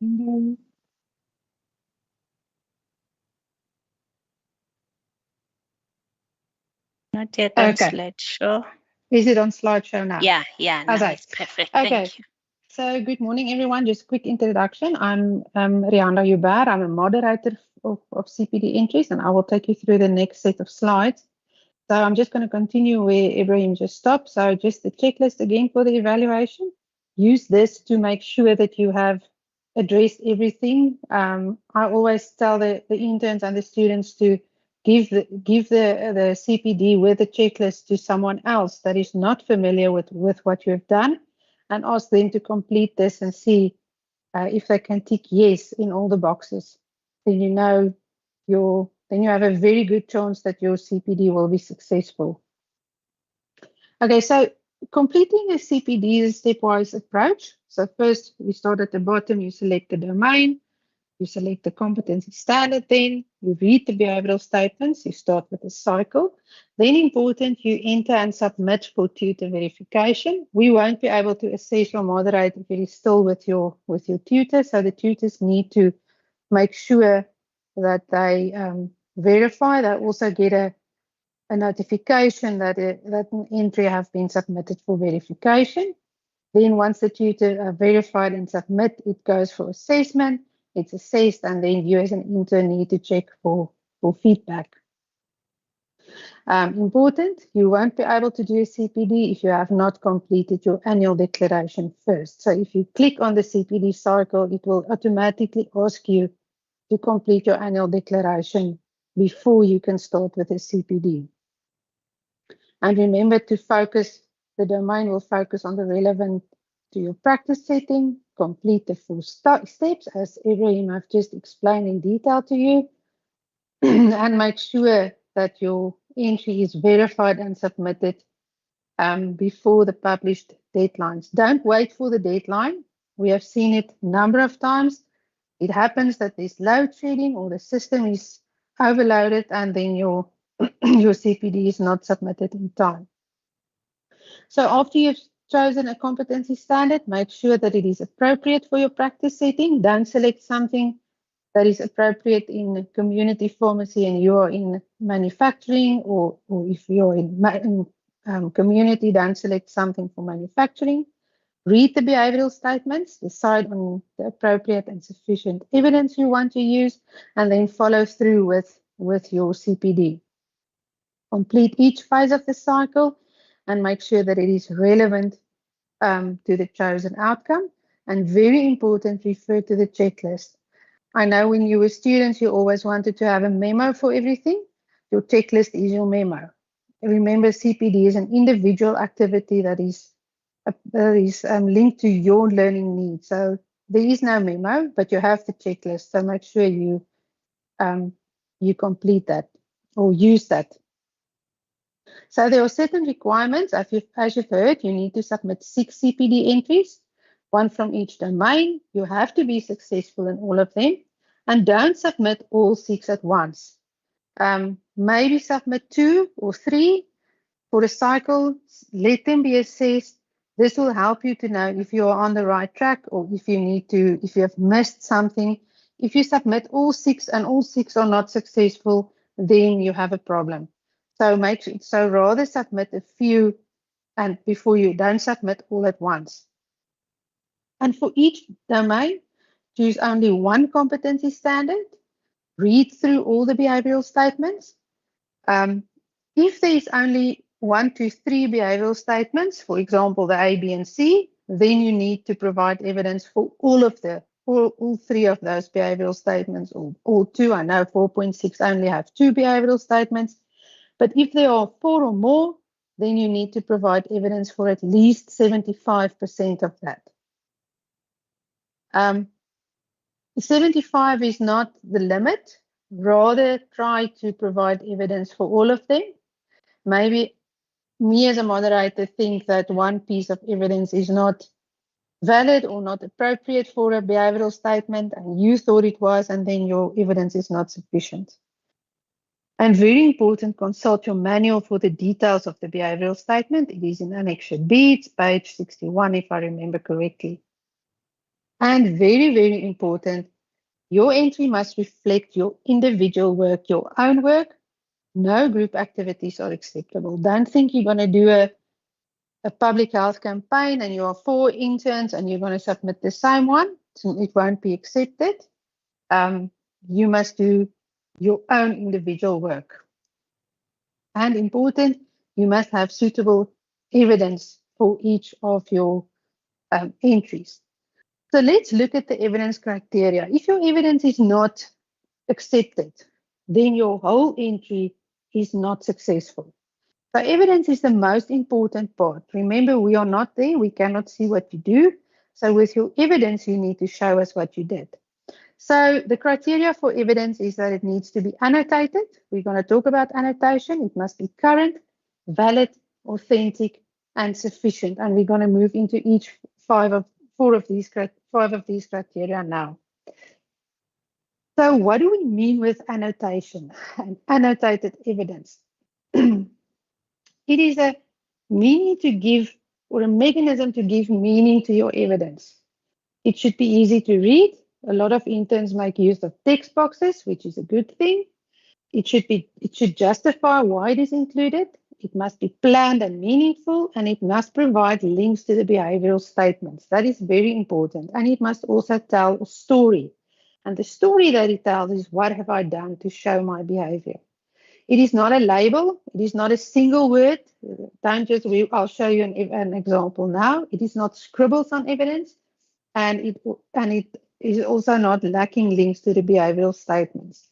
Window. Not yet on Okay. slideshow. Is it on slideshow now? Yeah, now Okay. it's perfect. Okay. Thank you. So good morning, everyone. Just a quick introduction. I'm Rihanna Huber. I'm a moderator of CPD entries, and I will take you through the next set of slides. So I'm just going to continue where Ibrahim just stopped. So just the checklist again for the evaluation. Use this to make sure that you have addressed everything. I always tell the interns and the students to give the CPD with the checklist to someone else that is not familiar with what you have done, and ask them to complete this and see if they can tick yes in all the boxes. Then you know then you have a very good chance that your CPD will be successful. Okay, so completing a CPD is a stepwise approach. So first, you start at the bottom, you select the domain, you select the competency standard, then you read the behavioral statements, you start with the cycle. Then important, you enter and submit for tutor verification. We won't be able to assess or moderate if it is still with your tutor, so the tutors need to make sure that they verify. They also get a notification that an entry have been submitted for verification. Then once the tutor are verified and submit, it goes for assessment. It's assessed, and then you as an intern need to check for feedback. Important, you won't be able to do a CPD if you have not completed your annual declaration first. So if you click on the CPD cycle, it will automatically ask you to complete your annual declaration before you can start with a CPD. And remember to focus, the domain will focus on the relevant to your practice setting, complete the full steps as Ibrahim have just explained in detail to you, and make sure that your entry is verified and submitted before the published deadlines. Don't wait for the deadline. We have seen it a number of times. It happens that there's load shedding or the system is overloaded, and then your CPD is not submitted in time. So after you've chosen a competency standard, make sure that it is appropriate for your practice setting. Don't select something that is appropriate in community pharmacy and you're in manufacturing, or if you're in community, don't select something for manufacturing. Read the behavioral statements, decide on the appropriate and sufficient evidence you want to use, and then follow through with your CPD. Complete each phase of the cycle and make sure that it is relevant to the chosen outcome. And very important, refer to the checklist. I know when you were students, you always wanted to have a memo for everything. Your checklist is your memo. Remember, CPD is an individual activity that is linked to your learning needs. So there is no memo, but you have the checklist. So make sure you complete that or use that. So there are certain requirements. As you've heard, you need to submit 6 CPD entries, 1 from each domain. You have to be successful in all of them, and don't submit all 6 at once. Maybe submit 2 or 3 for a cycle. Let them be assessed. This will help you to know if you are on the right track or if you have missed something. If you submit all 6 and all 6 are not successful, then you have a problem. So rather submit a few, and before you don't submit all at once. And for each domain, choose only 1 competency standard. Read through all the behavioral statements. If there is only 1 to 3 behavioral statements, for example, the A, B, and C, then you need to provide evidence for all 3 of those behavioral statements, or all 2. I know 4.6 only have 2 behavioral statements. But if there are 4 or more, then you need to provide evidence for at least 75% of that. 75 is not the limit. Rather, try to provide evidence for all of them. Maybe me as a moderator think that 1 piece of evidence is not valid or not appropriate for a behavioral statement, and you thought it was, and then your evidence is not sufficient. And very important, consult your manual for the details of the behavioral statement. It is in Annexure B, it's page 61, if I remember correctly. And very, very important, your entry must reflect your individual work, your own work. No group activities are acceptable. Don't think you're going to do a public health campaign and you are 4 interns and you're going to submit the same one. It won't be accepted. You must do your own individual work. And important, you must have suitable evidence for each of your entries. So let's look at the evidence criteria. If your evidence is not accepted, then your whole entry is not successful. So evidence is the most important part. Remember, we are not there. We cannot see what you do. So with your evidence, you need to show us what you did. So the criteria for evidence is that it needs to be annotated. We're going to talk about annotation. It must be current, valid, authentic, and sufficient. And we're going to move into each five of these criteria now. So what do we mean with annotation and annotated evidence? It is a meaning to give, or a mechanism to give meaning to your evidence. It should be easy to read. A lot of interns make use of text boxes, which is a good thing. It should justify why it is included. It must be planned and meaningful, and it must provide links to the behavioral statements. That is very important. And it must also tell a story. And the story that it tells is, what have I done to show my behavior? It is not a label. It is not a single word. I'll show you an example now. It is not scribbles on evidence, and it is also not lacking links to the behavioral statements.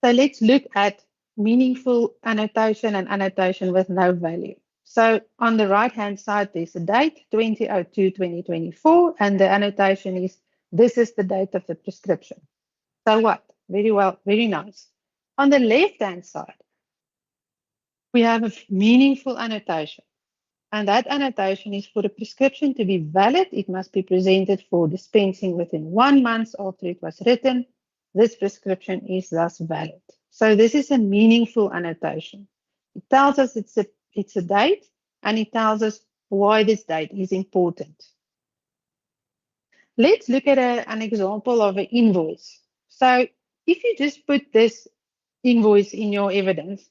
So let's look at meaningful annotation and annotation with no value. So on the right-hand side, there's a date, 20/02/2024, and the annotation is, this is the date of the prescription. So what? Very well, very nice. On the left-hand side, we have a meaningful annotation. And that annotation is, for the prescription to be valid, it must be presented for dispensing within 1 month after it was written. This prescription is thus valid. So this is a meaningful annotation. It tells us it's a date, and it tells us why this date is important. Let's look at an example of an invoice. So if you just put this invoice in your evidence,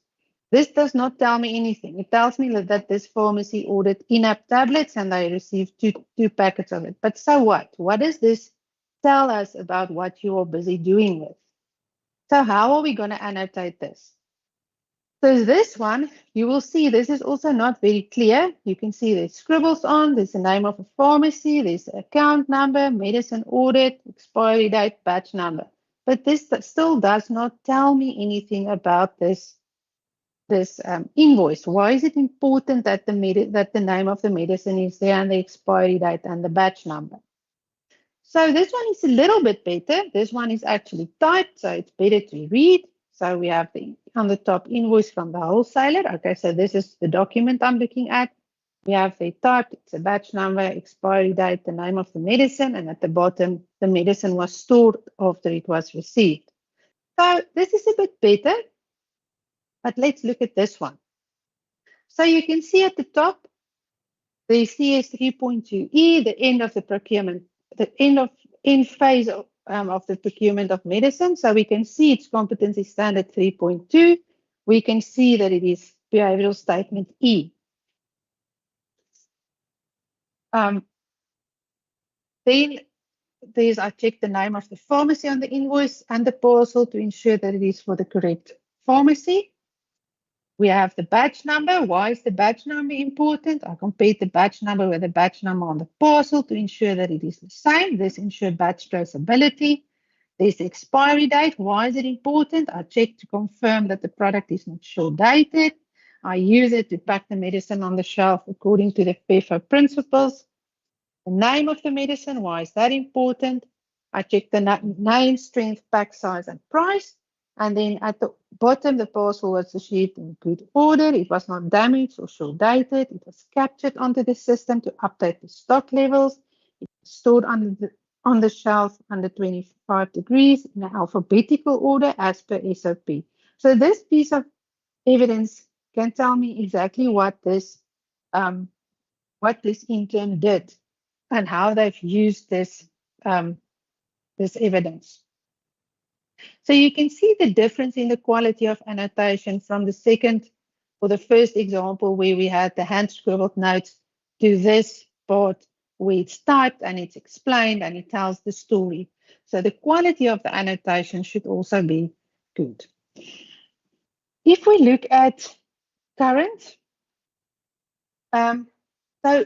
this does not tell me anything. It tells me that this pharmacy ordered in-app tablets and they received two packets of it. But so what? What does this tell us about what you are busy doing with? So how are we going to annotate this? So this one, you will see this is also not very clear. You can see there's scribbles on, there's the name of a pharmacy, there's the account number, medicine ordered, expiry date, batch number. But this still does not tell me anything about this invoice. Why is it important that the name of the medicine is there and the expiry date and the batch number? So this one is a little bit better. This one is actually typed, so it's better to read. So we have on the top, invoice from the wholesaler. Okay, so this is the document I'm looking at. We have the typed, it's a batch number, expiry date, the name of the medicine, and at the bottom, the medicine was stored after it was received. So this is a bit better, but let's look at this one. So you can see at the top, the CS 3.2E, the end of the procurement, the end phase of the procurement of medicine. So we can see it's competency standard 3.2. We can see that it is behavioral statement E. Then I check the name of the pharmacy on the invoice and the parcel to ensure that it is for the correct pharmacy. We have the batch number. Why is the batch number important? I compared the batch number with the batch number on the parcel to ensure that it is the same. This ensures batch traceability. There's the expiry date. Why is it important? I check to confirm that the product is not short dated. I use it to pack the medicine on the shelf according to the FEFO principles. The name of the medicine, why is that important? I check the name, strength, pack size, and price. And then at the bottom, the parcel was issued in good order. It was not damaged or short dated. It was captured onto the system to update the stock levels. It was stored on the shelf under 25 degrees in an alphabetical order as per SOP. So this piece of evidence can tell me exactly what this intern did and how they've used this evidence. So you can see the difference in the quality of annotation from the second or the first example where we had the hand scribbled notes to this part where it's typed and it's explained and it tells the story. So the quality of the annotation should also be good. If we look at current, so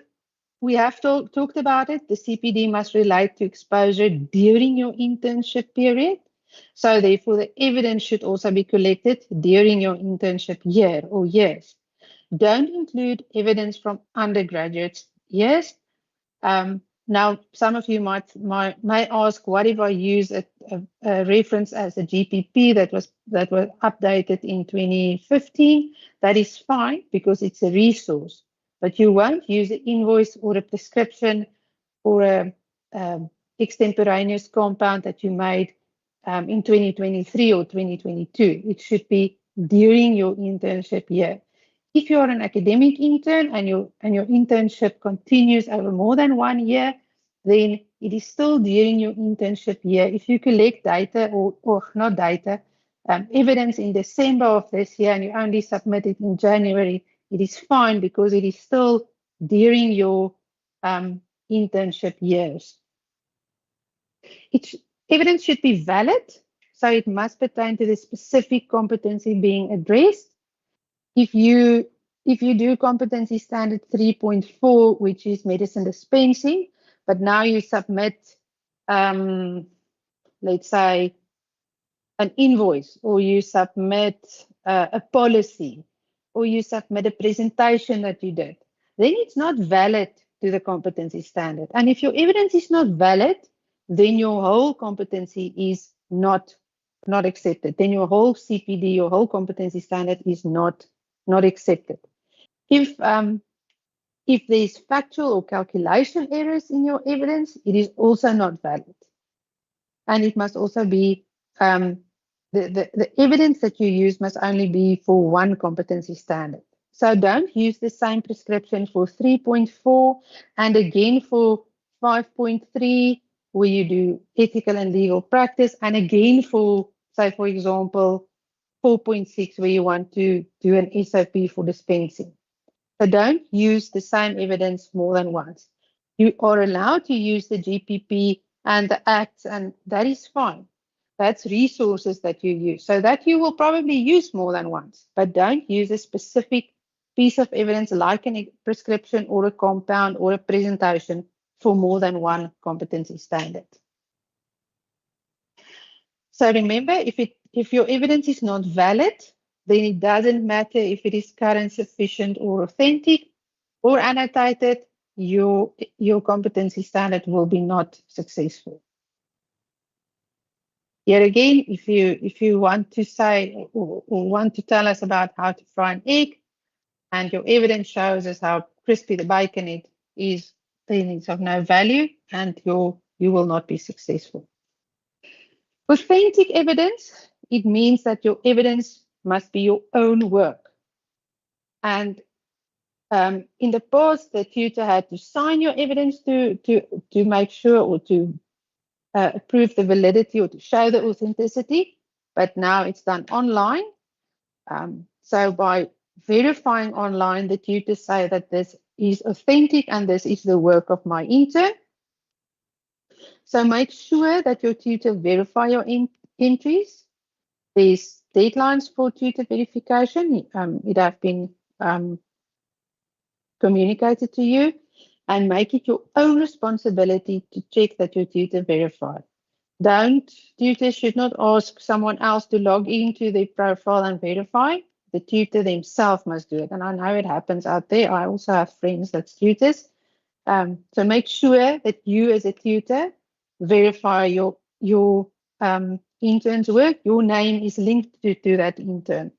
we have talked about it. The CPD must relate to exposure during your internship period. So therefore, the evidence should also be collected during your internship year or years. Don't include evidence from undergraduate years. Now, some of you might ask, what if I use a reference as a GPP that was updated in 2015? That is fine because it's a resource, but you won't use an invoice or a prescription or a extemporaneous compound that you made in 2023 or 2022. It should be during your internship year. If you're an academic intern and your internship continues over more than 1 year, then it is still during your internship year. If you collect data or not data, evidence in December of this year and you only submit it in January, it is fine because it is still during your internship years. Evidence should be valid, so it must pertain to the specific competency being addressed. If you do competency standard 3.4, which is medicine dispensing, but now you submit, let's say, an invoice, or you submit a policy, or you submit a presentation that you did, then it's not valid to the competency standard. And if your evidence is not valid, then your whole competency is not accepted. Then your whole CPD, your whole competency standard is not accepted. If there's factual or calculation errors in your evidence, it is also not valid. And it must also be, the evidence that you use must only be for one competency standard. So don't use the same prescription for 3.4 and again for 5.3, where you do ethical and legal practice, and again for, say, for example, 4.6, where you want to do an SOP for dispensing. So don't use the same evidence more than once. You are allowed to use the GPP and the acts, and that is fine. That's resources that you use. So that you will probably use more than once, but don't use a specific piece of evidence like a prescription or a compound or a presentation for more than one competency standard. So remember, if your evidence is not valid, then it doesn't matter if it is current, sufficient, or authentic, or annotated, your competency standard will be not successful. Here again, if you want to say or want to tell us about how to fry an egg, and your evidence shows us how crispy the bacon is, then it's of no value, and you will not be successful. Authentic evidence, it means that your evidence must be your own work. And in the past, the tutor had to sign your evidence to make sure or to prove the validity or to show the authenticity, but now it's done online. So by verifying online, the tutor say that this is authentic and this is the work of my intern. So make sure that your tutor verify your entries. There's deadlines for tutor verification. It have been communicated to you, and make it your own responsibility to check that your tutor verified. Tutors should not ask someone else to log into their profile and verify. The tutor themselves must do it. And I know it happens out there. I also have friends that's tutors. So make sure that you as a tutor verify your intern's work, your name is linked to that intern.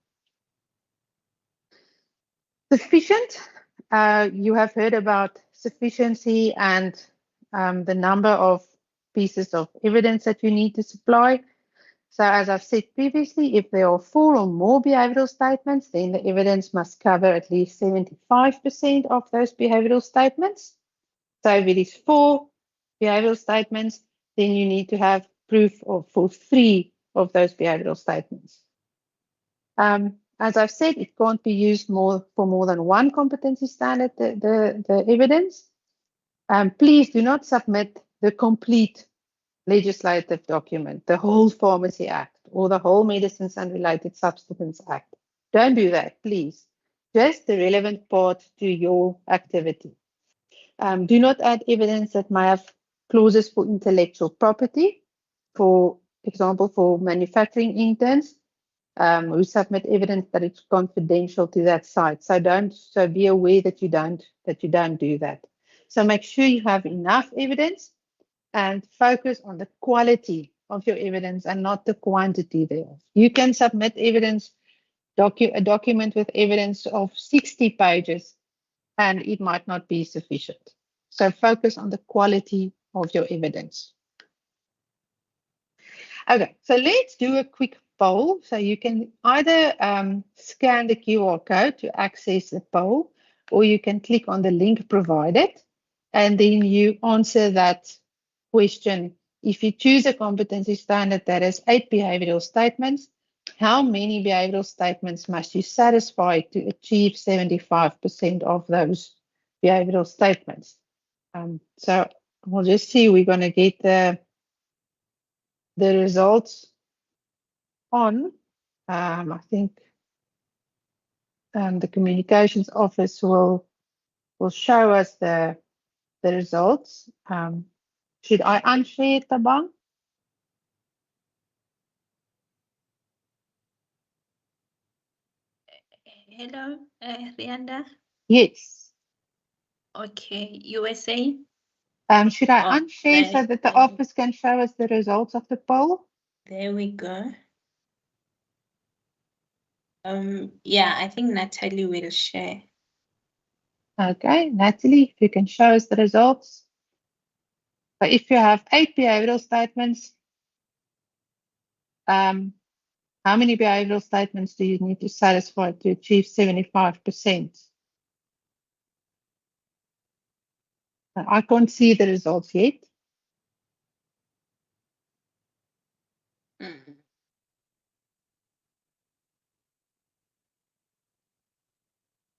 Sufficient. You have heard about sufficiency and the number of pieces of evidence that you need to supply. So as I've said previously, if there are 4 or more behavioral statements, then the evidence must cover at least 75% of those behavioral statements. So if it is 4 behavioral statements, then you need to have proof for 3 of those behavioral statements. As I've said, it can't be used for more than one competency standard, the evidence. Please do not submit the complete legislative document, the whole Pharmacy Act or the whole Medicines and Related Substance Act. Don't do that, please. Just the relevant part to your activity. Do not add evidence that may have clauses for intellectual property. For example, for manufacturing interns, who submit evidence that it's confidential to that site. So be aware that you don't do that. So make sure you have enough evidence and focus on the quality of your evidence and not the quantity thereof. You can submit evidence, a document with evidence of 60 pages, and it might not be sufficient. So focus on the quality of your evidence. Okay, so let's do a quick poll. So you can either scan the QR code to access the poll, or you can click on the link provided, and then you answer that question. If you choose a competency standard that has 8 behavioral statements, how many behavioral statements must you satisfy to achieve 75% of those behavioral statements? So we'll just see, we're going to get the results on. I think the communications office will show us the results. Should I unshare it, Tabang? Hello, Rianda. Yes. Okay, USA. Should I unshare so that the office can show us the results of the poll? There we go. Yeah, I think Natalie will share. Okay, Natalie, if you can show us the results. So if you have 8 behavioral statements, how many behavioral statements do you need to satisfy to achieve 75%? I can't see the results yet. Mm.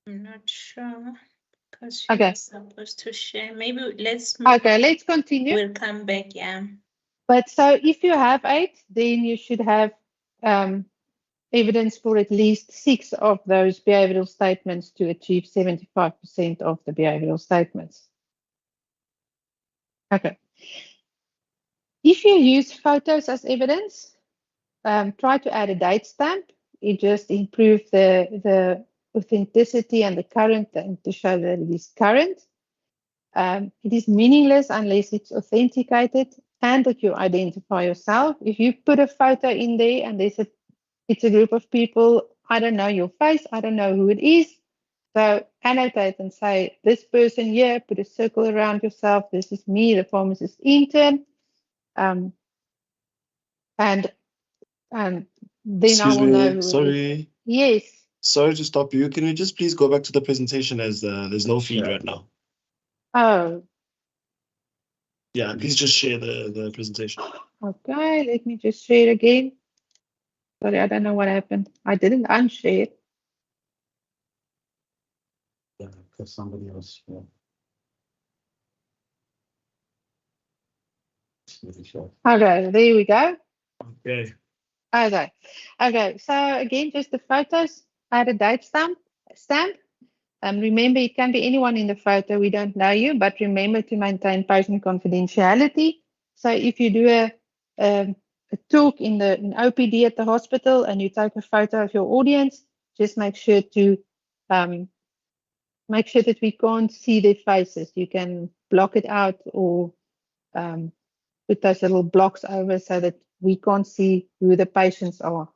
I'm not sure because she was supposed to share. Maybe let's continue. We'll come back, yeah. But so if you have 8, then you should have evidence for at least 6 of those behavioral statements to achieve 75% of the behavioral statements. Okay. If you use photos as evidence, try to add a date stamp. It just improves the authenticity and the current, and to show that it is current. It is meaningless unless it's authenticated and that you identify yourself. If you put a photo in there and it's a group of people, I don't know your face, I don't know who it is. So annotate and say, this person here, put a circle around yourself. This is me, the pharmacist intern. And then Excuse I will know me, who sorry. it is. Yes. Sorry to stop you. Can you just please go back to the presentation as there's no feed right now? Oh. Yeah, please just share the presentation. Okay, let me just share again. Sorry, I don't know what happened. I didn't unshare. Yeah, because somebody else. Yeah. Okay, there we go. Okay. Okay. So again, just the photos. Add a date stamp. Remember, it can be anyone in the photo. We don't know you, but remember to maintain patient confidentiality. So if you do a talk in OPD at the hospital and you take a photo of your audience, just make sure that we can't see their faces. You can block it out or put those little blocks over so that we can't see who the patients are.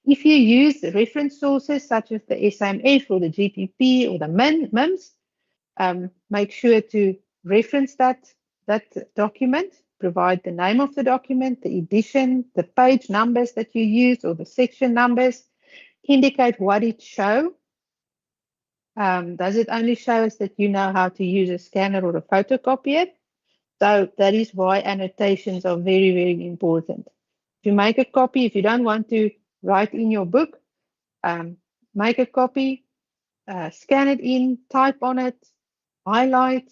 If you use reference sources such as the SIMF or the GPP or the MIMS, make sure to reference that document, provide the name of the document, the edition, the page numbers that you use or the section numbers, indicate what it shows. Does it only show us that you know how to use a scanner or a photocopier? So that is why annotations are very, very important. If you make a copy, if you don't want to write in your book, make a copy, scan it in, type on it, highlight,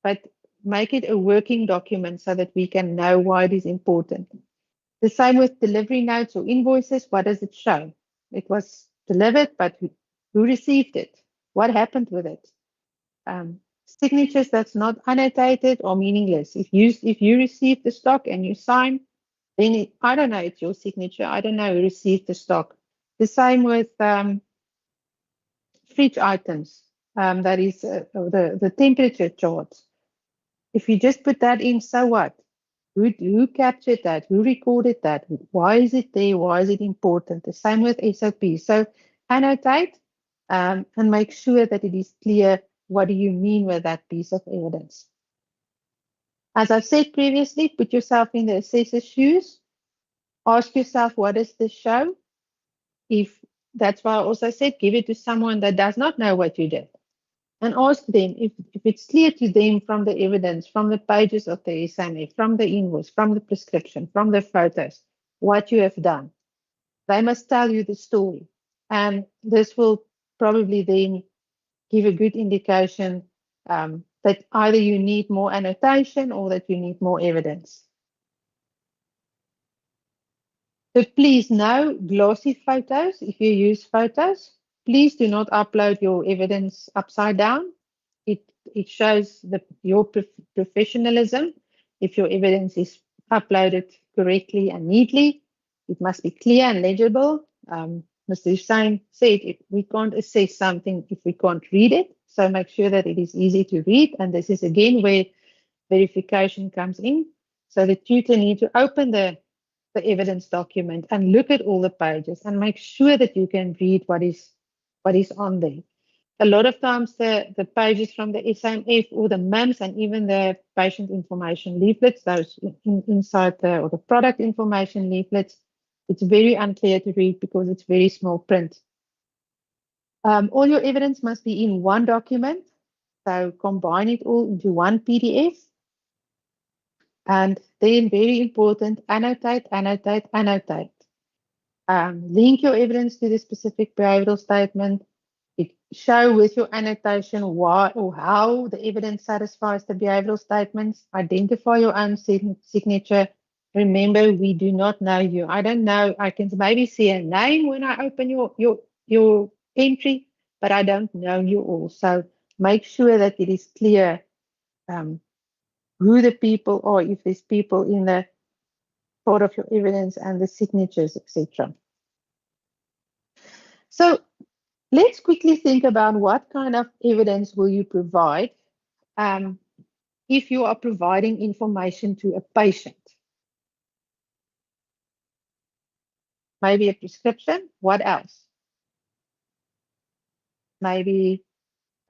but make it a working document so that we can know why it is important. The same with delivery notes or invoices. What does it show? It was delivered, but who received it? What happened with it? Signatures that's not annotated or meaningless. If you receive the stock and you sign, then I don't know, it's your signature. I don't know who received the stock. The same with fridge items. That is the temperature charts. If you just put that in, so what? Who captured that? Who recorded that? Why is it there? Why is it important? The same with SOP. So annotate and make sure that it is clear what do you mean with that piece of evidence. As I've said previously, put yourself in the assessor's shoes. Ask yourself, what does this show? That's why I also said, give it to someone that does not know what you did. And ask them if it's clear to them from the evidence, from the pages of the SIMF, from the invoice, from the prescription, from the photos, what you have done. They must tell you the story. And this will probably then give a good indication that either you need more annotation or that you need more evidence. So please, no glossy photos. If you use photos, please do not upload your evidence upside down. It shows your professionalism. If your evidence is uploaded correctly and neatly, it must be clear and legible. Mr. Hussain said we can't assess something if we can't read it. So make sure that it is easy to read. And this is again where verification comes in. So the tutor needs to open the evidence document and look at all the pages and make sure that you can read what is on there. A lot of times the pages from the SIMF or the MIMS and even the patient information leaflets, those inside or the product information leaflets, it's very unclear to read because it's very small print. All your evidence must be in one document. So combine it all into one PDF. And then very important, annotate, annotate, annotate. Link your evidence to the specific behavioral statement. Show with your annotation why or how the evidence satisfies the behavioral statements. Identify your own signature. Remember, we do not know you. I don't know. I can maybe see a name when I open your entry, but I don't know you all. So make sure that it is clear who the people are, if there's people in the part of your evidence and the signatures, etc. So let's quickly think about what kind of evidence will you provide if you are providing information to a patient. Maybe a prescription. What else? Maybe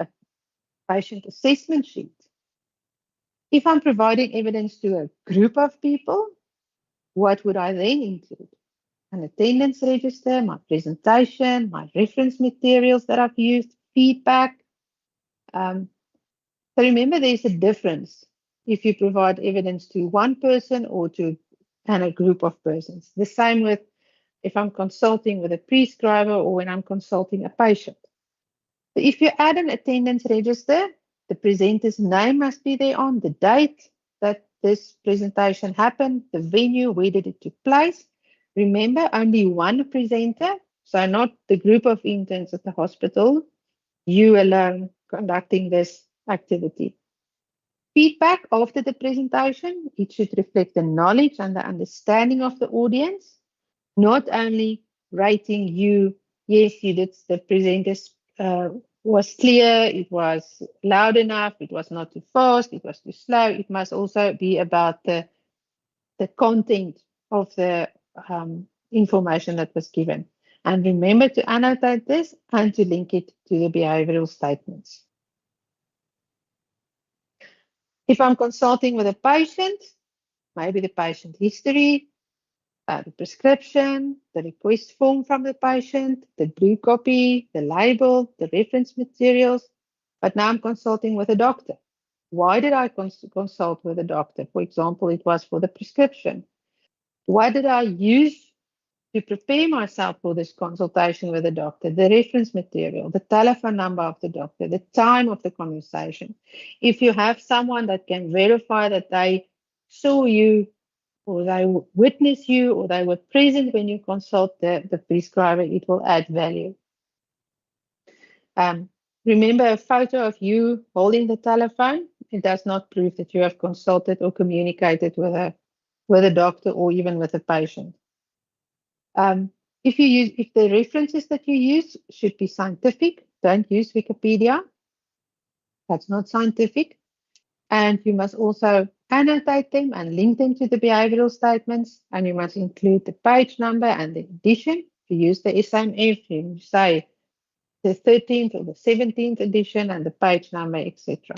a patient assessment sheet. If I'm providing evidence to a group of people, what would I then include? An attendance register, my presentation, my reference materials that I've used, feedback. So remember, there's a difference if you provide evidence to one person or and a group of persons. The same with if I'm consulting with a prescriber or when I'm consulting a patient. So if you add an attendance register, the presenter's name must be there on, the date that this presentation happened, the venue, where did it take place. Remember, only one presenter, so not the group of interns at the hospital, you alone conducting this activity. Feedback after the presentation, it should reflect the knowledge and the understanding of the audience, not only rating you, yes, you did, the presenter was clear, it was loud enough, it was not too fast, it was too slow. It must also be about the content of the information that was given. And remember to annotate this and to link it to the behavioral statements. If I'm consulting with a patient, maybe the patient history, the prescription, the request form from the patient, the blue copy, the label, the reference materials. But now I'm consulting with a doctor. Why did I consult with a doctor? For example, it was for the prescription. What did I use to prepare myself for this consultation with the doctor? The reference material, the telephone number of the doctor, the time of the conversation. If you have someone that can verify that they saw you, or they witness you, or they were present when you consult the prescriber, it will add value. Remember, a photo of you holding the telephone, it does not prove that you have consulted or communicated with a doctor or even with a patient. If the references that you use should be scientific, don't use Wikipedia. That's not scientific. And you must also annotate them and link them to the behavioral statements. And you must include the page number and the edition. If you use the SMF, you say the 13th or the 17th edition and the page number, etc.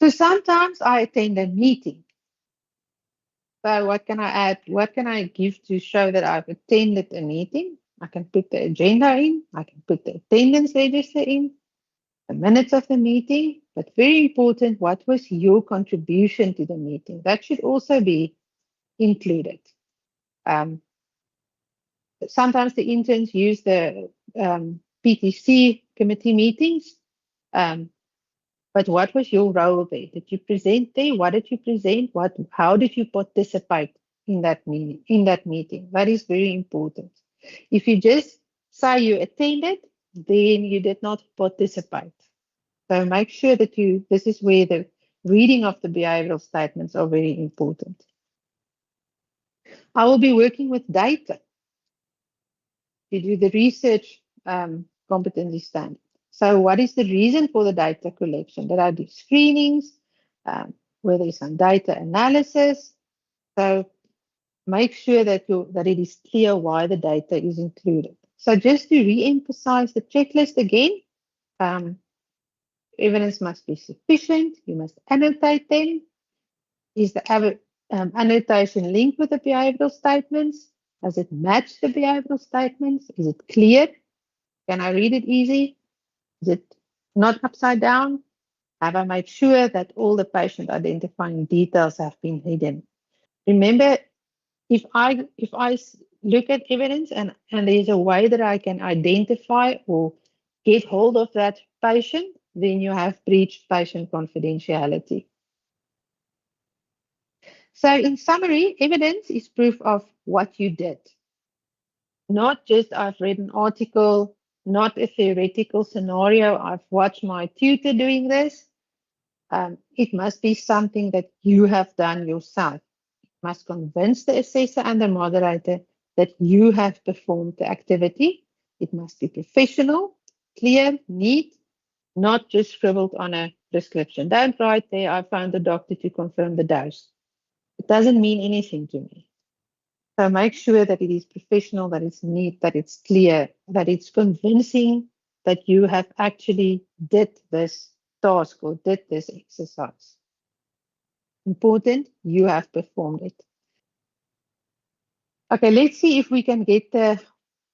So sometimes I attend a meeting. So what can I add? What can I give to show that I've attended a meeting? I can put the agenda in. I can put the attendance register in, the minutes of the meeting. But very important, what was your contribution to the meeting? That should also be included. Sometimes the interns use the PTC committee meetings. But what was your role there? Did you present there? What did you present? How did you participate in that meeting? That is very important. If you just say you attended, then you did not participate. So make sure that this is where the reading of the behavioral statements are very important. I will be working with data to do the research competency standard. So what is the reason for the data collection? Did I do screenings? Where there's some data analysis? So make sure that it is clear why the data is included. So just to re-emphasize the checklist again, evidence must be sufficient. You must annotate them. Is the annotation linked with the behavioral statements? Does it match the behavioral statements? Is it clear? Can I read it easy? Is it not upside down? Have I made sure that all the patient identifying details have been hidden? Remember, if I look at evidence and there's a way that I can identify or get hold of that patient, then you have breached patient confidentiality. So in summary, evidence is proof of what you did. Not just I've read an article, not a theoretical scenario, I've watched my tutor doing this. It must be something that you have done yourself. It must convince the assessor and the moderator that you have performed the activity. It must be professional, clear, neat, not just scribbled on a prescription. Don't write there, I found the doctor to confirm the dose. It doesn't mean anything to me. So make sure that it is professional, that it's neat, that it's clear, that it's convincing that you have actually did this task or did this exercise. Important, you have performed it. Okay, let's see if we can get the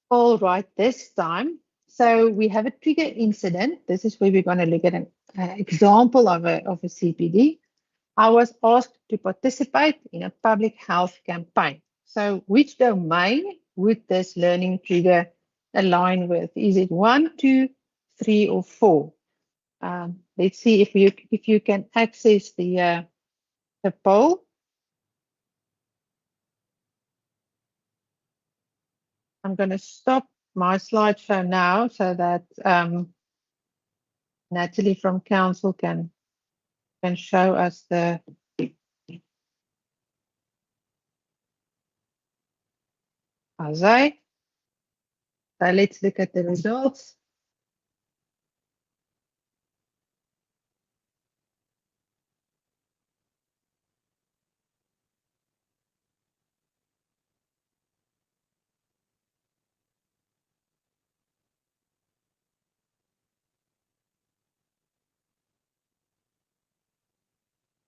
all right this time. So we have a trigger incident. This is where we're going to look at an example of a CPD. I was asked to participate in a public health campaign. So which domain would this learning trigger align with? Is it 1, 2, 3, or 4? Let's see if you can access the poll. I'm going to stop my slideshow now so that Natalie from Council can show us the Azai. So let's look at the results.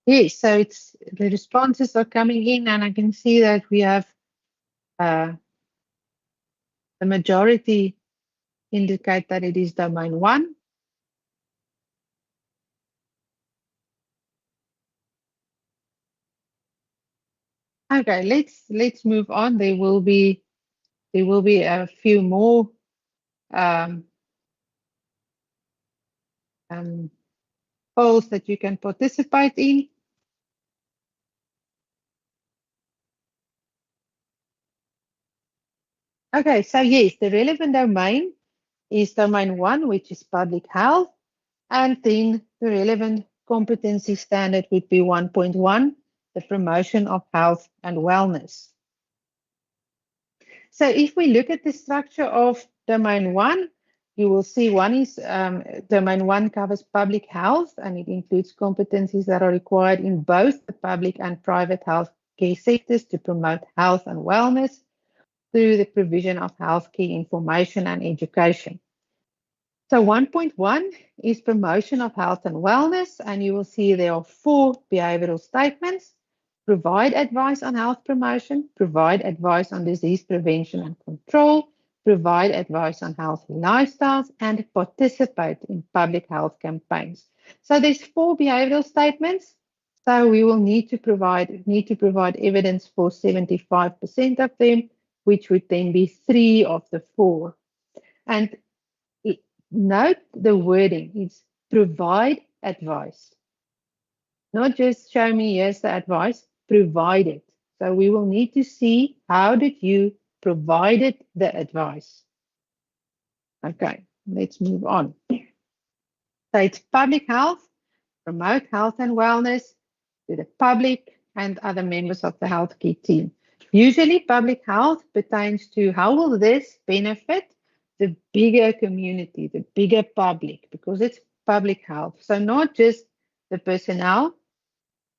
Yes, so it's the responses are coming in, and I can see that we have the majority indicate that it is domain 1. Okay, let's move on. There will be a few more polls that you can participate in. Okay, so yes, the relevant domain is domain 1, which is public health, and then the relevant competency standard would be 1.1, the promotion of health and wellness. So if we look at the structure of domain 1, you will see one is domain 1 covers public health, and it includes competencies that are required in both the public and private health care sectors to promote health and wellness through the provision of healthcare information and education. So 1.1 is promotion of health and wellness, and you will see there are 4 behavioral statements. Provide advice on health promotion, provide advice on disease prevention and control, provide advice on healthy lifestyles, and participate in public health campaigns. So there's 4 behavioral statements. So we will need to provide evidence for 75% of them, which would then be 3 of the 4. And note the wording, it's provide advice. Not just show me, here's the advice, provide it. So we will need to see how did you provide the advice. Okay, let's move on. So it's public health, promote health and wellness to the public and other members of the healthcare team. Usually public health pertains to how will this benefit the bigger community, the bigger public, because it's public health. So not just the personnel,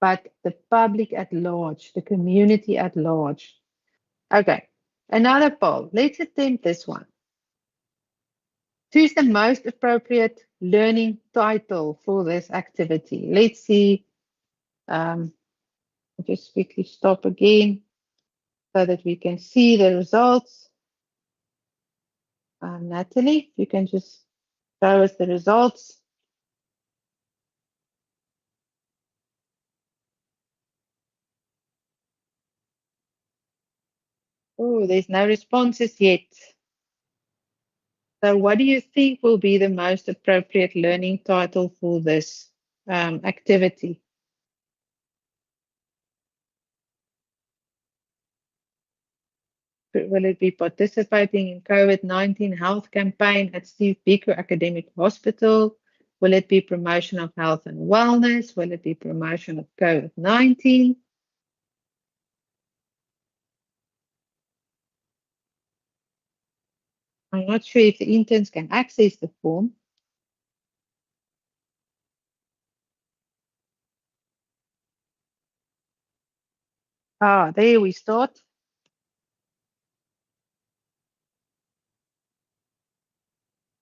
but the public at large, the community at large. Okay, another poll. Let's attempt this one. Choose the most appropriate learning title for this activity. Let's see. I'll just quickly stop again so that we can see the results. Natalie, if you can just show us the results. Oh, there's no responses yet. So what do you think will be the most appropriate learning title for this activity? Will it be participating in COVID-19 health campaign at Steve Biko Academic Hospital? Will it be promotion of health and wellness? Will it be promotion of COVID-19? I'm not sure if the interns can access the form. There we start.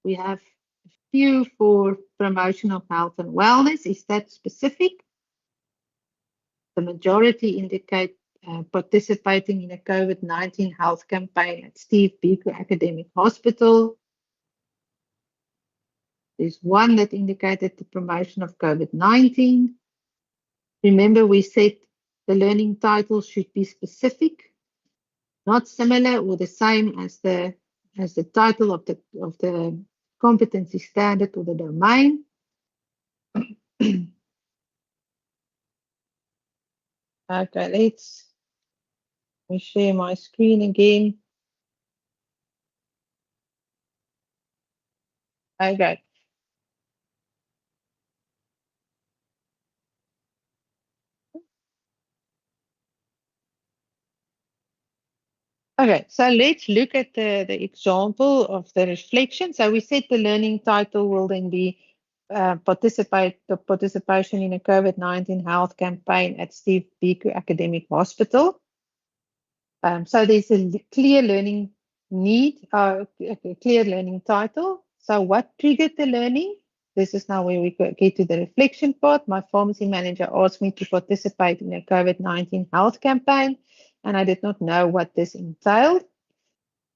We have a few for promotion of health and wellness. Is that specific? The majority indicate participating in a COVID-19 health campaign at Steve Biko Academic Hospital. There's one that indicated the promotion of COVID-19. Remember, we said the learning title should be specific, not similar or the same as the title of the competency standard or the domain. Okay, let me share my screen again. Okay. Okay, so let's look at the example of the reflection. So we said the learning title will then be participation in a COVID-19 health campaign at Steve Biko Academic Hospital. So there's a clear learning need, a clear learning title. So what triggered the learning? This is now where we get to the reflection part. My pharmacy manager asked me to participate in a COVID-19 health campaign, and I did not know what this entailed.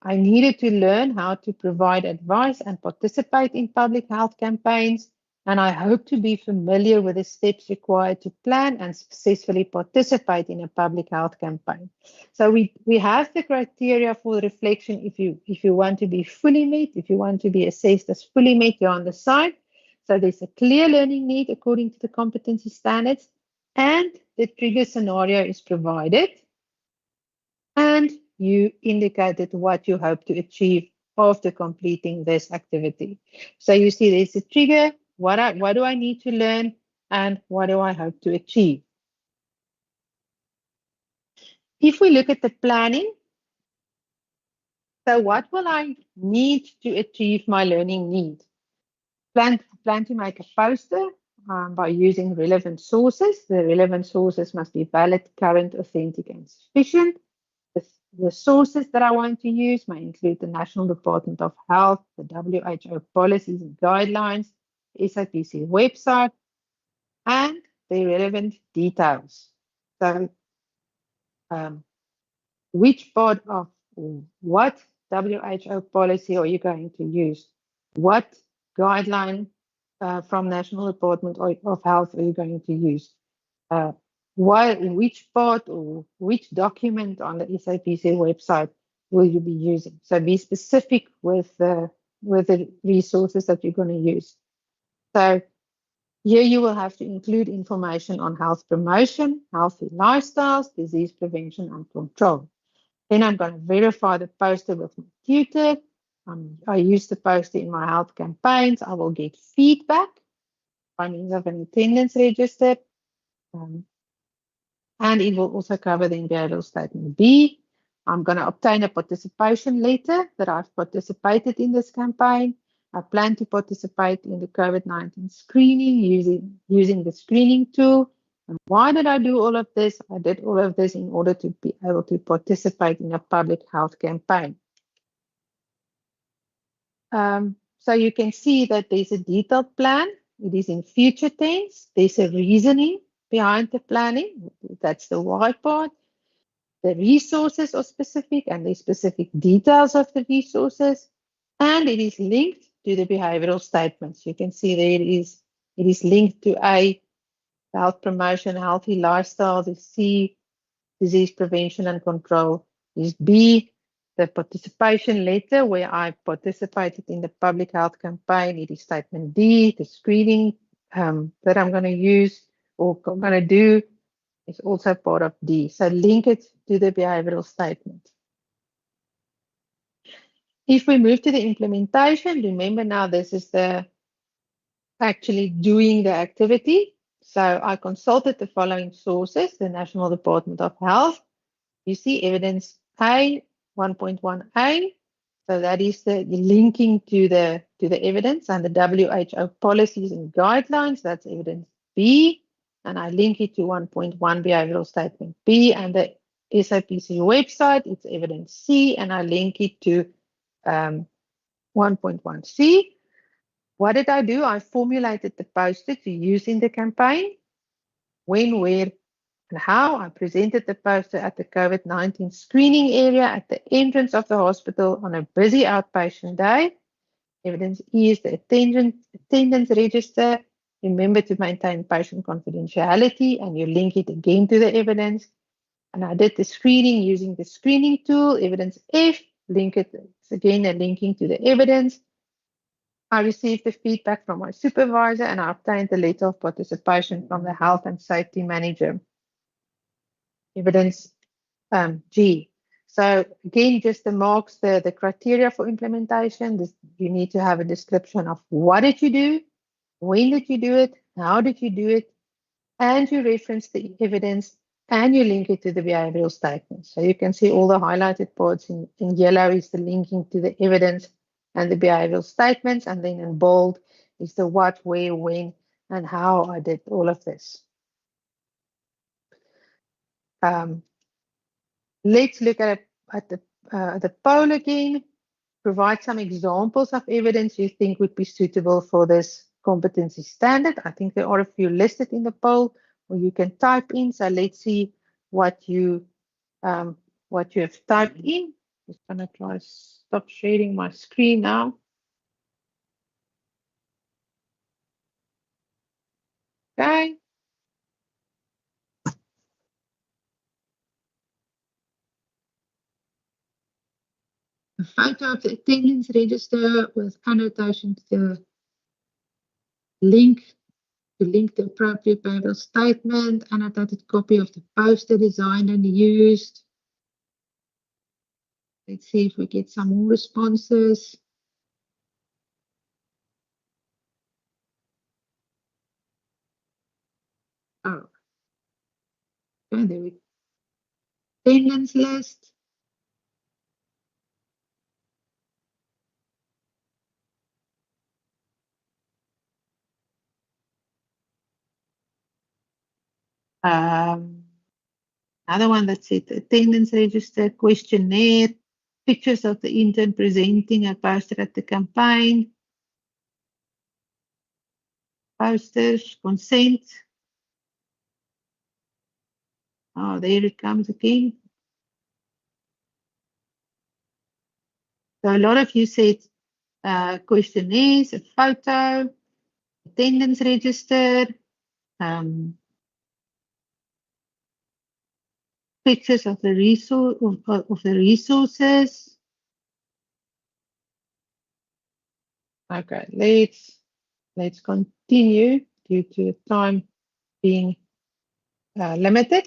I needed to learn how to provide advice and participate in public health campaigns, and I hope to be familiar with the steps required to plan and successfully participate in a public health campaign. So we have the criteria for reflection. If you want to be fully met, if you want to be assessed as fully met, you're on the side. So there's a clear learning need according to the competency standards, and the trigger scenario is provided. And you indicated what you hope to achieve after completing this activity. So you see there's a trigger, what do I need to learn, and what do I hope to achieve? If we look at the planning, so what will I need to achieve my learning need? Plan to make a poster by using relevant sources. The relevant sources must be valid, current, authentic, and sufficient. The sources that I want to use may include the National Department of Health, the WHO policies and guidelines, the SAPC website, and the relevant details. So which part of what WHO policy are you going to use? What guideline from National Department of Health are you going to use? Which part or which document on the SAPC website will you be using? So be specific with the resources that you're going to use. So here you will have to include information on health promotion, healthy lifestyles, disease prevention and control. Then I'm going to verify the poster with my tutor. I use the poster in my health campaigns. I will get feedback by means of an attendance register. And it will also cover the behavioral statement B. I'm going to obtain a participation letter that I've participated in this campaign. I plan to participate in the COVID-19 screening using the screening tool. And why did I do all of this? I did all of this in order to be able to participate in a public health campaign. So you can see that there's a detailed plan. It is in future tense. There's a reasoning behind the planning. That's the why part. The resources are specific and the specific details of the resources. And it is linked to the behavioral statements. You can see there it is linked to A, health promotion, healthy lifestyle. The C, disease prevention and control. Is B, the participation letter where I participated in the public health campaign. It is statement D, the screening that I'm going to use or I'm going to do is also part of D. So link it to the behavioral statement. If we move to the implementation, remember now this is the actually doing the activity. So I consulted the following sources, the National Department of Health. You see evidence A, 1.1a. So that is the linking to the evidence and the WHO policies and guidelines. That's evidence B. And I link it to 1.1 behavioral statement B and the SAPC website. It's evidence C, and I link it to 1.1c. What did I do? I formulated the poster to use in the campaign. When, where, and how. I presented the poster at the COVID-19 screening area at the entrance of the hospital on a busy outpatient day. Evidence E is the attendance register. Remember to maintain patient confidentiality, and you link it again to the evidence. And I did the screening using the screening tool. Evidence F, link it. It's again a linking to the evidence. I received the feedback from my supervisor, and I obtained the letter of participation from the health and safety manager. Evidence G. So again, just the marks, the criteria for implementation. You need to have a description of what did you do, when did you do it, how did you do it, and you reference the evidence and you link it to the behavioral statement. So you can see all the highlighted parts in yellow is the linking to the evidence and the behavioral statements, and then in bold is the what, where, when, and how I did all of this. Let's look at the poll again. Provide some examples of evidence you think would be suitable for this competency standard. I think there are a few listed in the poll, or you can type in. So let's see what you have typed in. Just gonna try to stop sharing my screen now. Okay. A photo of the attendance register with annotation to the link to link the appropriate behavioral statement, annotated copy of the poster designed and used. Let's see if we get some more responses. Oh, okay, there we go. Attendance list. Another one that said attendance register, questionnaire, pictures of the intern presenting a poster at the campaign, posters, consent. Oh, there it comes again. So a lot of you said questionnaires, a photo, attendance register, pictures of the resources. Okay, let's continue due to time being limited.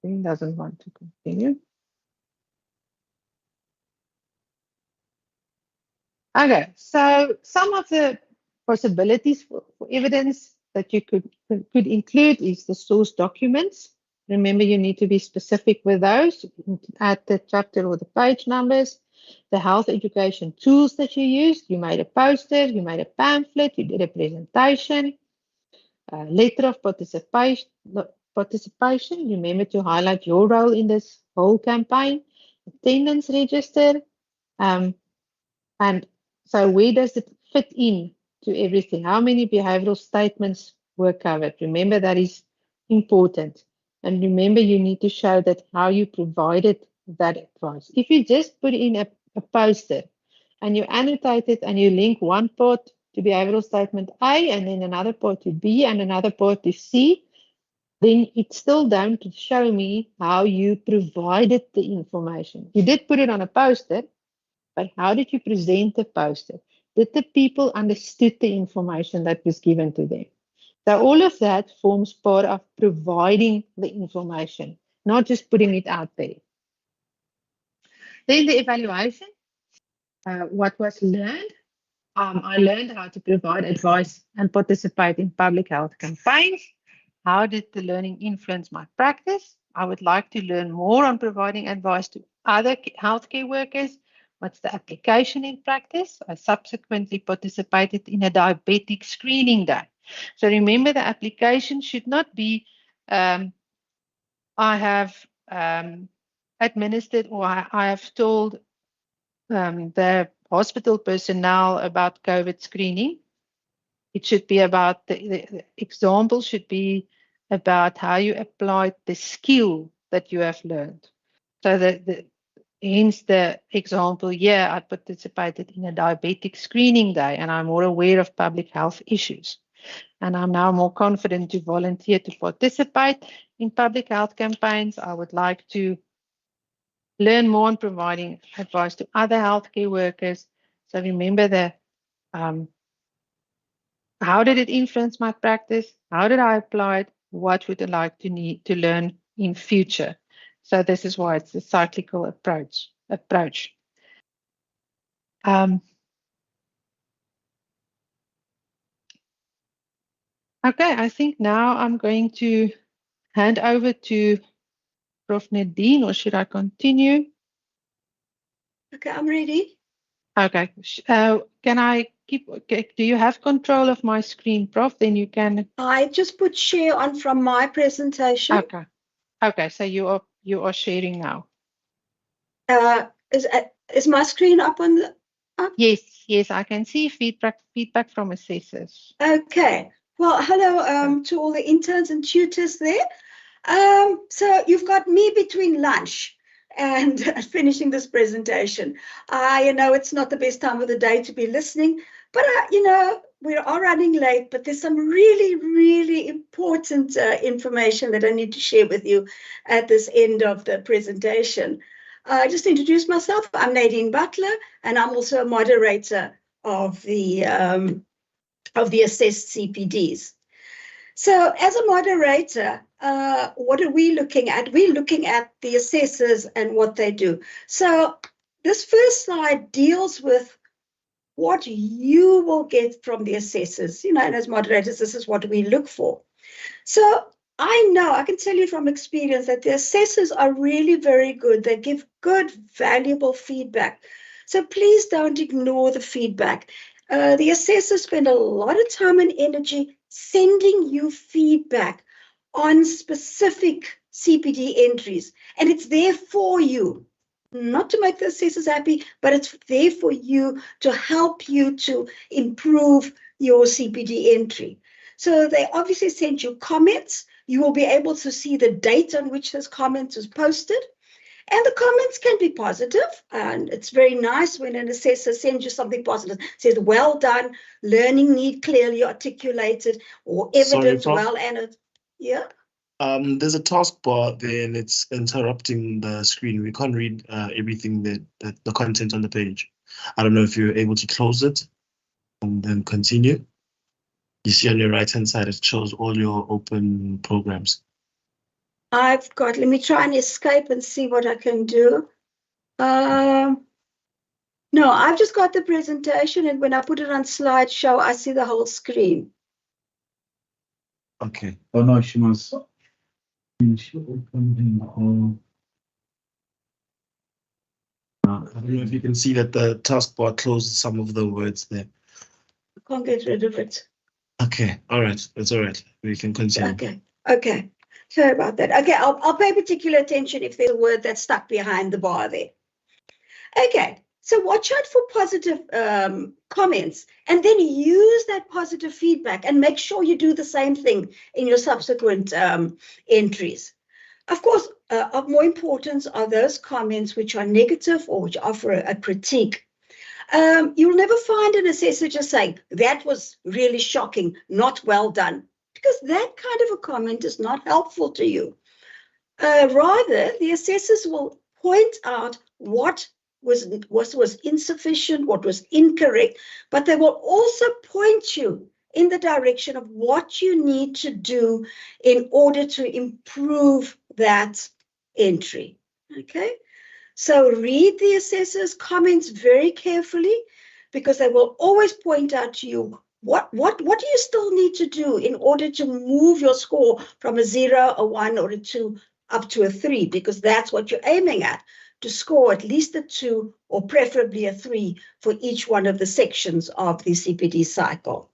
It doesn't want to continue. Okay, so some of the possibilities for evidence that you could include is the source documents. Remember, you need to be specific with those. Add the chapter or the page numbers. The health education tools that you used. You made a poster, you made a pamphlet, you did a presentation. A letter of participation. Remember to highlight your role in this whole campaign. Attendance register. And so where does it fit in to everything? How many behavioral statements were covered? Remember, that is important. And remember, you need to show that how you provided that advice. If you just put in a poster and you annotate it and you link one part to behavioral statement A and then another part to B and another part to C, then it's still down to show me how you provided the information. You did put it on a poster, but how did you present the poster? Did the people understood the information that was given to them? So all of that forms part of providing the information, not just putting it out there. Then the evaluation, what was learned. I learned how to provide advice and participate in public health campaigns. How did the learning influence my practice? I would like to learn more on providing advice to other healthcare workers. What's the application in practice? I subsequently participated in a diabetic screening day. So remember, the application should not be, I have administered or I have told the hospital personnel about COVID screening. It should be about, the example should be about how you applied the skill that you have learned. So hence the example here, I participated in a diabetic screening day and I'm more aware of public health issues. And I'm now more confident to volunteer to participate in public health campaigns. I would like to learn more on providing advice to other healthcare workers. So remember how did it influence my practice? How did I apply it? What would I like to learn in future? So this is why it's a cyclical approach. Okay, I think now I'm going to hand over to Prof. Nadine, or should I continue? Okay, I'm ready. Okay, can I do you have control of my screen, Prof? Then you can. I just put share on from my presentation. Okay, so you are sharing now. Is my screen up on the? Yes, I can see feedback from assessors. Okay. Well, hello to all the interns and tutors there. So you've got me between lunch and finishing this presentation. I know it's not the best time of the day to be listening, but we are running late, but there's some really, really important information that I need to share with you at this end of the presentation. Just to introduce myself, I'm Nadine Butler, and I'm also a moderator of the assessed CPDs. So as a moderator, what are we looking at? We're looking at the assessors and what they do. So this first slide deals with what you will get from the assessors. And as moderators, this is what we look for. So I can tell you from experience that the assessors are really very good. They give good, valuable feedback. So please don't ignore the feedback. The assessors spend a lot of time and energy sending you feedback on specific CPD entries, and it's there for you, not to make the assessors happy, but it's there for you to help you to improve your CPD entry. So they obviously send you comments. You will be able to see the date on which this comment was posted. And the comments can be positive, and it's very nice when an assessor sends you something positive, says, well done, learning need clearly articulated, or evidence well annotated. Yeah. There's a taskbar there, and it's interrupting the screen. We can't read everything that the content on the page. I don't know if you're able to close it and then continue. You see on your right-hand side, it shows all your open programs. Let me try and escape and see what I can do. No, I've just got the presentation, and when I put it on slideshow, I see the whole screen. Okay. Oh no, she must. She opened in the whole. I don't know if you can see that the taskbar closes some of the words there. I can't get rid of it. Okay, all right, that's all right. We can continue. Okay. Sorry about that. Okay, I'll pay particular attention if there's a word that's stuck behind the bar there. Okay, so watch out for positive comments, and then use that positive feedback and make sure you do the same thing in your subsequent entries. Of course, of more importance are those comments which are negative or which offer a critique. You'll never find an assessor just saying, that was really shocking, not well done, because that kind of a comment is not helpful to you. Rather, the assessors will point out what was insufficient, what was incorrect, but they will also point you in the direction of what you need to do in order to improve that entry. Okay? So read the assessor's comments very carefully, because they will always point out to you what do you still need to do in order to move your score from a 0, a 1, or a 2 up to a 3, because that's what you're aiming at, to score at least a 2 or preferably a 3 for each one of the sections of the CPD cycle.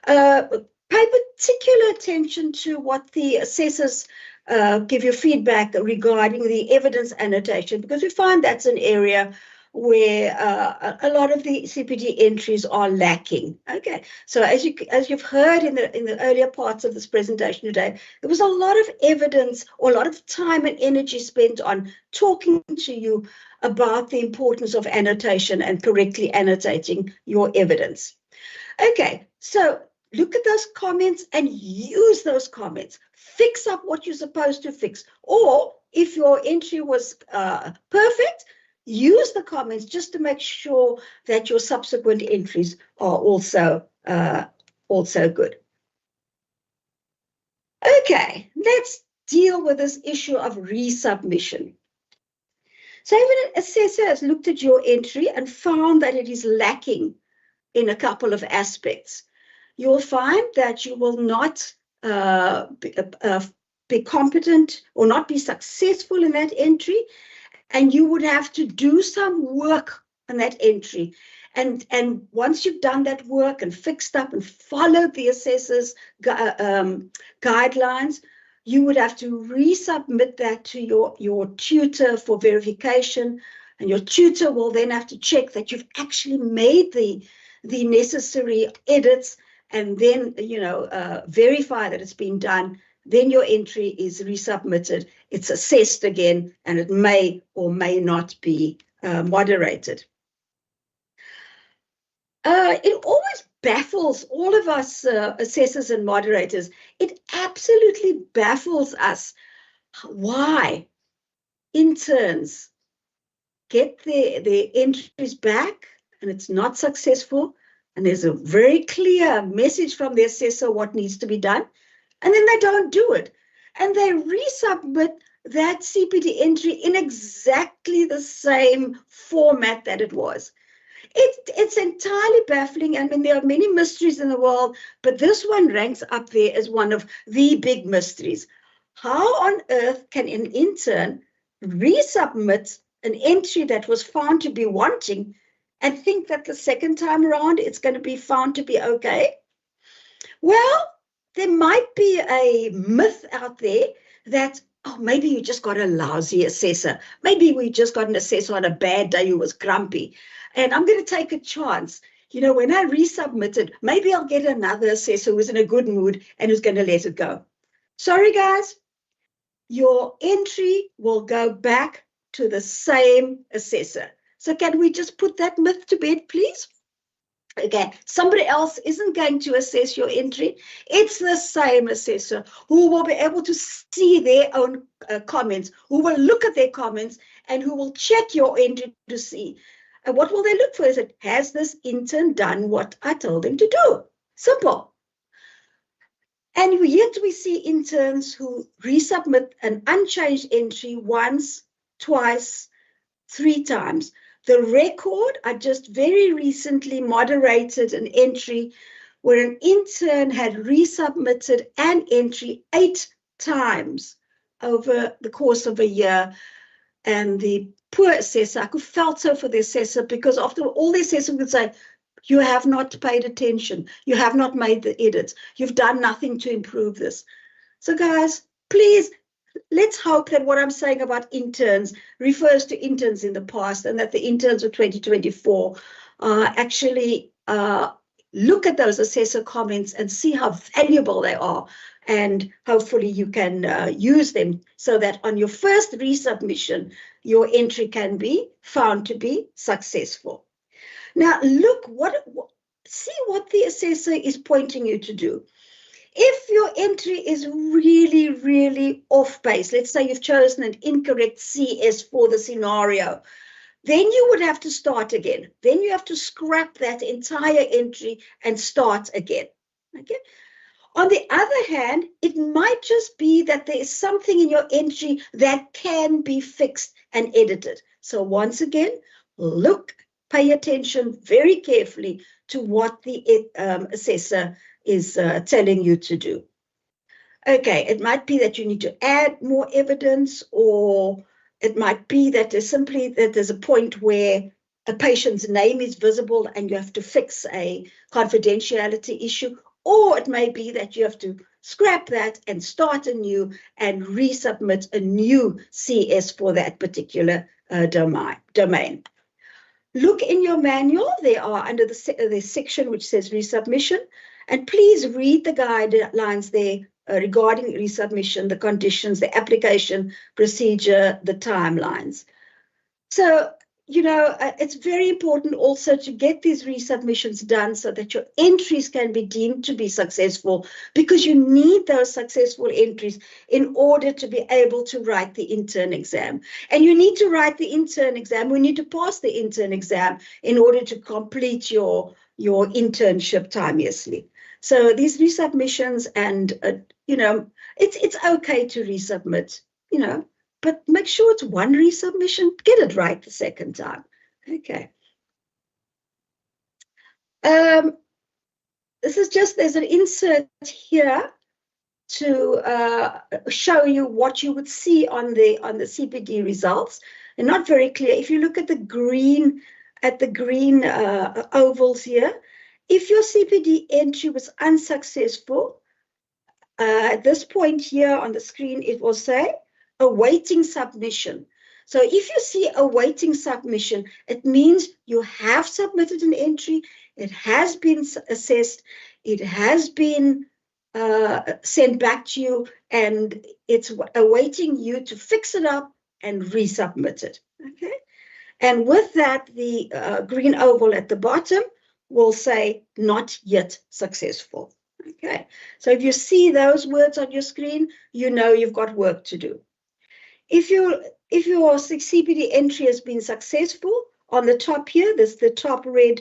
Pay particular attention to what the assessors give you feedback regarding the evidence annotation, because we find that's an area where a lot of the CPD entries are lacking. Okay, so as you've heard in the earlier parts of this presentation today, there was a lot of evidence or a lot of time and energy spent on talking to you about the importance of annotation and correctly annotating your evidence. Okay, so look at those comments and use those comments. Fix up what you're supposed to fix. Or if your entry was perfect, use the comments just to make sure that your subsequent entries are also good. Okay, let's deal with this issue of resubmission. So if an assessor has looked at your entry and found that it is lacking in a couple of aspects, you'll find that you will not be competent or not be successful in that entry, and you would have to do some work on that entry. And once you've done that work and fixed up and followed the assessor's guidelines, you would have to resubmit that to your tutor for verification. And your tutor will then have to check that you've actually made the necessary edits and then, verify that it's been done. Then your entry is resubmitted. It's assessed again, and it may or may not be moderated. It always baffles all of us assessors and moderators. It absolutely baffles us why interns get their entries back and it's not successful, and there's a very clear message from the assessor what needs to be done, and then they don't do it, and they resubmit that CPD entry in exactly the same format that it was. It's entirely baffling. I mean, there are many mysteries in the world, but this one ranks up there as one of the big mysteries. How on earth can an intern resubmit an entry that was found to be wanting and think that the second time around it's going to be found to be okay? Well, there might be a myth out there that, oh, maybe you just got a lousy assessor. Maybe we just got an assessor on a bad day who was grumpy. And I'm going to take a chance. When I resubmitted, maybe I'll get another assessor who's in a good mood and who's going to let it go. Sorry, guys. Your entry will go back to the same assessor. So can we just put that myth to bed, please? Okay, somebody else isn't going to assess your entry. It's the same assessor who will be able to see their own comments, who will look at their comments, and who will check your entry to see. And what will they look for? Is it, has this intern done what I told him to do? Simple. And yet we see interns who resubmit an unchanged entry once, twice, 3 times. The record, I just very recently moderated an entry where an intern had resubmitted an entry 8 times over the course of a year. And the poor assessor, I felt so for the assessor, because after all the assessor would say, you have not paid attention. You have not made the edits. You've done nothing to improve this. So guys, please, let's hope that what I'm saying about interns refers to interns in the past, and that the interns of 2024 actually look at those assessor comments and see how valuable they are. And hopefully you can use them so that on your first resubmission, your entry can be found to be successful. Now, look, see what the assessor is pointing you to do. If your entry is really, really off base, let's say you've chosen an incorrect CS for the scenario, then you would have to start again. Then you have to scrap that entire entry and start again. Okay. On the other hand, it might just be that there is something in your entry that can be fixed and edited. So once again, pay attention very carefully to what the assessor is telling you to do. Okay, it might be that you need to add more evidence, or it might be that there's a point where a patient's name is visible and you have to fix a confidentiality issue, or it may be that you have to scrap that and start anew and resubmit a new CS for that particular domain. Look in your manual. They are under the section which says resubmission, and please read the guidelines there regarding resubmission, the conditions, the application procedure, the timelines. So, it's very important also to get these resubmissions done so that your entries can be deemed to be successful, because you need those successful entries in order to be able to write the intern exam. And you need to write the intern exam. We need to pass the intern exam in order to complete your internship timeously. So these resubmissions, and, it's okay to resubmit, but make sure it's one resubmission. Get it right the second time. Okay. There's an insert here to show you what you would see on the CPD results. And not very clear. If you look at the green ovals here, if your CPD entry was unsuccessful, at this point here on the screen, it will say awaiting submission. So if you see awaiting submission, it means you have submitted an entry, it has been assessed, it has been sent back to you, and it's awaiting you to fix it up and resubmit it. Okay. And with that, the green oval at the bottom will say not yet successful. Okay. So if you see those words on your screen, you know you've got work to do. If your CPD entry has been successful, on the top here, there's the top red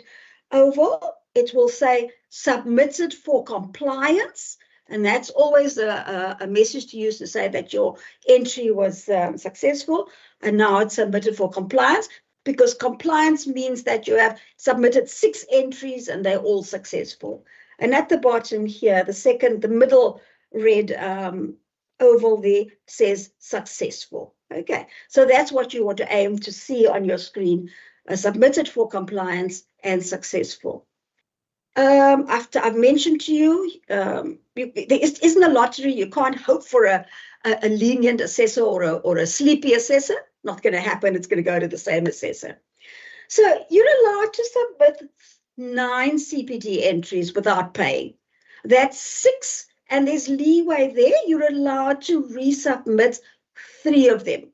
oval, it will say submitted for compliance. And that's always a message to use to say that your entry was successful, and now it's submitted for compliance, because compliance means that you have submitted 6 entries and they're all successful. And at the bottom here, the middle red oval there says successful. Okay, so that's what you want to aim to see on your screen, submitted for compliance and successful. After I've mentioned to you, there isn't a lottery. You can't hope for a lenient assessor or a sleepy assessor. Not going to happen. It's going to go to the same assessor. So you're allowed to submit 9 CPD entries without paying. That's 6, and there's leeway there. You're allowed to resubmit 3 of them.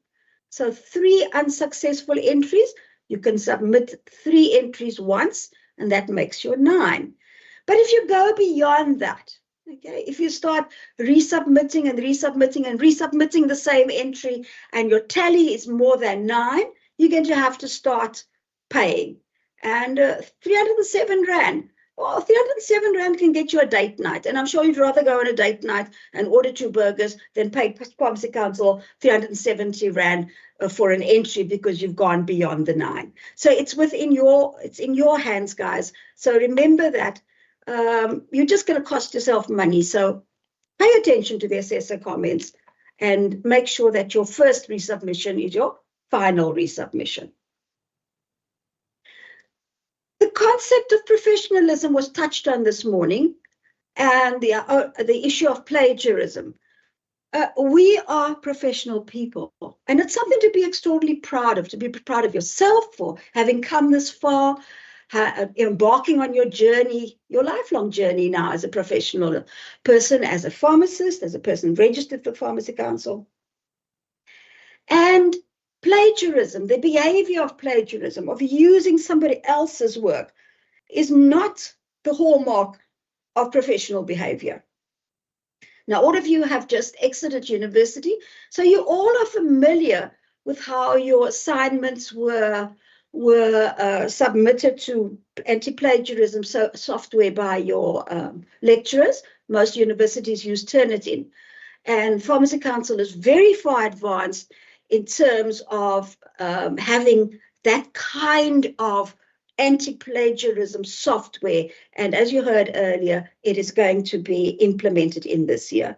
So 3 unsuccessful entries, you can submit 3 entries once, and that makes you 9. But if you go beyond that, okay, if you start resubmitting and resubmitting and resubmitting the same entry, and your tally is more than 9, you're going to have to start paying. And 307 Rand. Well, 307 Rand can get you a date night. And I'm sure you'd rather go on a date night and order 2 burgers than pay Competency Council 370 Rand for an entry because you've gone beyond the 9. So it's in your hands, guys. So remember that you're just going to cost yourself money. So pay attention to the assessor comments and make sure that your first resubmission is your final resubmission. The concept of professionalism was touched on this morning, and the issue of plagiarism. We are professional people, and it's something to be extraordinarily proud of, to be proud of yourself for having come this far, embarking on your journey, your lifelong journey now as a professional person, as a pharmacist, as a person registered for Pharmacy Council. And plagiarism, the behavior of plagiarism, of using somebody else's work, is not the hallmark of professional behavior. Now, all of you have just exited university, so you all are familiar with how your assignments were submitted to anti-plagiarism software by your lecturers. Most universities use Turnitin, and Pharmacy Council is very far advanced in terms of having that kind of anti-plagiarism software. And as you heard earlier, it is going to be implemented in this year.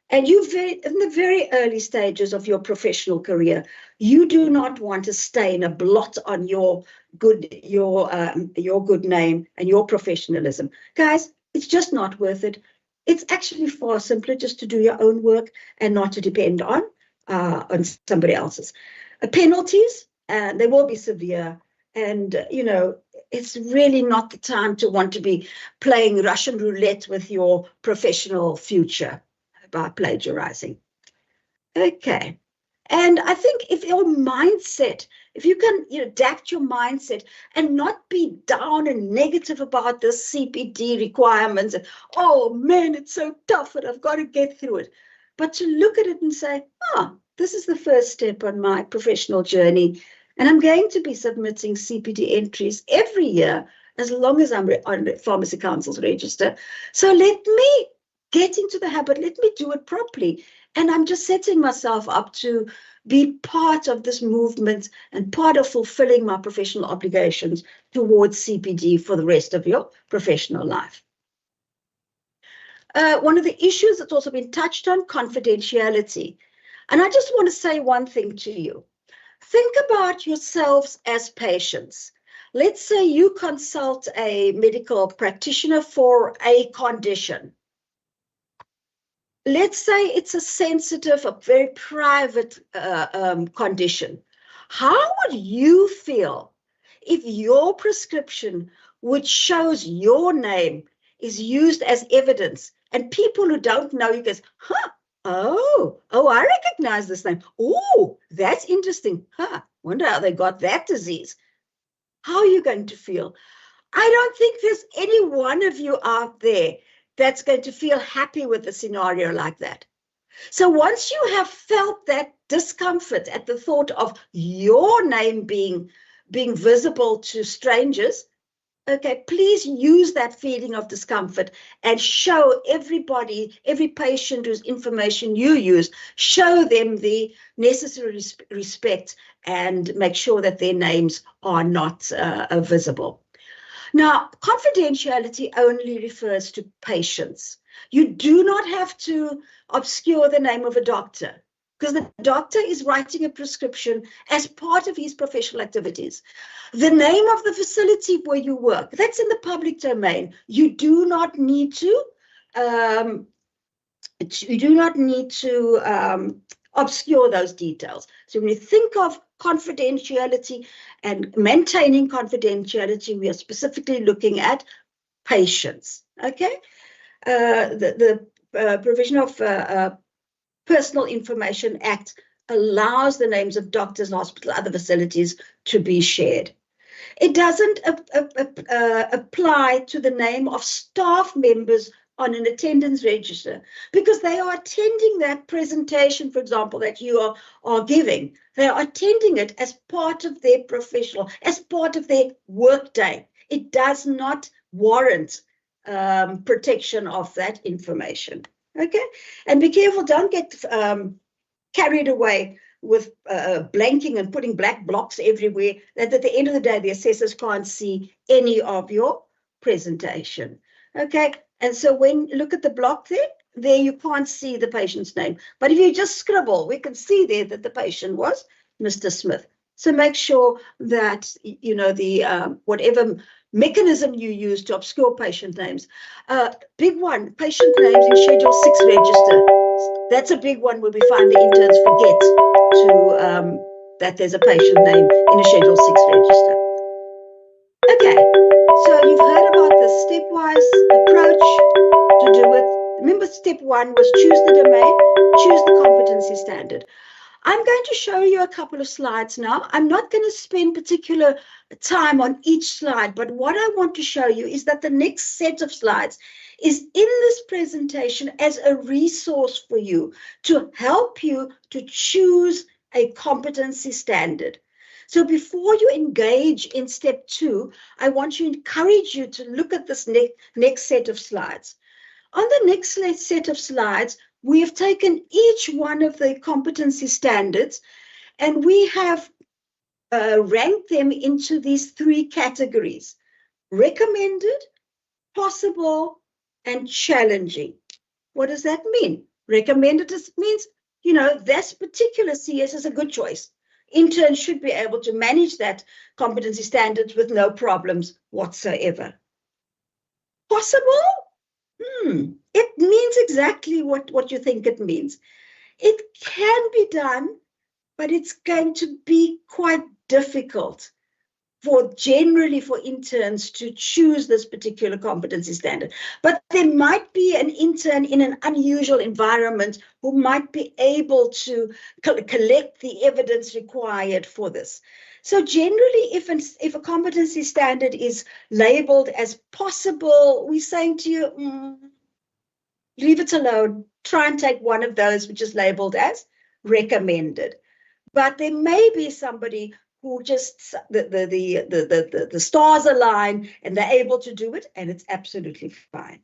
And in the very early stages of your professional career, you do not want to stain a blot on your good name and your professionalism. Guys, it's just not worth it. It's actually far simpler just to do your own work and not to depend on somebody else's. Penalties, and they will be severe. And, it's really not the time to want to be playing Russian roulette with your professional future by plagiarizing. Okay. And I think if you can adapt your mindset and not be down and negative about the CPD requirements, and, oh man, it's so tough and I've got to get through it. But to look at it and say, this is the first step on my professional journey. And I'm going to be submitting CPD entries every year as long as I'm on the Pharmacy Council's register. So let me get into the habit. Let me do it properly. And I'm just setting myself up to be part of this movement and part of fulfilling my professional obligations towards CPD for the rest of your professional life. One of the issues that's also been touched on, confidentiality. And I just want to say one thing to you. Think about yourselves as patients. Let's say you consult a medical practitioner for a condition. Let's say it's a sensitive, a very private condition. How would you feel if your prescription, which shows your name, is used as evidence, and people who don't know you goes, huh, oh, I recognize this name. Oh, that's interesting. Huh, wonder how they got that disease. How are you going to feel? I don't think there's any one of you out there that's going to feel happy with a scenario like that. So once you have felt that discomfort at the thought of your name being visible to strangers, okay, please use that feeling of discomfort and show everybody, every patient whose information you use, show them the necessary respect and make sure that their names are not visible. Now, confidentiality only refers to patients. You do not have to obscure the name of a doctor, because the doctor is writing a prescription as part of his professional activities. The name of the facility where you work, that's in the public domain. You do not need to obscure those details. So when you think of confidentiality and maintaining confidentiality, we are specifically looking at patients. Okay, the Provision of Personal Information Act allows the names of doctors, hospitals, other facilities to be shared. It doesn't apply to the name of staff members on an attendance register, because they are attending that presentation, for example, that you are giving. They are attending it as part of their professional, as part of their work day. It does not warrant protection of that information. Okay, and be careful, don't get carried away with blanking and putting black blocks everywhere, that at the end of the day, the assessors can't see any of your presentation. Okay, and so when you look at the block there you can't see the patient's name. But if you just scribble, we can see there that the patient was Mr. Smith. So make sure that, you know, the whatever mechanism you use to obscure patient names. Big one, patient names in Schedule 6 register. That's a big one where we find the interns forget to that there's a patient name in a Schedule 6 register. Okay, so you've heard about the stepwise approach to do it. Remember, step 1 was choose the domain, choose the competency standard. I'm going to show you a couple of slides now. I'm not going to spend particular time on each slide, but what I want to show you is that the next set of slides is in this presentation as a resource for you to help you to choose a competency standard. So before you engage in step 2, I want to encourage you to look at this next set of slides. On the next set of slides, we have taken each one of the competency standards and we have ranked them into these 3 categories: recommended, possible, and challenging. What does that mean? Recommended means, you know, this particular CS is a good choice. Interns should be able to manage that competency standards with no problems whatsoever. Possible? It means exactly what you think it means. It can be done, but it's going to be quite difficult generally for interns to choose this particular competency standard. But there might be an intern in an unusual environment who might be able to collect the evidence required for this. So generally, if a competency standard is labeled as possible, we're saying to you, leave it alone. Try and take one of those which is labeled as recommended. But there may be somebody who just the stars align and they're able to do it, and it's absolutely fine.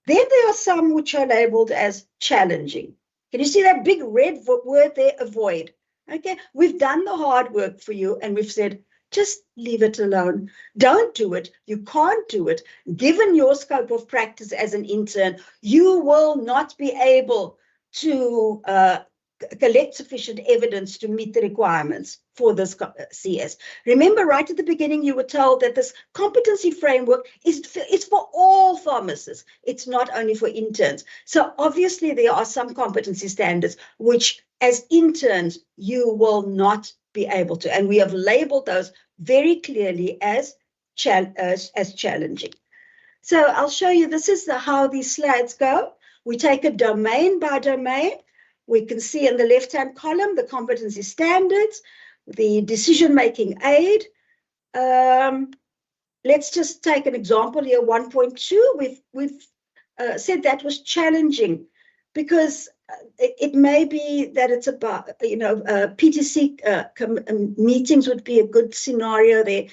Then there are some which are labeled as challenging. Can you see that big red word there? Avoid. Okay, we've done the hard work for you and we've said, just leave it alone. Don't do it. You can't do it. Given your scope of practice as an intern, you will not be able to collect sufficient evidence to meet the requirements for this CS. Remember, right at the beginning, you were told that this competency framework is for all pharmacists. It's not only for interns. So obviously, there are some competency standards which, as interns, you will not be able to. And we have labeled those very clearly as challenging. So I'll show you, this is how these slides go. We take a domain by domain. We can see in the left-hand column the competency standards, the decision-making aid. Let's just take an example here, 1.2. We've said that was challenging because it may be that it's about, PTC meetings would be a good scenario there.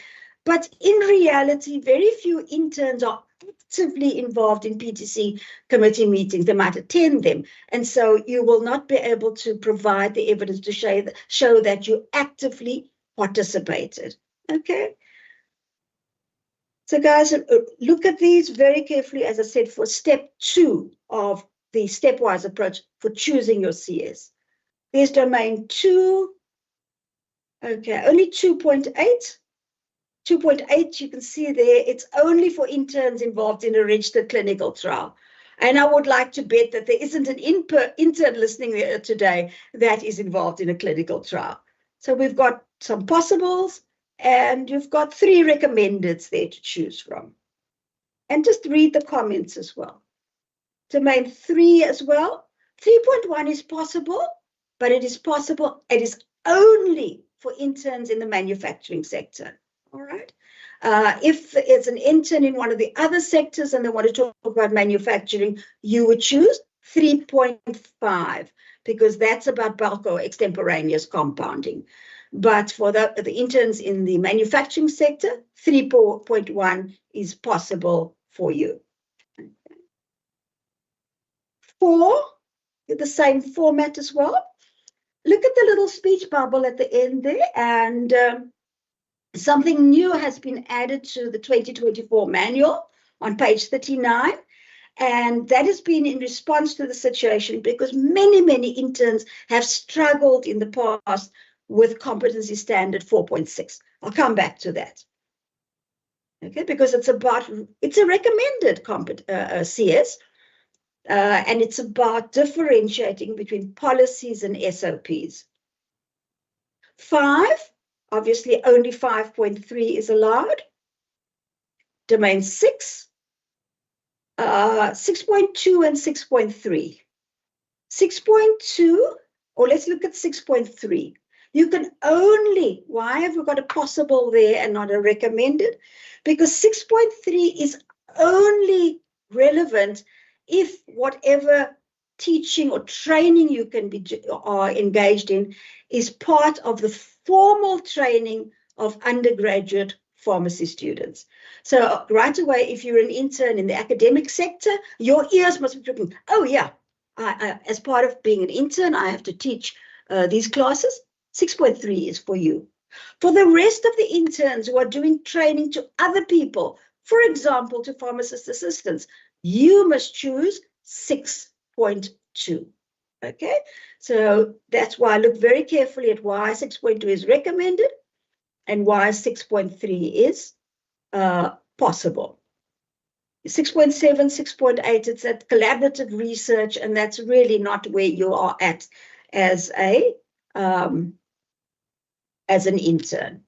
But in reality, very few interns are actively involved in PTC committee meetings. They might attend them. And so you will not be able to provide the evidence to show that you actively participated. Okay. So guys, look at these very carefully, as I said, for step 2 of the stepwise approach for choosing your CS. There's domain 2. Okay, only 2.8. 2.8, you can see there, it's only for interns involved in a registered clinical trial. And I would like to bet that there isn't an intern listening there today that is involved in a clinical trial. So we've got some possibles, and you've got 3 recommendeds there to choose from. And just read the comments as well. Domain 3 as well. 3.1 is possible, but it is possible. It is only for interns in the manufacturing sector. All right. If it's an intern in one of the other sectors and they want to talk about manufacturing, you would choose 3.5 because that's about bulk or extemporaneous compounding. But for the interns in the manufacturing sector, 3.1 is possible for you. 4, the same format as well. Look at the little speech bubble at the end there, and something new has been added to the 2024 manual on page 39. And that has been in response to the situation because many, many interns have struggled in the past with competency standard 4.6. I'll come back to that. Okay, because it's a recommended CS, and it's about differentiating between policies and SOPs. 5, obviously only 5.3 is allowed. Domain 6, 6.2 and 6.3. 6.2, or let's look at 6.3. You can only, why have we got a possible there and not a recommended? Because 6.3 is only relevant if whatever teaching or training you can are engaged in is part of the formal training of undergraduate pharmacy students. So right away, if you're an intern in the academic sector, your ears must be dripping. Oh yeah, as part of being an intern, I have to teach these classes. 6.3 is for you. For the rest of the interns who are doing training to other people, for example, to pharmacist assistants, you must choose 6.2. Okay, so that's why I look very carefully at why 6.2 is recommended and why 6.3 is possible. 6.7, 6.8, it's that collaborative research, and that's really not where you are at as an intern.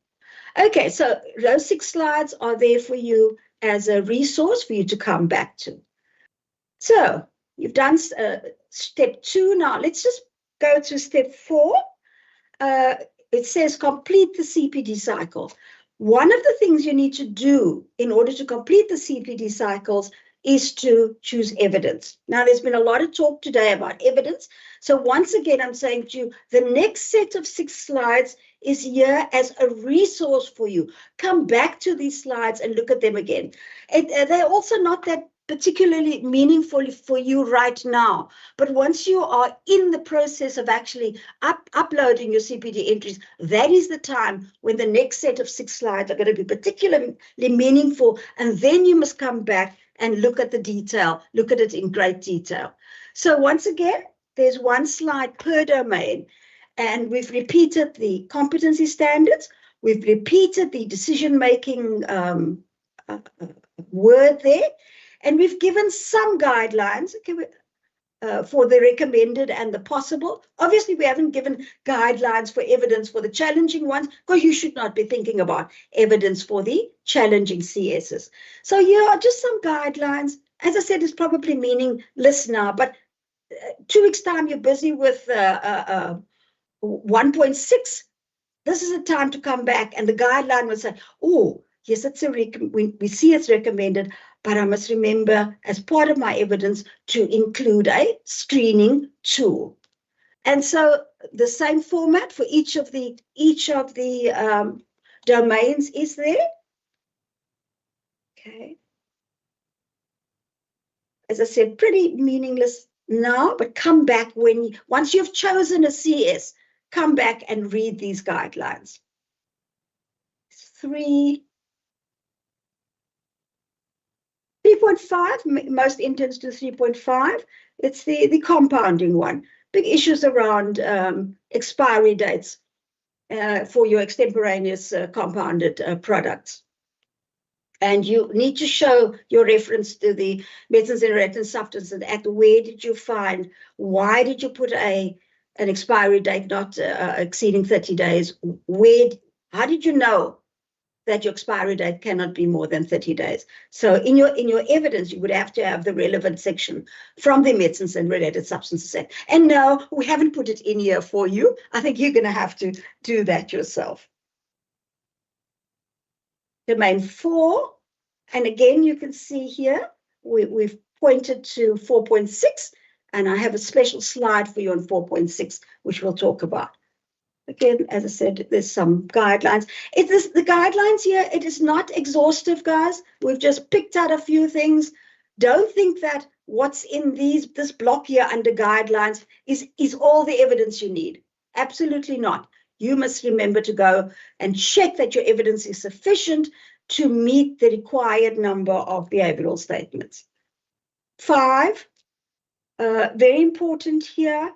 Okay, so those 6 slides are there for you as a resource for you to come back to. So you've done step 2. Now let's just go to step 4. It says complete the CPD cycle. One of the things you need to do in order to complete the CPD cycles is to choose evidence. Now, there's been a lot of talk today about evidence. So once again, I'm saying to you, the next set of 6 slides is here as a resource for you. Come back to these slides and look at them again. They're also not that particularly meaningful for you right now. But once you are in the process of actually uploading your CPD entries, that is the time when the next set of 6 slides are going to be particularly meaningful. And then you must come back and look at the detail, look at it in great detail. So once again, there's 1 slide per domain. And we've repeated the competency standards. We've repeated the decision-making word there. And we've given some guidelines. Okay, for the recommended and the possible. Obviously, we haven't given guidelines for evidence for the challenging ones, because you should not be thinking about evidence for the challenging CSs. So here are just some guidelines. As I said, it's probably meaningless now, but 2 weeks' time, you're busy with 1.6. This is the time to come back, and the guideline will say, oh, yes, it's we see it's recommended, but I must remember as part of my evidence to include a screening tool. And so the same format for each of the domains is there. Okay. As I said, pretty meaningless now, but come back once you've chosen a CS, come back and read these guidelines. 3.5, most interns do 3.5. It's the compounding one. Big issues around expiry dates for your extemporaneous compounded products. And you need to show your reference to the Medicines and Reactant Substances Act. Where did you find, why did you put an expiry date not exceeding 30 days? How did you know that your expiry date cannot be more than 30 days? So in your evidence, you would have to have the relevant section from the Medicines and Related Substances Act. And no, we haven't put it in here for you. I think you're going to have to do that yourself. Domain 4, and again, you can see here, we've pointed to 4.6, and I have a special slide for you on 4.6, which we'll talk about. Again, as I said, there's some guidelines. The guidelines here, it is not exhaustive, guys. We've just picked out a few things. Don't think that what's in this block here under guidelines is all the evidence you need. Absolutely not. You must remember to go and check that your evidence is sufficient to meet the required number of behavioral statements. 5, very important here.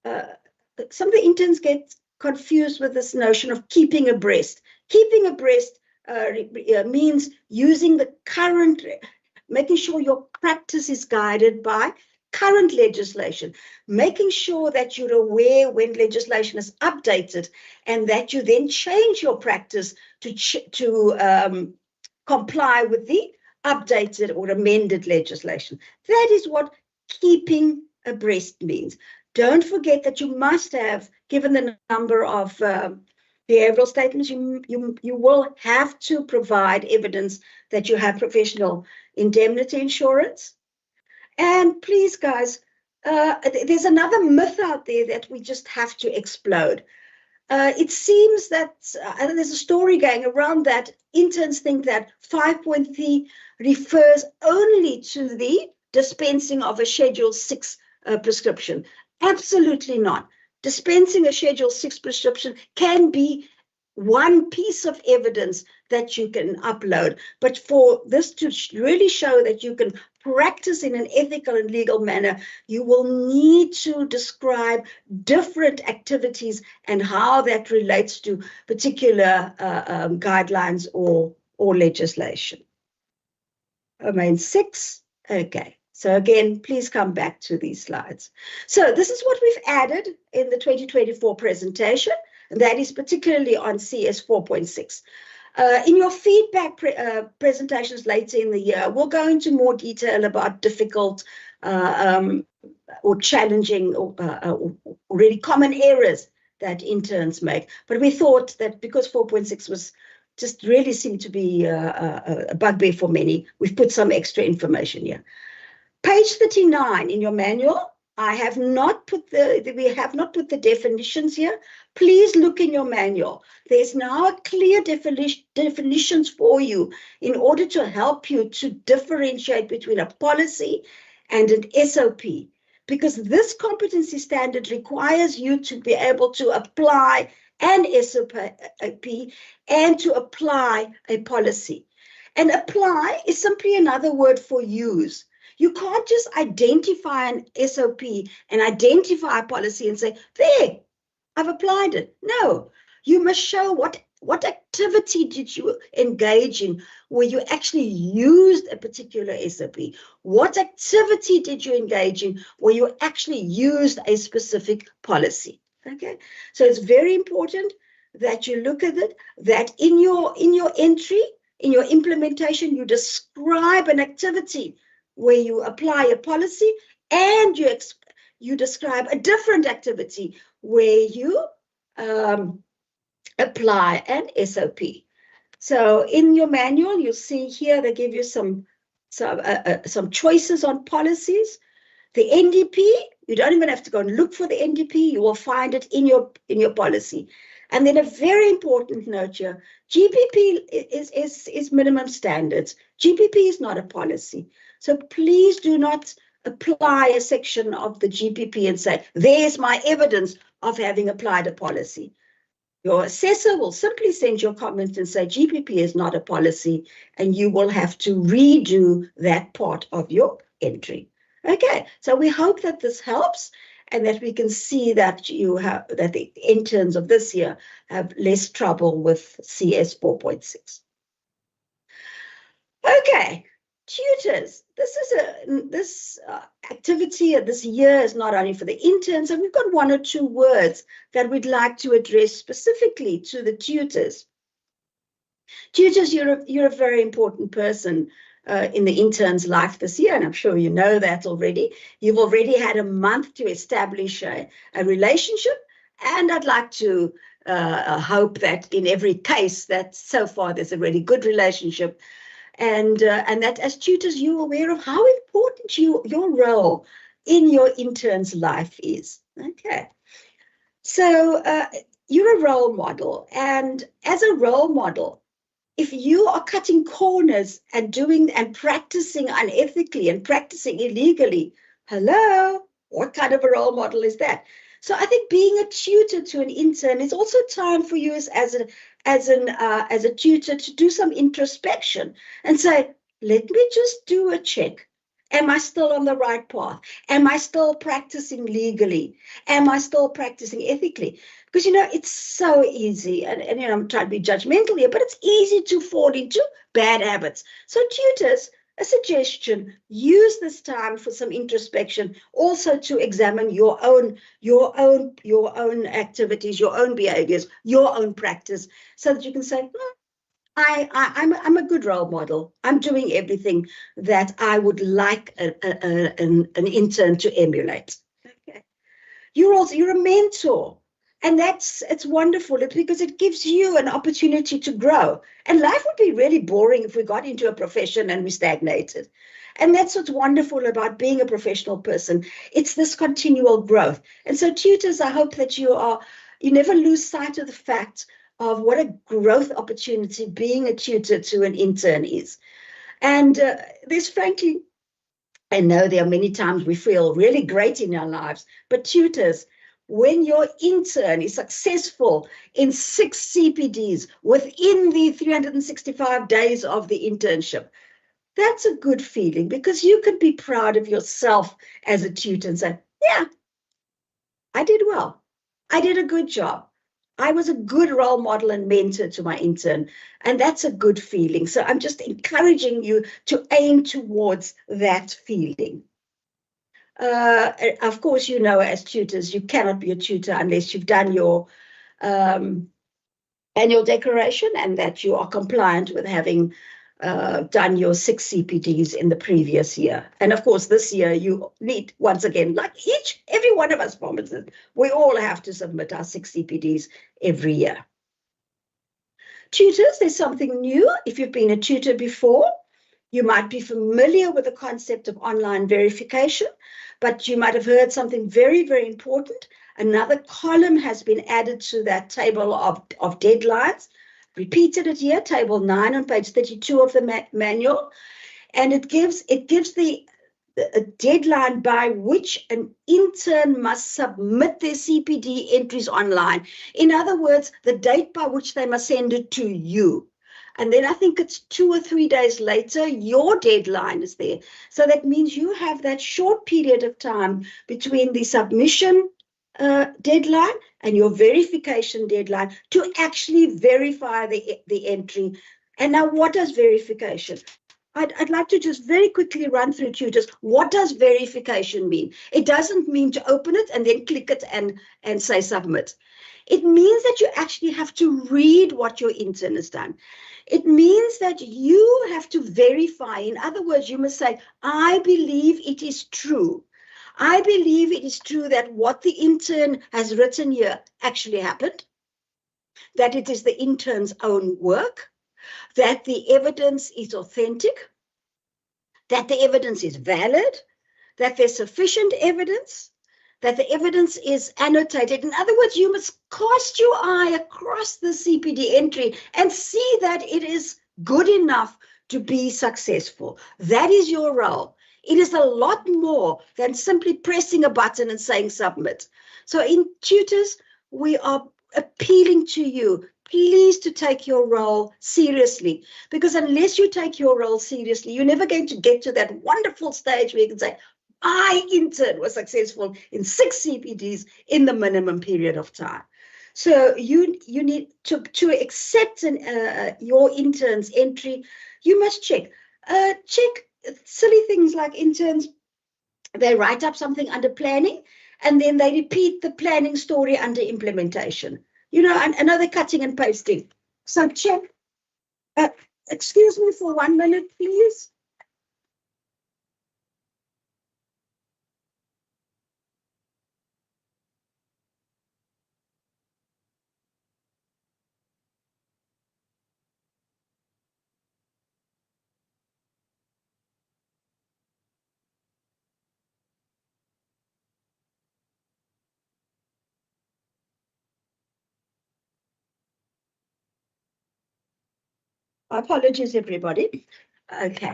Some of the interns get confused with this notion of keeping abreast. Keeping abreast means using the current, making sure your practice is guided by current legislation, making sure that you're aware when legislation is updated and that you then change your practice to comply with the updated or amended legislation. That is what keeping abreast means. Don't forget that you must have, given the number of behavioral statements, you will have to provide evidence that you have professional indemnity insurance. And please, guys, there's another myth out there that we just have to explode. It seems that there's a story going around that interns think that 5.3 refers only to the dispensing of a Schedule 6 prescription. Absolutely not. Dispensing a Schedule 6 prescription can be one piece of evidence that you can upload. But for this to really show that you can practice in an ethical and legal manner, you will need to describe different activities and how that relates to particular guidelines or legislation. Domain 6, okay. So again, please come back to these slides. So this is what we've added in the 2024 presentation, and that is particularly on CS 4.6. In your feedback presentations later in the year, we'll go into more detail about difficult or challenging or really common errors that interns make. But we thought that because 4.6 was just really seemed to be a bugbear for many, we've put some extra information here. Page 39 in your manual, we have not put the definitions here. Please look in your manual. There's now a clear definitions for you in order to help you to differentiate between a policy and an SOP, because this competency standard requires you to be able to apply an SOP and to apply a policy. And apply is simply another word for use. You can't just identify an SOP and identify a policy and say, there, I've applied it. No, you must show what what activity did you engage in where you actually used a particular SOP? What activity did you engage in where you actually used a specific policy? Okay, so it's very important that you look at it, that in your entry, in your implementation, you describe an activity where you apply a policy, and you describe a different activity where you apply an SOP. So in your manual, you'll see here they give you some choices on policies. The NDP, you don't even have to go and look for the NDP. You will find it in your policy. And then a very important note here: GPP is minimum standards. GPP is not a policy. So please do not apply a section of the GPP and say, there's my evidence of having applied a policy. Your assessor will simply send your comment and say, GPP is not a policy, and you will have to redo that part of your entry. Okay, so we hope that this helps and that we can see that that the interns of this year have less trouble with CS 4.6. Okay, tutors. This activity this year is not only for the interns, and we've got one or two words that we'd like to address specifically to the tutors. Tutors, you're a very important person in the intern's life this year, and I'm sure you know that already. You've already had a month to establish a relationship, and I'd like to hope that in every case that so far there's a really good relationship, and that as tutors you're aware of how important your role in your intern's life is. Okay, so you're a role model, and as a role model, if you are cutting corners and practicing unethically and practicing illegally, hello, what kind of a role model is that? So I think being a tutor to an intern is also time for you as a tutor to do some introspection and say, let me just do a check. Am I still on the right path? Am I still practicing legally? Am I still practicing ethically? Because, it's so easy, and I'm trying to be judgmental here, but it's easy to fall into bad habits. So tutors, a suggestion, use this time for some introspection, also to examine your own activities, your own behaviors, your own practice, so that you can say, I'm a good role model. I'm doing everything that I would like an intern to emulate. Okay. You're a mentor. And it's wonderful. It's because it gives you an opportunity to grow. And life would be really boring if we got into a profession and we stagnated. And that's what's wonderful about being a professional person. It's this continual growth. And so tutors, I hope that you never lose sight of the fact of what a growth opportunity being a tutor to an intern is. And there's frankly, I know there are many times we feel really great in our lives, but tutors, when your intern is successful in 6 CPDs within the 365 days of the internship, that's a good feeling, because you can be proud of yourself as a tutor and say, yeah, I did well. I did a good job. I was a good role model and mentor to my intern, and that's a good feeling. So I'm just encouraging you to aim towards that feeling. Of course, as tutors, you cannot be a tutor unless you've done your annual declaration and that you are compliant with having done your 6 CPDs in the previous year. And of course, this year you need, once again, like every one of us promises, we all have to submit our 6 CPDs every year. Tutors, there's something new. If you've been a tutor before, you might be familiar with the concept of online verification, but you might have heard something very, very important. Another column has been added to that table of deadlines. Repeated it here, table 9 on page 32 of the manual, and it gives the deadline by which an intern must submit their CPD entries online. In other words, the date by which they must send it to you. And then I think it's 2 or 3 days later, your deadline is there. So that means you have that short period of time between the submission deadline and your verification deadline to actually verify the entry. And now, what does verification? I'd like to just very quickly run through, tutors. What does verification mean? It doesn't mean to open it and then click it and say submit. It means that you actually have to read what your intern has done. It means that you have to verify. In other words, you must say, I believe it is true. I believe it is true that what the intern has written here actually happened, that it is the intern's own work, that the evidence is authentic, that the evidence is valid, that there's sufficient evidence, that the evidence is annotated. In other words, you must cast your eye across the CPD entry and see that it is good enough to be successful. That is your role. It is a lot more than simply pressing a button and saying submit. So in tutors, we are appealing to you, please, to take your role seriously, because unless you take your role seriously, you're never going to get to that wonderful stage where you can say, my intern was successful in 6 CPDs in the minimum period of time. So you need to accept your intern's entry. You must check silly things like interns. They write up something under planning, and then they repeat the planning story under implementation. You know, another cutting and pasting. So check. Excuse me for 1 minute, please. Apologies, everybody. Okay.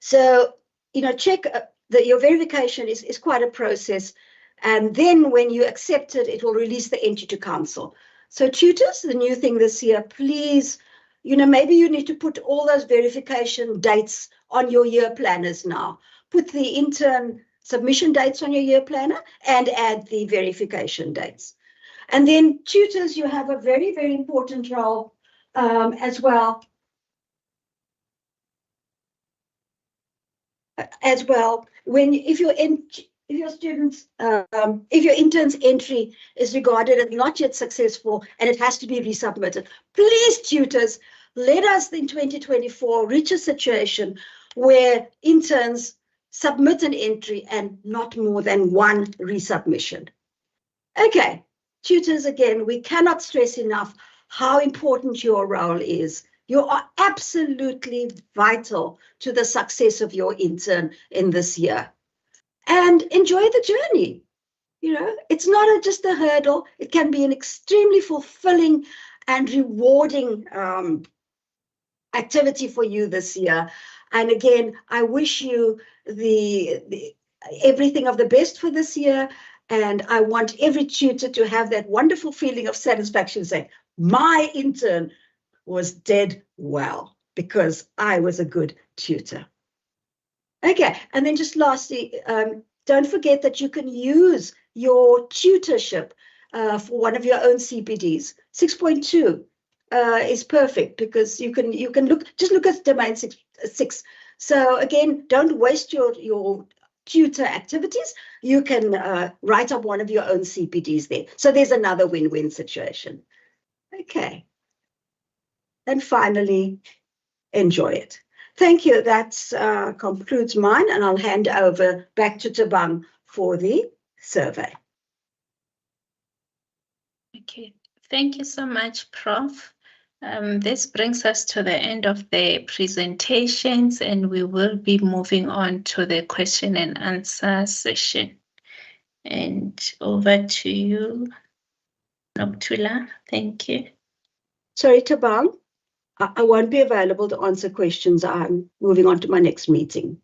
So, you know, check that your verification is quite a process. And then when you accept it, it will release the entry to council. So tutors, the new thing this year, please, you know, maybe you need to put all those verification dates on your year planners now. Put the intern submission dates on your year planner and add the verification dates. And then tutors, you have a very, very important role as well. If your intern's entry is regarded as not yet successful and it has to be resubmitted, please, tutors, let us in 2024 reach a situation where interns submit an entry and not more than 1 resubmission. Okay, tutors, again, we cannot stress enough how important your role is. You are absolutely vital to the success of your intern in this year. And enjoy the journey. You know, it's not just a hurdle. It can be an extremely fulfilling and rewarding activity for you this year. And again, I wish you everything of the best for this year. And I want every tutor to have that wonderful feeling of satisfaction saying, my intern was dead well because I was a good tutor. Okay, and then just lastly, don't forget that you can use your tutorship for one of your own CPDs. 6.2 is perfect because you can look at domain 6. So again, don't waste your tutor activities. You can write up one of your own CPDs there. So there's another win-win situation. Okay. And finally, enjoy it. Thank you. That concludes mine, and I'll hand over back to Tabang for the survey. Okay, thank you so much, Prof. This brings us to the end of the presentations, and we will be moving on to the question and answer session. And over to you, Noktula. Thank you. Sorry, Tabang. I won't be available to answer questions. I'm moving on to my next meeting.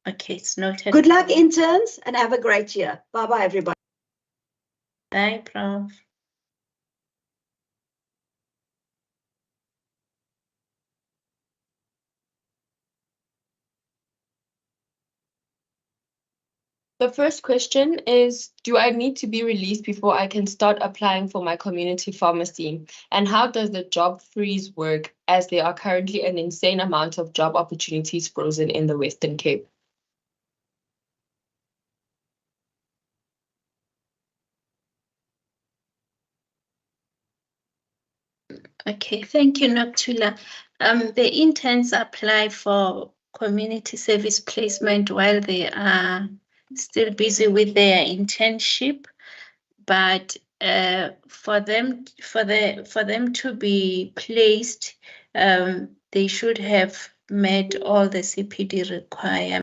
Okay, it's noted. Good luck, interns, and have a great year. Bye-bye, everybody. Bye, Prof. The first question is, do I need to be released before I can start applying for my community pharmacy? And how does the job freeze work, as there are currently an insane amount of job opportunities frozen in the Western Cape? Okay, thank you, Noctula. The interns apply for community service placement while they are still busy with their internship, but for them to be placed, they should have met all the CPD requirements.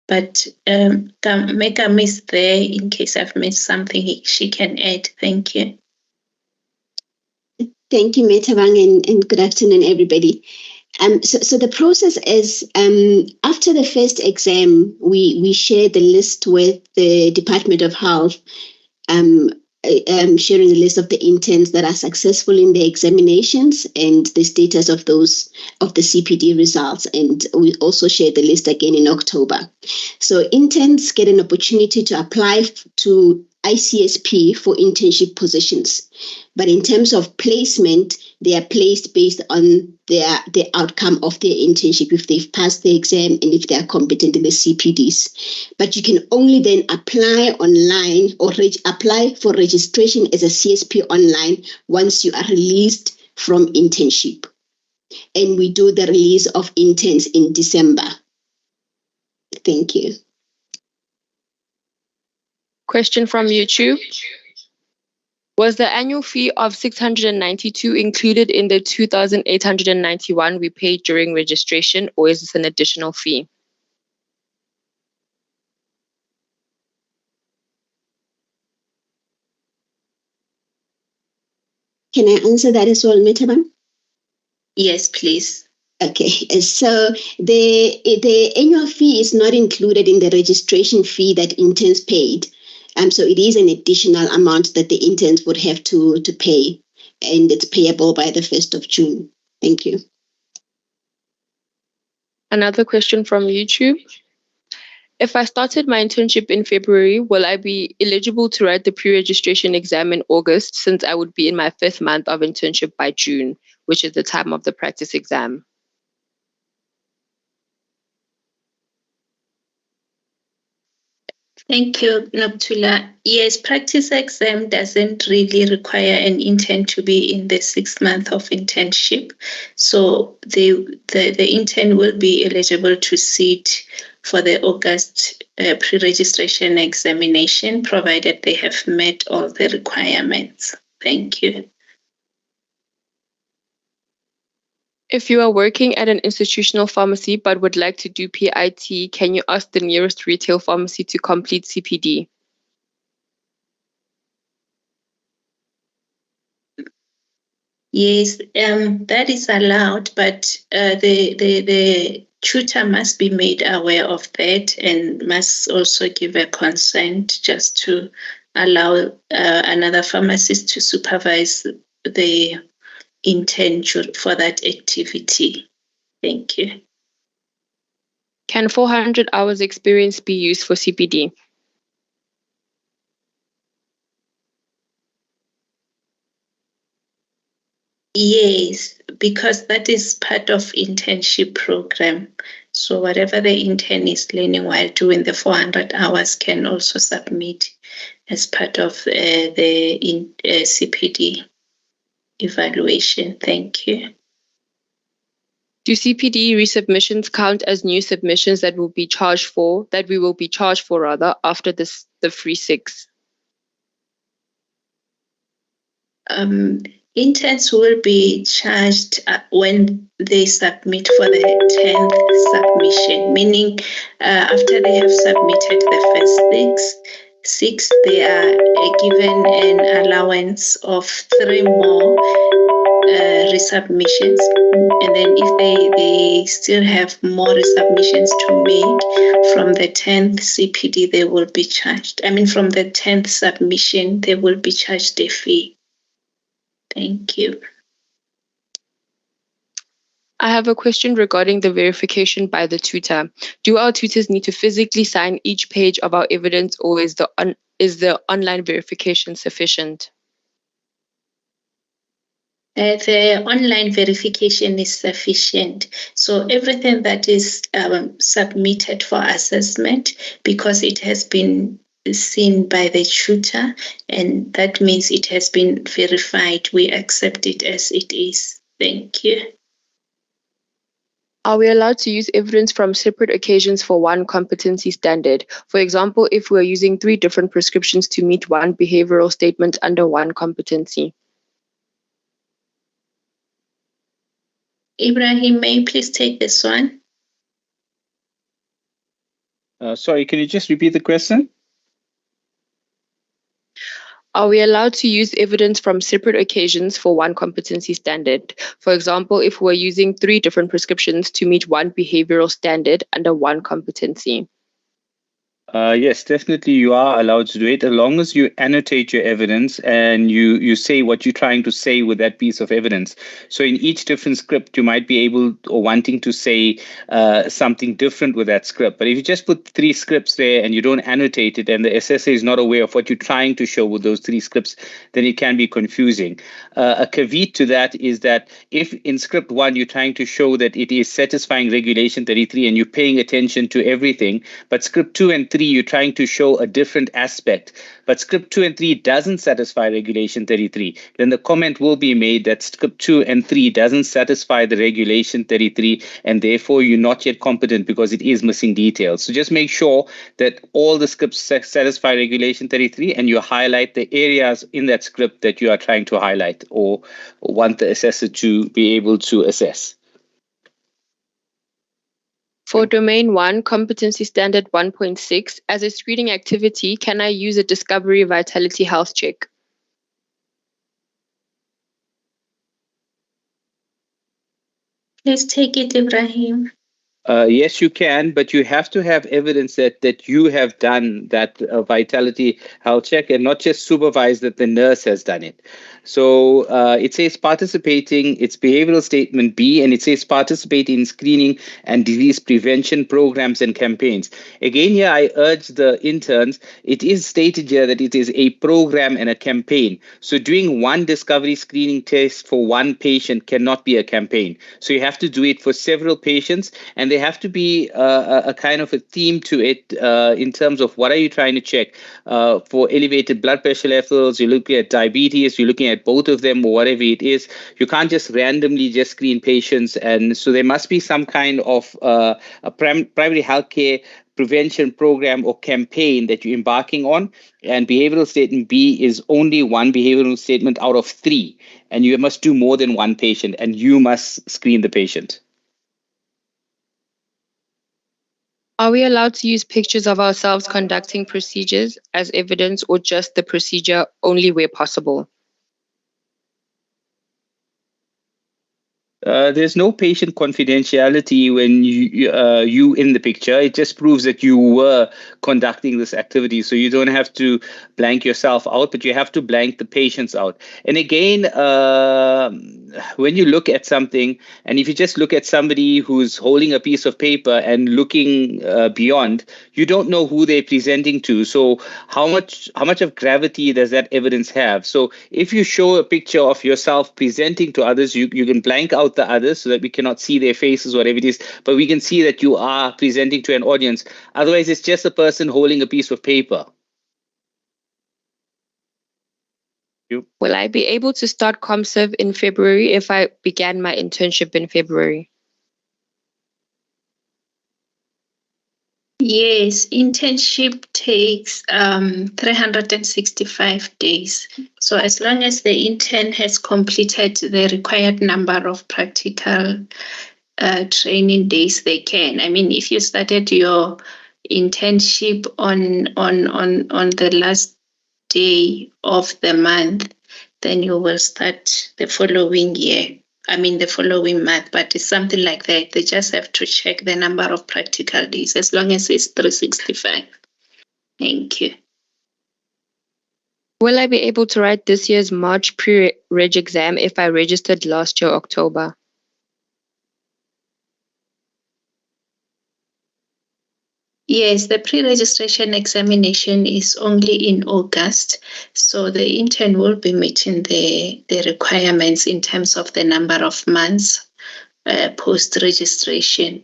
But Megam is there in case I've missed something she can add. Thank you. Thank you, Metabang, and good afternoon, everybody. So the process is, after the first exam, we share the list with the Department of Health, sharing the list of the interns that are successful in the examinations and the status of those of the CPD results. And we also share the list again in October. So interns get an opportunity to apply to ICSP for internship positions. But in terms of placement, they are placed based on the outcome of their internship, if they've passed the exam and if they are competent in the CPDs. But you can only then apply online or apply for registration as a CSP online once you are released from internship. And we do the release of interns in December. Thank you. Question from YouTube. Was the annual fee of 692 included in the 2,891 we paid during registration, or is this an additional fee? Can I answer that as well, Metabang? Yes, please. Okay, so the annual fee is not included in the registration fee that interns paid. So it is an additional amount that the interns would have to pay, and it's payable by the 1st of June. Thank you. Another question from YouTube. If I started my internship in February, will I be eligible to write the pre-registration exam in August, since I would be in my 5th month of internship by June, which is the time of the practice exam? Thank you, Noctula. Yes, practice exam doesn't really require an intern to be in the 6th month of internship. So the intern will be eligible to sit for the August pre-registration examination, provided they have met all the requirements. Thank you. If you are working at an institutional pharmacy but would like to do PIT, can you ask the nearest retail pharmacy to complete CPD? Yes, that is allowed, but the tutor must be made aware of that and must also give a consent just to allow another pharmacist to supervise the intern for that activity. Thank you. Can 400 hours experience be used for CPD? Yes, because that is part of internship program. So whatever the intern is learning while doing the 400 hours can also submit as part of the CPD evaluation. Thank you. Do CPD resubmissions count as new submissions that we will be charged for after the free 6? Interns will be charged when they submit for the 10th submission, meaning after they have submitted the first six, they are given an allowance of 3 more resubmissions, and then if they still have more resubmissions to make from the 10th CPD, they will be charged. From the 10th submission, they will be charged a fee. Thank you. I have a question regarding the verification by the tutor. Do our tutors need to physically sign each page of our evidence, or is the online verification sufficient? The online verification is sufficient. So everything that is submitted for assessment, because it has been seen by the tutor, and that means it has been verified, we accept it as it is. Thank you. Are we allowed to use evidence from separate occasions for one competency standard? For example, if we're using 3 different prescriptions to meet one behavioral statement under one competency. Ibrahim, may you please take this one? Sorry, can you just repeat the question? Are we allowed to use evidence from separate occasions for one competency standard? For example, if we're using 3 different prescriptions to meet one behavioral standard under one competency. Yes, definitely you are allowed to do it, as long as you annotate your evidence and you say what you're trying to say with that piece of evidence. So in each different script, you might be able or wanting to say something different with that script. But if you just put 3 scripts there and you don't annotate it, and the assessor is not aware of what you're trying to show with those 3 scripts, then it can be confusing. A caveat to that is that if in script 1 you're trying to show that it is satisfying regulation 33 and you're paying attention to everything, but script 2 and 3 you're trying to show a different aspect, but script 2 and 3 doesn't satisfy regulation 33, then the comment will be made that script 2 and 3 doesn't satisfy the regulation 33, and therefore you're not yet competent because it is missing details. So just make sure that all the scripts satisfy regulation 33, and you highlight the areas in that script that you are trying to highlight or want the assessor to be able to assess. For domain 1, competency standard 1.6, as a screening activity, can I use a discovery vitality health check? Please take it, Ibrahim. Yes, you can, but you have to have evidence that you have done that vitality health check and not just supervise that the nurse has done it. So it says participating, it's behavioral statement B, and it says participate in screening and disease prevention programs and campaigns. Again, here I urge the interns, it is stated here that it is a program and a campaign. So doing one discovery screening test for one patient cannot be a campaign. So you have to do it for several patients, and there have to be a kind of a theme to it in terms of what are you trying to check. For elevated blood pressure levels, you're looking at diabetes, you're looking at both of them or whatever it is. You can't just randomly just screen patients. And so there must be some kind of a primary healthcare prevention program or campaign that you're embarking on. And behavioral statement B is only one behavioral statement out of 3. And you must do more than one patient, and you must screen the patient. Are we allowed to use pictures of ourselves conducting procedures as evidence, or just the procedure only where possible? There's no patient confidentiality when you in the picture. It just proves that you were conducting this activity. So you don't have to blank yourself out, but you have to blank the patients out. And again, when you look at something, and if you just look at somebody who's holding a piece of paper and looking beyond, you don't know who they're presenting to. So how much of gravity does that evidence have? So if you show a picture of yourself presenting to others, you can blank out the others so that we cannot see their faces, whatever it is, but we can see that you are presenting to an audience. Otherwise, it's just a person holding a piece of paper. Will I be able to start ComServe in February if I began my internship in February? Yes, internship takes 365 days. So as long as the intern has completed the required number of practical training days, they can. I mean, if you started your internship on the last day of the month, then you will start the following year. I mean, the following month, but it's something like that. They just have to check the number of practical days as long as it's 365. Thank you. Will I be able to write this year's March pre-reg exam if I registered last year, October? Yes, the pre-registration examination is only in August, so the intern will be meeting the requirements in terms of the number of months post-registration.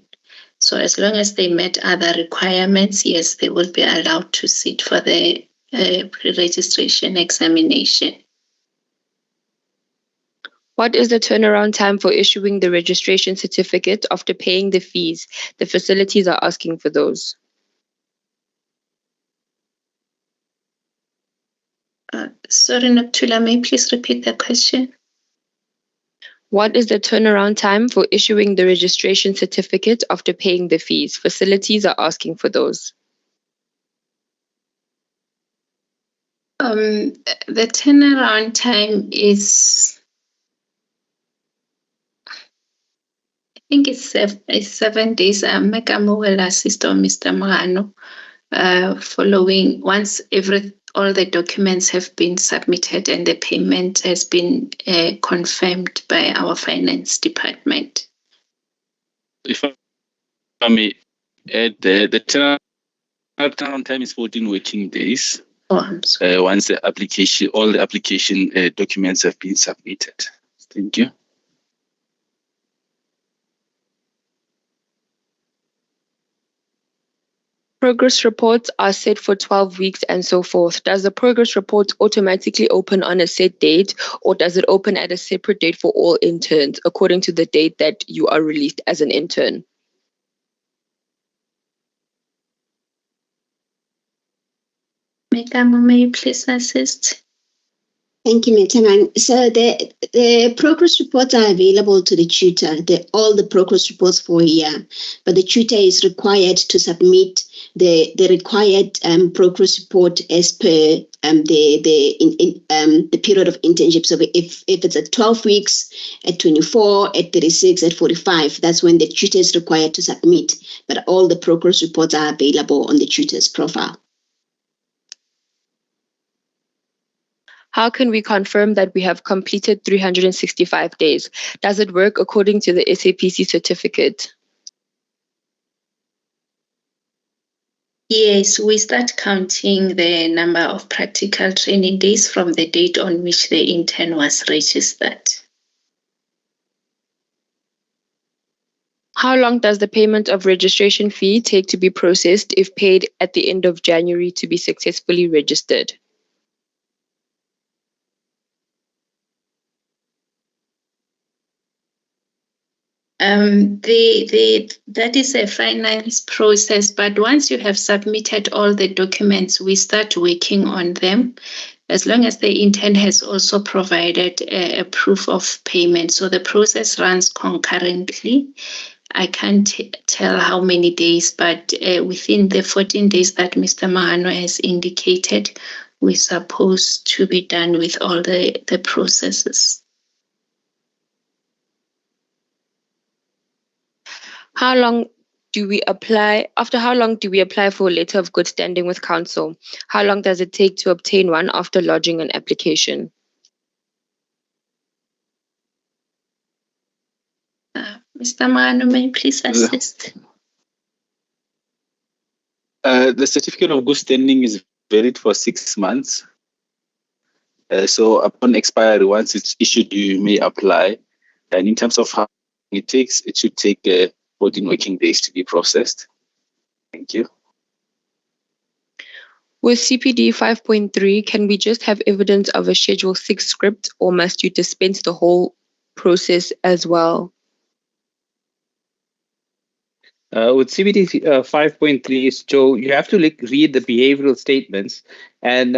So as long as they met other requirements, yes, they will be allowed to sit for the pre-registration examination. What is the turnaround time for issuing the registration certificate after paying the fees? The facilities are asking for those. Sorry, Noktula, may you please repeat the question? What is the turnaround time for issuing the registration certificate after paying the fees? Facilities are asking for those. The turnaround time is, I think it's 7 days. Mekamo will assist on Mr. Morano. Following once all the documents have been submitted and the payment has been confirmed by our finance department. If I may add, the turnaround time is 14 working days. Oh, I'm sorry. Once all the application documents have been submitted. Thank you. Progress reports are set for 12 weeks and so forth. Does the progress report automatically open on a set date, or does it open at a separate date for all interns according to the date that you are released as an intern? Mekamo, may you please assist? Thank you, Metaman. So the progress reports are available to the tutor, all the progress reports for a year, but the tutor is required to submit the required progress report as per the period of internship. So if it's at 12 weeks, at 24, at 36, at 45, that's when the tutor is required to submit. But all the progress reports are available on the tutor's profile. How can we confirm that we have completed 365 days? Does it work according to the SAPC certificate? Yes, we start counting the number of practical training days from the date on which the intern was registered. How long does the payment of registration fee take to be processed if paid at the end of January to be successfully registered? That is a finance process, but once you have submitted all the documents, we start working on them, as long as the intern has also provided a proof of payment. So the process runs concurrently. I can't tell how many days, but within the 14 days that Mr. Mahano has indicated, we're supposed to be done with all the processes. How long do we apply? After how long do we apply for a letter of good standing with council? How long does it take to obtain one after lodging an application? Mr. Mahano, may you please assist? The certificate of good standing is valid for 6 months. So upon expiry, once it's issued, you may apply. And in terms of how long it takes, it should take 14 working days to be processed. Thank you. With CPD 5.3, can we just have evidence of a Schedule 6 script, or must you dispense the whole process as well? With CPD 5.3, Joe, you have to read the behavioral statements, and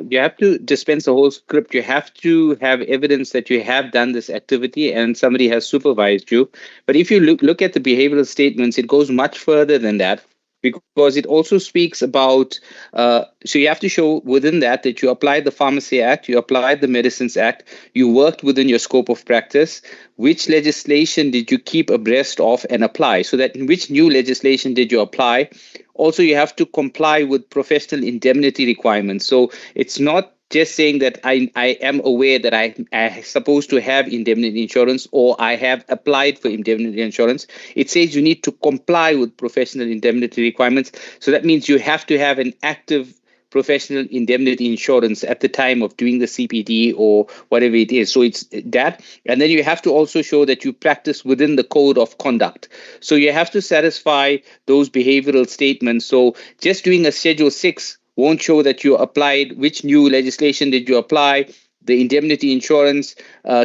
you have to dispense the whole script. You have to have evidence that you have done this activity and somebody has supervised you. But if you look at the behavioral statements, it goes much further than that, because it also speaks about, so you have to show within that you applied the Pharmacy Act, you applied the Medicines Act, you worked within your scope of practice, which legislation did you keep abreast of and apply, so that in which new legislation did you apply. Also, you have to comply with professional indemnity requirements. So it's not just saying that I am aware that I'm supposed to have indemnity insurance, or I have applied for indemnity insurance. It says you need to comply with professional indemnity requirements. So that means you have to have an active professional indemnity insurance at the time of doing the CPD or whatever it is. So it's that. And then you have to also show that you practice within the code of conduct. So you have to satisfy those behavioral statements. So just doing a Schedule 6 won't show that you applied. Which new legislation did you apply? The indemnity insurance,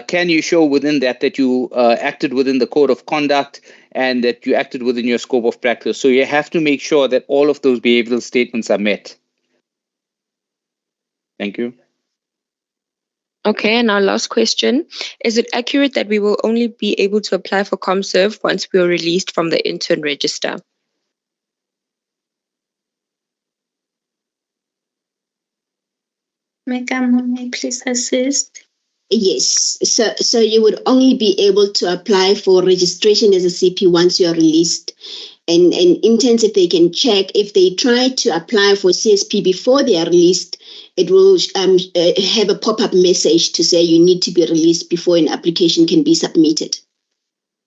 can you show within that you acted within the code of conduct and that you acted within your scope of practice? So you have to make sure that all of those behavioral statements are met. Thank you. Okay, and our last question. Is it accurate that we will only be able to apply for ComServe once we are released from the intern register? Megam, may I please assist? Yes, so you would only be able to apply for registration as a CP once you are released. And interns, if they can check, if they try to apply for CSP before they are released, it will have a pop-up message to say you need to be released before an application can be submitted.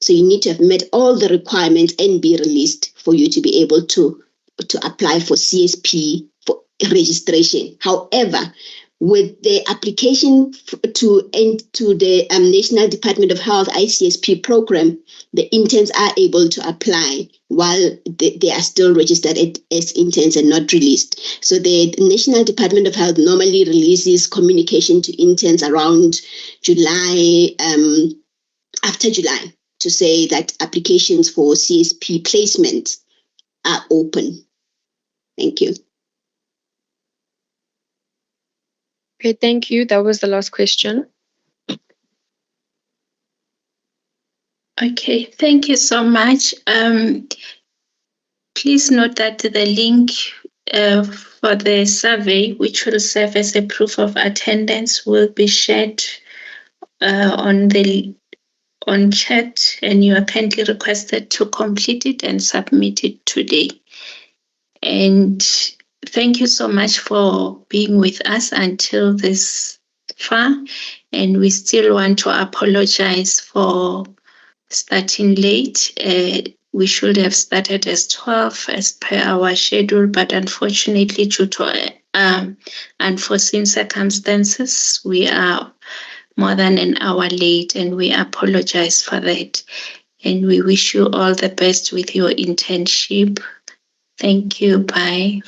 So you need to have met all the requirements and be released for you to be able to apply for CSP for registration. However, with the application to the National Department of Health ICSP program, the interns are able to apply while they are still registered as interns and not released. So the National Department of Health normally releases communication to interns around July, after July, to say that applications for CSP placement are open. Thank you. Okay, thank you. That was the last question. Okay, thank you so much. Please note that the link for the survey, which will serve as a proof of attendance, will be shared on chat, and you are kindly requested to complete it and submit it today. And thank you so much for being with us until this far. And we still want to apologize for starting late. We should have started as 12 as per our schedule, but unfortunately, due to unforeseen circumstances, we are more than an hour late, and we apologize for that. And we wish you all the best with your internship. Thank you. Bye.